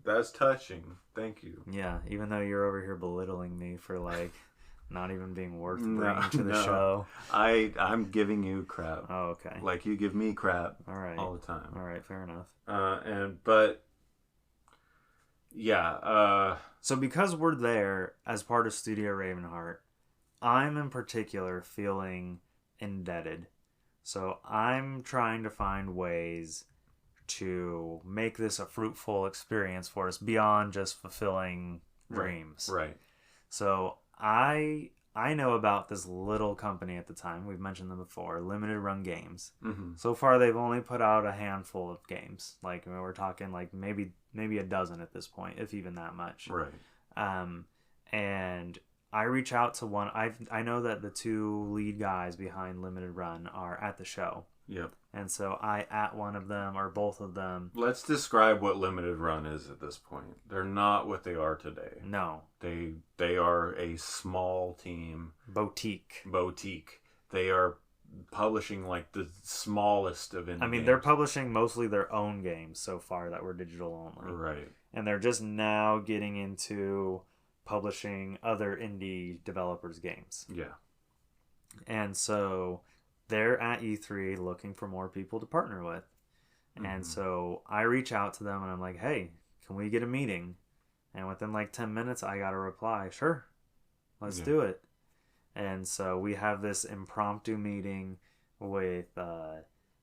That's touching. Thank you. Yeah, even though you're over here belittling me for, like, not even being worth bringing to the show. I'm giving you crap. Oh, okay. Like you give me crap all the time. All right, fair enough. So because we're there as part of Studio Ravenheart, I'm in particular feeling indebted. So I'm trying to find ways to make this a fruitful experience for us beyond just fulfilling dreams. Right. So I know about this little company at the time. We've mentioned them before, Limited Run Games. Mm-hmm. So far, they've only put out a handful of games. Like, we're talking like maybe a dozen at this point, if even that much. Right. And I reach out to one. I know that the two lead guys behind Limited Run are at the show. Yep. And so I at one of them or both of them. Let's describe what Limited Run is at this point. They're not what they are today. No. They are a small team. Boutique. They are publishing like the smallest of indie games. They're publishing mostly their own games so far that were digital only. Right. And they're just now getting into publishing other indie developers' games. Yeah. And so they're at E3 looking for more people to partner with. Mm-hmm. And so I reach out to them and I'm like, hey, can we get a meeting? And within like 10 minutes, I got a reply. Sure, let's do it. And so we have this impromptu meeting with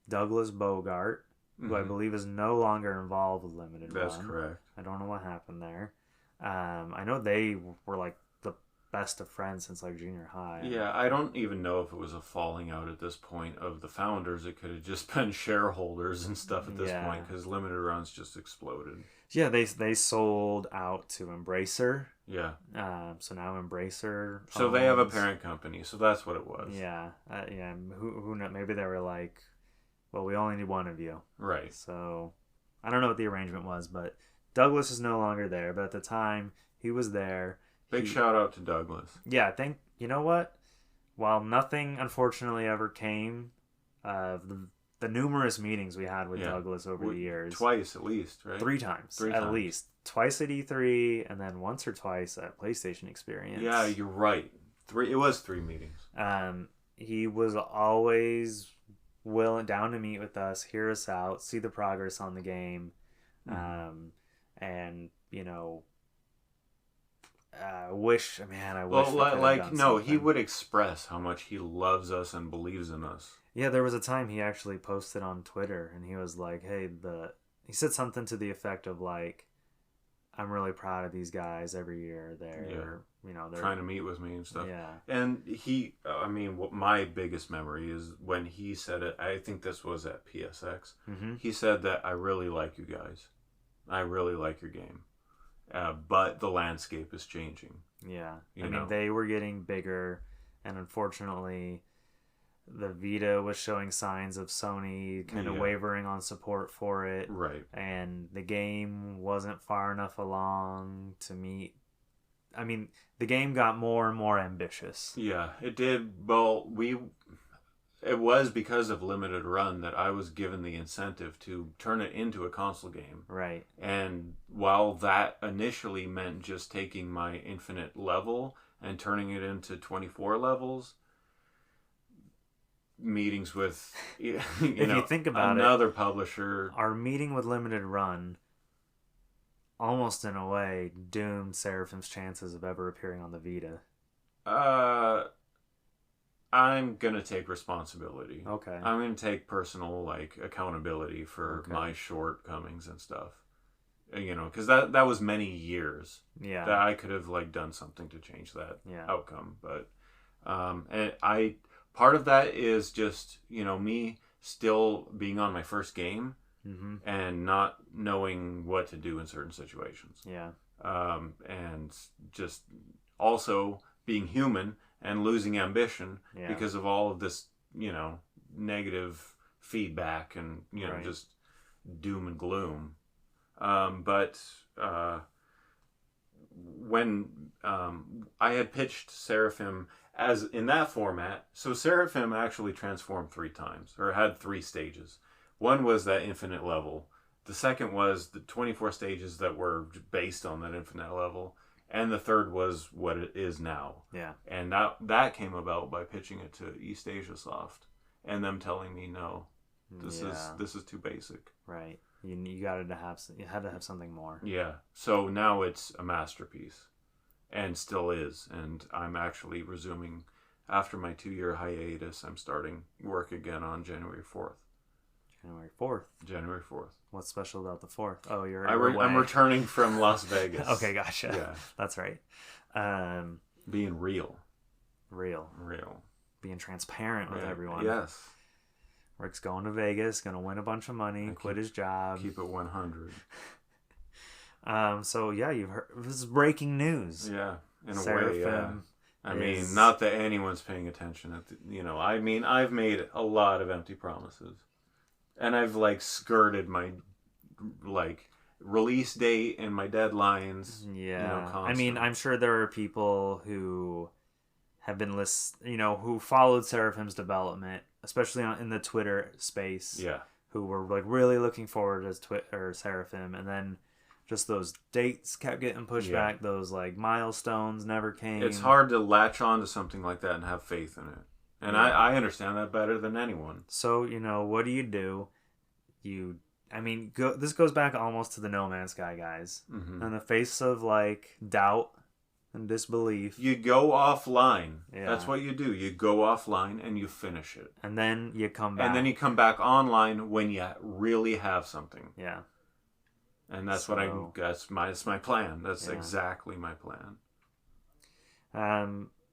Douglas Bogart, who I believe is no longer involved with Limited Run. That's correct. I don't know what happened there. I know they were like the best of friends since like junior high. Yeah, I don't even know if it was a falling out at this point of the founders. It could have just been shareholders and stuff at this point because Limited Run's just exploded. Yeah, they sold out to Embracer. Yeah. So now Embracer. So they have a parent company. So that's what it was. Yeah. Yeah. Who knows? Maybe they were like, well, we only need one of you. Right. So I don't know what the arrangement was, but Douglas is no longer there. But at the time, he was there. Big shout out to Douglas. Yeah, I think, you know what? While nothing, unfortunately, ever came of the numerous meetings we had with Douglas over the years. Twice, at least, right? 3 times, at least. Twice at E3, and then once or twice at PlayStation Experience. Yeah, you're right. It was 3 meetings. He was always down to meet with us, hear us out, see the progress on the game, and, you know... I wish. Well, he would express how much he loves us and believes in us. Yeah, there was a time he actually posted on Twitter, and he was like, "Hey, he said something to the effect of like, I'm really proud of these guys every year. They're trying to meet with me and stuff." Yeah, and what my biggest memory is when he said it. I think this was at PSX. Mm-hmm. He said that I really like you guys. I really like your game. But the landscape is changing. Yeah. I mean, they were getting bigger, and unfortunately, the Vita was showing signs of Sony kind of wavering on support for it. Right. And the game wasn't far enough along to meet... I mean, the game got more and more ambitious. Yeah, it did. Well, it was because of Limited Run that I was given the incentive to turn it into a console game. Right. And while that initially meant just taking my infinite level and turning it into 24 levels, meetings with you think about another publisher. Our meeting with Limited Run almost in a way doomed Seraphim's chances of ever appearing on the Vita. I'm going to take responsibility. Okay. I'm going to take personal accountability for my shortcomings and stuff. Because that was many years that I could have done something to change that outcome. But and part of that is just, me still being on my first game and not knowing what to do in certain situations. Yeah. And just also being human and losing ambition because of all of this, negative feedback and, just doom and gloom. But when I had pitched Seraphim as in that format, so Seraphim actually transformed 3 times, or had 3 stages. One was that infinite level. The second was the 24 stages that were based on that infinite level. And the third was what it is now. Yeah. And that came about by pitching it to East Asia Soft and them telling me no, this is too basic. Right. You had to have something more. Yeah. So now it's a masterpiece, and still is. And I'm actually resuming after my 2-year hiatus. I'm starting work again on January 4th. January 4th. What's special about the 4th? Oh, I'm returning from Las Vegas. Okay, gotcha. Yeah. That's right. Being real. Being transparent with everyone. Yes. Rick's going to Vegas, going to win a bunch of money, quit his job. Keep it 100. So, yeah, you've heard. This is breaking news. Yeah, in a way, yeah. I mean, not that anyone's paying attention. I've made a lot of empty promises. And I've skirted my release date and my deadlines. Yeah. I mean, I'm sure there are people who have been who followed Seraphim's development, especially in the Twitter space. Yeah. Who were really looking forward to Seraphim, and then just those dates kept getting pushed back. Those milestones never came. It's hard to latch on to something like that and have faith in it. And I understand that better than anyone. So, what do? This goes back almost to the No Man's Sky guys. Mm-hmm. In the face of, doubt and disbelief. You go offline. Yeah. That's what you do. You go offline and you finish it. And then you come back. And then you come back online when you really have something. Yeah. And that's that's my plan. That's exactly my plan.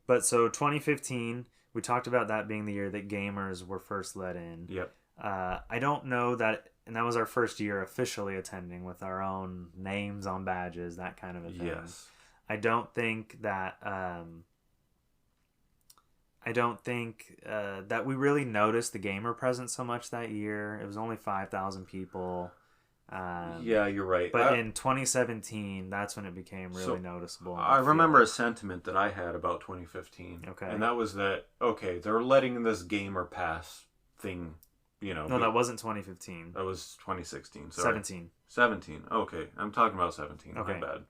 But so 2015, we talked about that being the year that gamers were first let in. Yep. I don't know that, and that was our first year officially attending with our own names on badges, that kind of a thing. Yes. I don't think that that we really noticed the gamer presence so much that year. It was only 5,000 people. Yeah, you're right. But in 2017, that's when it became really noticeable. I remember a sentiment that I had about 2015. Okay. And that was that, they're letting this gamer pass thing, No, that wasn't 2015. That was 2016. Sorry. 17. 17. Okay. I'm talking about 17. Okay. My bad.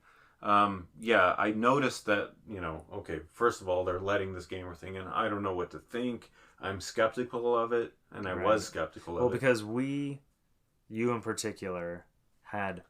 Yeah, I noticed that, first of all, they're letting this gamer thing in. I don't know what to think. I'm skeptical of it, and I was skeptical of it. Well, because you in particular, had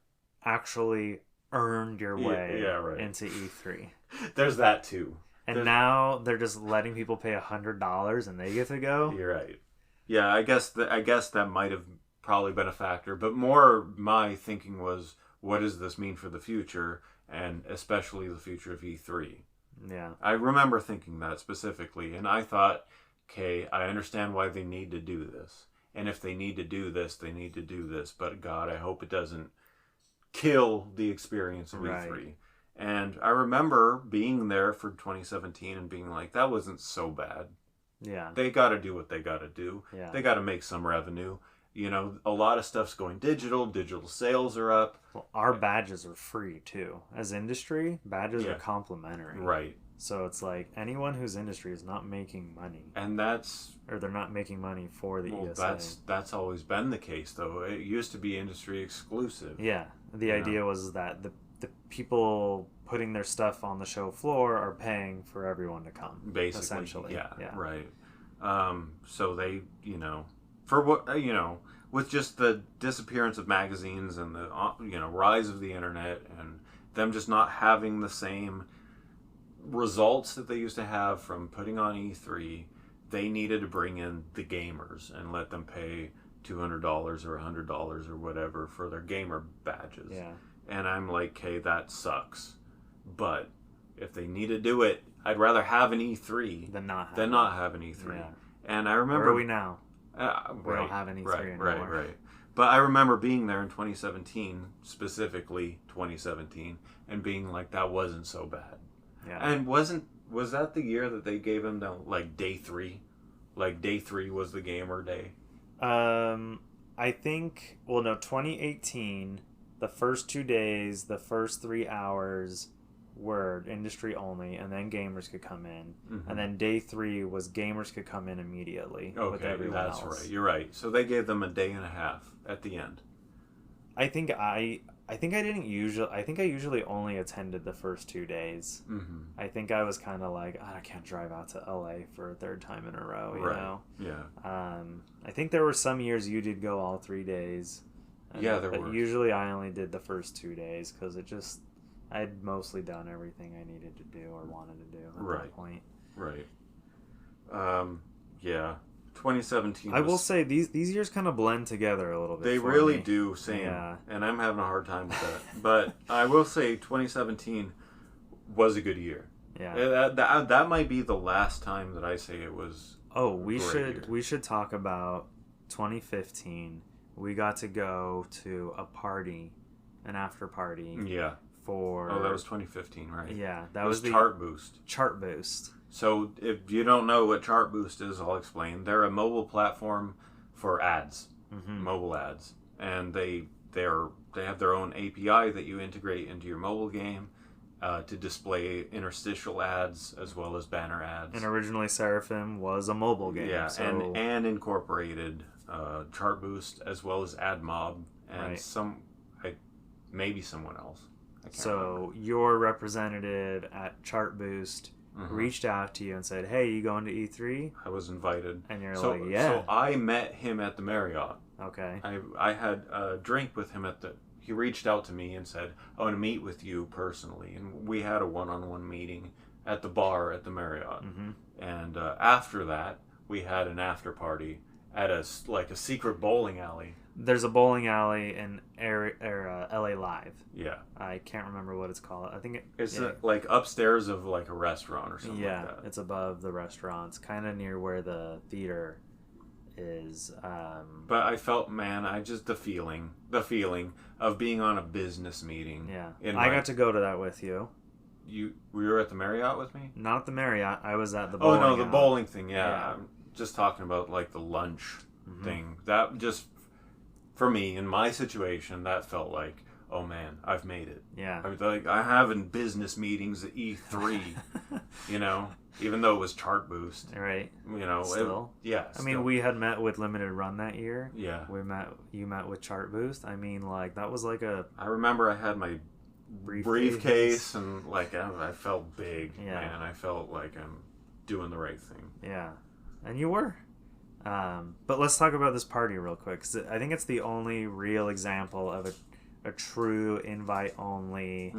actually earned your way into E3. There's that too. And now they're just letting people pay $100 and they get to go? You're right. Yeah, I guess that might have probably been a factor, but more my thinking was, what does this mean for the future, and especially the future of E3? Yeah. I remember thinking that specifically, and I thought, okay, I understand why they need to do this. And if they need to do this, they need to do this. But God, I hope it doesn't kill the experience of E3. And I remember being there for 2017 and being like, that wasn't so bad. Yeah. They got to do what they got to do. Yeah. They got to make some revenue. A lot of stuff's going digital. Digital sales are up. Well, our badges are free too. As industry, badges are complimentary. Right. So it's like anyone whose industry is not making money. And they're not making money for the ESA. That's always been the case, though. It used to be industry exclusive. Yeah. The idea was that the people putting their stuff on the show floor are paying for everyone to come. Basically. Essentially. Yeah. Right. So they, for what, with just the disappearance of magazines and the, rise of the internet and them just not having the same results that they used to have from putting on E3, they needed to bring in the gamers and let them pay $200 or $100 or whatever for their gamer badges. Yeah. And I'm like, okay, that sucks. But if they need to do it, I'd rather have an E3 than not have an E3. Yeah. And I remember... Where are we now? We don't have an E3 anymore. Right. But I remember being there in 2017, specifically 2017, and being like, that wasn't so bad. Yeah. And was that the year that they gave him day 3? Like day 3 was the gamer day? I think 2018, the first 2 days, the first 3 hours were industry only, and then gamers could come in. Mm-hmm. And then day 3 was gamers could come in immediately with everyone else. That's right. You're right. So they gave them a day and a half at the end. I think I usually only attended the first 2 days. Mm-hmm. I think I was kind of like, I can't drive out to LA for a third time in a row, you know? Yeah. I think there were some years you did go all 3 days. There were. Usually I only did the first 2 days because I'd mostly done everything I needed to do or wanted to do at that point. Right. Yeah. 2017 I will say these years kind of blend together a little bit. They really do, same. Yeah. And I'm having a hard time with that. But I will say 2017 was a good year. Yeah. That might be the last time that I say it was. Oh, we should talk about 2015. We got to go to a party, an after party. Yeah. That was 2015, right? Yeah, that was the Chart Boost. Chart Boost. So if you don't know what Chart Boost is, I'll explain. They're a mobile platform for ads, mobile ads, and they have their own API that you integrate into your mobile game to display interstitial ads as well as banner ads. And originally Seraphim was a mobile game. Yeah, and incorporated Chart Boost as well as AdMob and maybe someone else. So your representative at Chart Boost reached out to you and said, "Hey, you going to E3?" I was invited. And you're like, "Yeah." So I met him at the Marriott. Okay. I had a drink with him at he reached out to me and said, "I want to meet with you personally," and we had a one-on-one meeting at the bar at the Marriott. Mm-hmm. And after that, we had an after party at a secret bowling alley. There's a bowling alley in LA Live. Yeah. I can't remember what it's called. I think it's like upstairs of like a restaurant or something yeah, like that. It's above the restaurants, kind of near where the theater is. But I felt, man, the feeling of being on a business meeting. Yeah. I got to go to that with you. You were at the Marriott with me? Not at the Marriott. I was at the bowling. Oh, no, the bowling thing, yeah. I'm just talking about, like, the lunch thing. That just, for me, in my situation, that felt like, oh, man, I've made it. Yeah. I have in business meetings at E3, you know, even though it was Chart Boost. Right. You know. Still. I mean, we had met with Limited Run that year. Yeah. You met with Chart Boost. I mean, like, that was like a... I remember I had my briefcase and like I felt big, man. I felt like I'm doing the right thing. Yeah, and you were. But let's talk about this party real quick, because I think it's the only real example of a true invite-only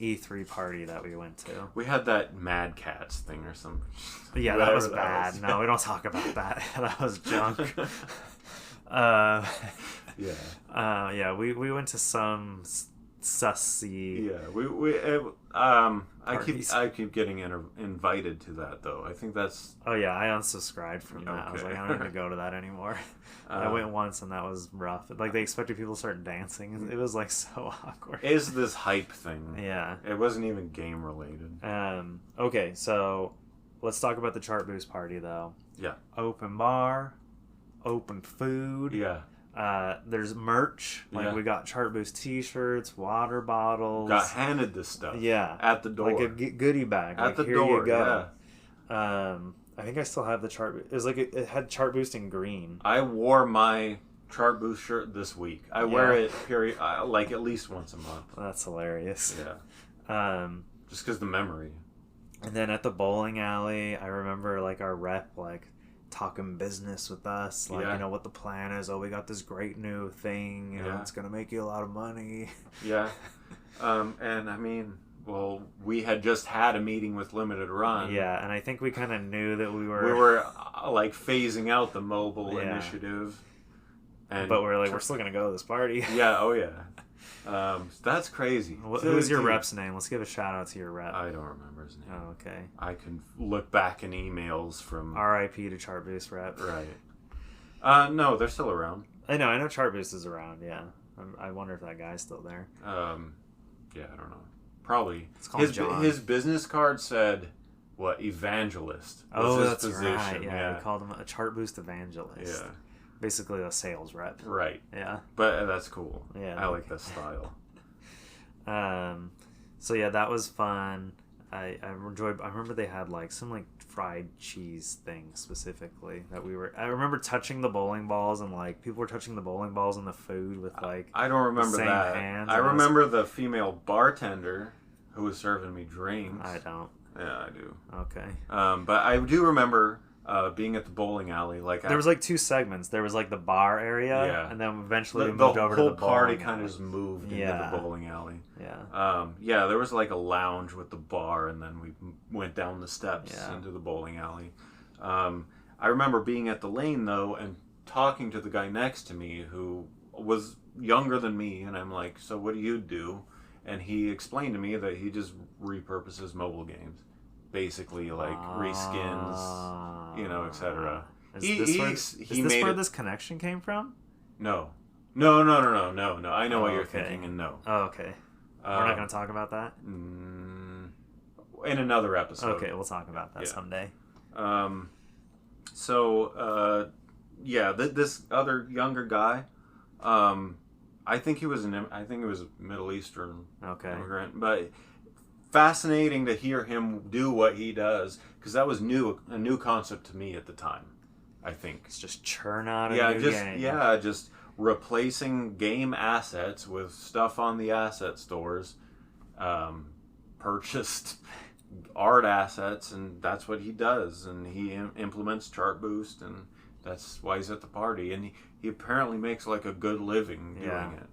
E3 party that we went to. We had that Mad Cats thing or something. Yeah, that was bad. No, we don't talk about that. That was junk. Yeah, we went to some sussy. Yeah, I keep getting invited to that though. I think that's. Oh yeah, I unsubscribed from that. I was like, I don't even go to that anymore. I went once and that was rough. Like they expected people to start dancing. It was like so awkward. Is this hype thing? Yeah. It wasn't even game related. Okay, so let's talk about the Chart Boost party though. Yeah. Open bar, open food. Yeah. There's merch. Like we got Chart Boost t-shirts, water bottles. Got handed this stuff. Yeah. At the door. Like a goodie bag. At like, the here door, you go. Yeah. I think I still have the Chart Boost. It was like it had Chart Boost in green. I wore my Chart Boost shirt this week. I wear it like at least once a month. That's hilarious. Yeah. Just because the memory. And then at the bowling alley, I remember like our rep like talking business with us, like, you know, what the plan is. Oh, we got this great new thing, you know, it's gonna make you a lot of money. Yeah. And I mean, well, we had just had a meeting with Limited Run. Yeah, and I think we kind of knew that we were like phasing out the mobile initiative, but we're still gonna go to this party. Yeah. Oh yeah. That's crazy. Who's your rep's name? Let's give a shout out to your rep. I don't remember his name. Oh, okay. I can look back in emails from R.I.P. to Chart Boost rep. Right. No, they're still around. I know Chart Boost is around. Yeah. I wonder if that guy's still there. Yeah, I don't know. Probably. It's called John. His business card said what? Evangelist. Oh, that's right. Yeah, we called him a Chart Boost evangelist. Yeah. Basically a sales rep. Right. Yeah. But that's cool. Yeah. I like that style. So yeah, that was fun. I remember they had like some like fried cheese thing specifically that I remember touching the bowling balls, and like people were touching the bowling balls and the food with like I don't remember the same that. hands. I remember the female bartender who was serving me drinks. I don't. Yeah, I do. Okay. But I do remember being at the bowling alley. Like there was like two segments. There was like the bar area, and then eventually we moved over to the bowling. The whole party kind of just moved into the bowling alley. Yeah. There was like a lounge with the bar, and then we went down the steps into the bowling alley. I remember being at the lane though, and talking to the guy next to me who was younger than me, and I'm like, "So what do you do?" And he explained to me that he just repurposes mobile games. Basically, like reskins, you know, etc. Is this where this connection came from? No. I know what you're thinking, and no. Oh, okay. We're not going to talk about that? In another episode. Okay, we'll talk about that someday. This other younger guy, I think he was a Middle Eastern immigrant, but fascinating to hear him do what he does, because that was a new concept to me at the time. I think it's just churn out a new game. Just replacing game assets with stuff on the asset stores, purchased art assets, and that's what he does. And he implements Chart Boost, and that's why he's at the party. And he apparently makes like a good living doing it.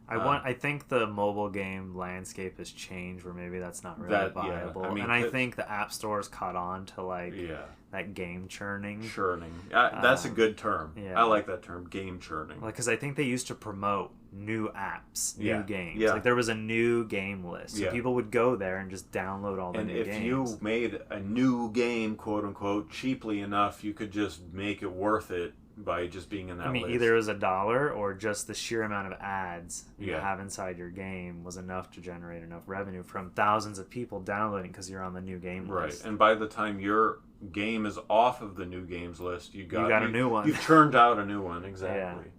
I think the mobile game landscape has changed where maybe that's not really viable. Yeah. I mean, and I think the app stores caught on to like yeah, that game churning. churning. That's a good term. Yeah. I like that term, game churning. Like, because I think they used to promote new apps, new games. Yeah. Like, there was a new game list. So people would go there and just download all the new games. And if you made a new game, quote unquote, cheaply enough, you could just make it worth it by just being in that list. Either it was $1 or just the sheer amount of ads you have inside your game was enough to generate enough revenue from thousands of people downloading because you're on the new game list. Right, and by the time your game is off of the new games list, you got a new one. You've churned out a new one, exactly.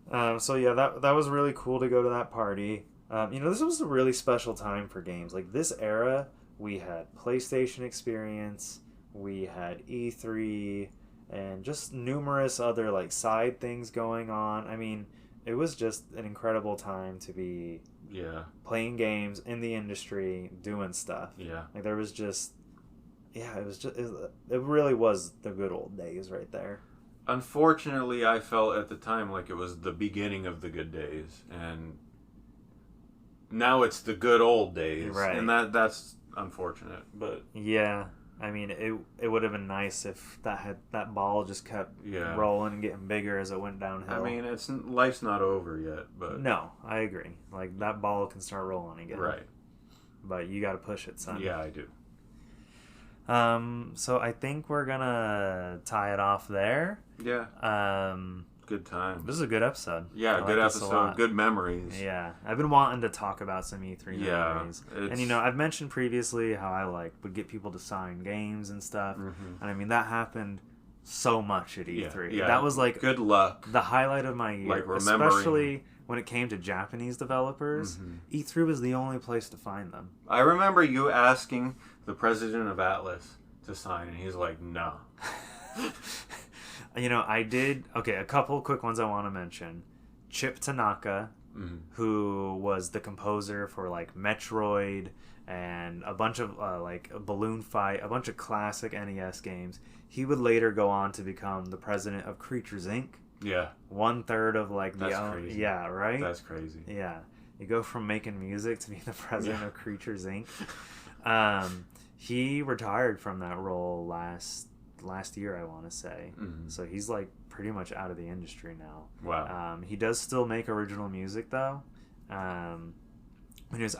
So that was really cool to go to that party. This was a really special time for games. Like this era, we had PlayStation Experience, we had E3, and just numerous other like side things going on. I mean, it was just an incredible time to be playing games in the industry, doing stuff. Yeah. Like there was just it really was the good old days right there. Unfortunately, I felt at the time like it was the beginning of the good days, and now it's the good old days. Right. And that's unfortunate, but yeah. I mean, it would have been nice if that ball just kept rolling and getting bigger as it went downhill. I mean, life's not over yet, but no, I agree. Like that ball can start rolling again, right? But you got to push it, son. Yeah, I do. So I think we're gonna tie it off there. Yeah. Good time. This is a good episode. Yeah, good episode. Good memories. Yeah, I've been wanting to talk about some E3 memories. And I've mentioned previously how I would get people to sign games and stuff. Mm-hmm. And I mean that happened so much at E3. Yeah. That was like good luck. The highlight of my year. Like remembering. Especially when it came to Japanese developers. Mm-hmm. E3 was the only place to find them. I remember you asking the president of Atlas to sign, and he's like, no. I did. Okay, a couple quick ones I want to mention. Chip Tanaka, who was the composer for like Metroid and a bunch of like Balloon Fight, a bunch of classic NES games. He would later go on to become the president of Creatures Inc. Yeah. 1/3 of like That's crazy. Yeah, right? That's crazy. Yeah. You go from making music to being the president of Creatures Inc. He retired from that role last year, I want to say. Mm-hmm. So he's like pretty much out of the industry now. Wow. He does still make original music though. I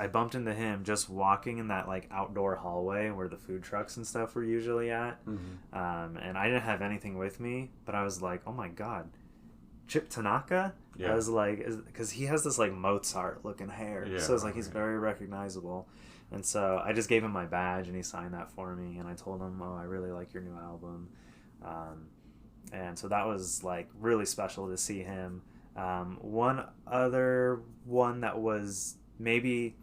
bumped into him just walking in that like outdoor hallway where the food trucks and stuff were usually at. Mm-hmm. And I didn't have anything with me, but I was like, oh my God, Chip Tanaka? Yeah. I was like, because he has this like Mozart looking hair. Yeah, so it's like he's very recognizable. And so I just gave him my badge and he signed that for me. And I told him, oh, I really like your new album. And so that was like really special to see him. One other one that was maybe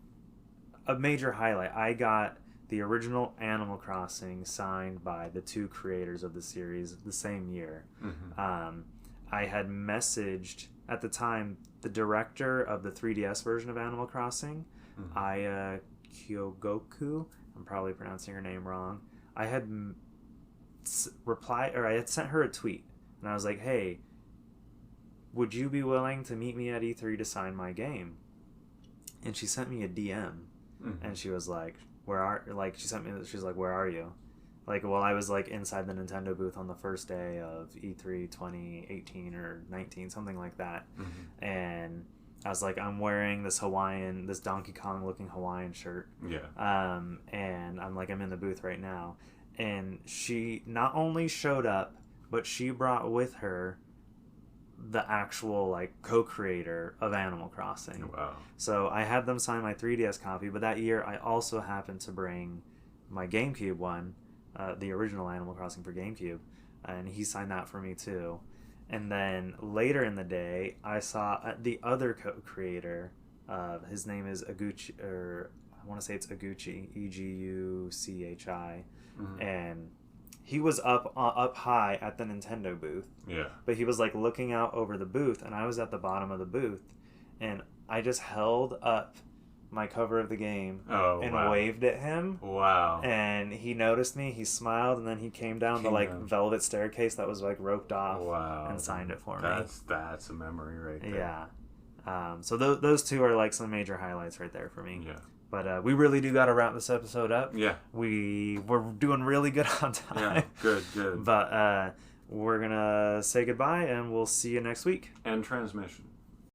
a major highlight, I got the original Animal Crossing signed by the two creators of the series the same year. Mm-hmm. I had messaged, at the time, the director of the 3DS version of Animal Crossing, mm-hmm. Aya Kyogoku. I'm probably pronouncing her name wrong. I had I had sent her a tweet, and I was like, hey, would you be willing to meet me at E3 to sign my game? And she sent me a DM, mm-hmm. and she was like, she's like, where are you? Like, well, I was like inside the Nintendo booth on the first day of E3 2018 or 19, something like that. Mm-hmm. And I was like, I'm wearing this Donkey Kong looking Hawaiian shirt. Yeah. And I'm like, I'm in the booth right now. And she not only showed up, but she brought with her the actual like co-creator of Animal Crossing. Wow. So I had them sign my 3DS copy, but that year I also happened to bring my GameCube one, the original Animal Crossing for GameCube, and he signed that for me too. And then later in the day, I saw the other co-creator. His name is Eguchi, or I want to say it's Eguchi, Eguchi, mm-hmm. and he was up high at the Nintendo booth. Yeah. But he was like looking out over the booth, and I was at the bottom of the booth, and I just held up my cover of the game and waved at him. Wow. And he noticed me, he smiled, and then he came down the like velvet staircase that was like roped off and signed it for me. That's a memory right there. Yeah. So those two are like some major highlights right there for me. Yeah. But we really do got to wrap this episode up. Yeah. We're doing really good on time. Yeah, good. But we're going to say goodbye, and we'll see you next week. And transmission.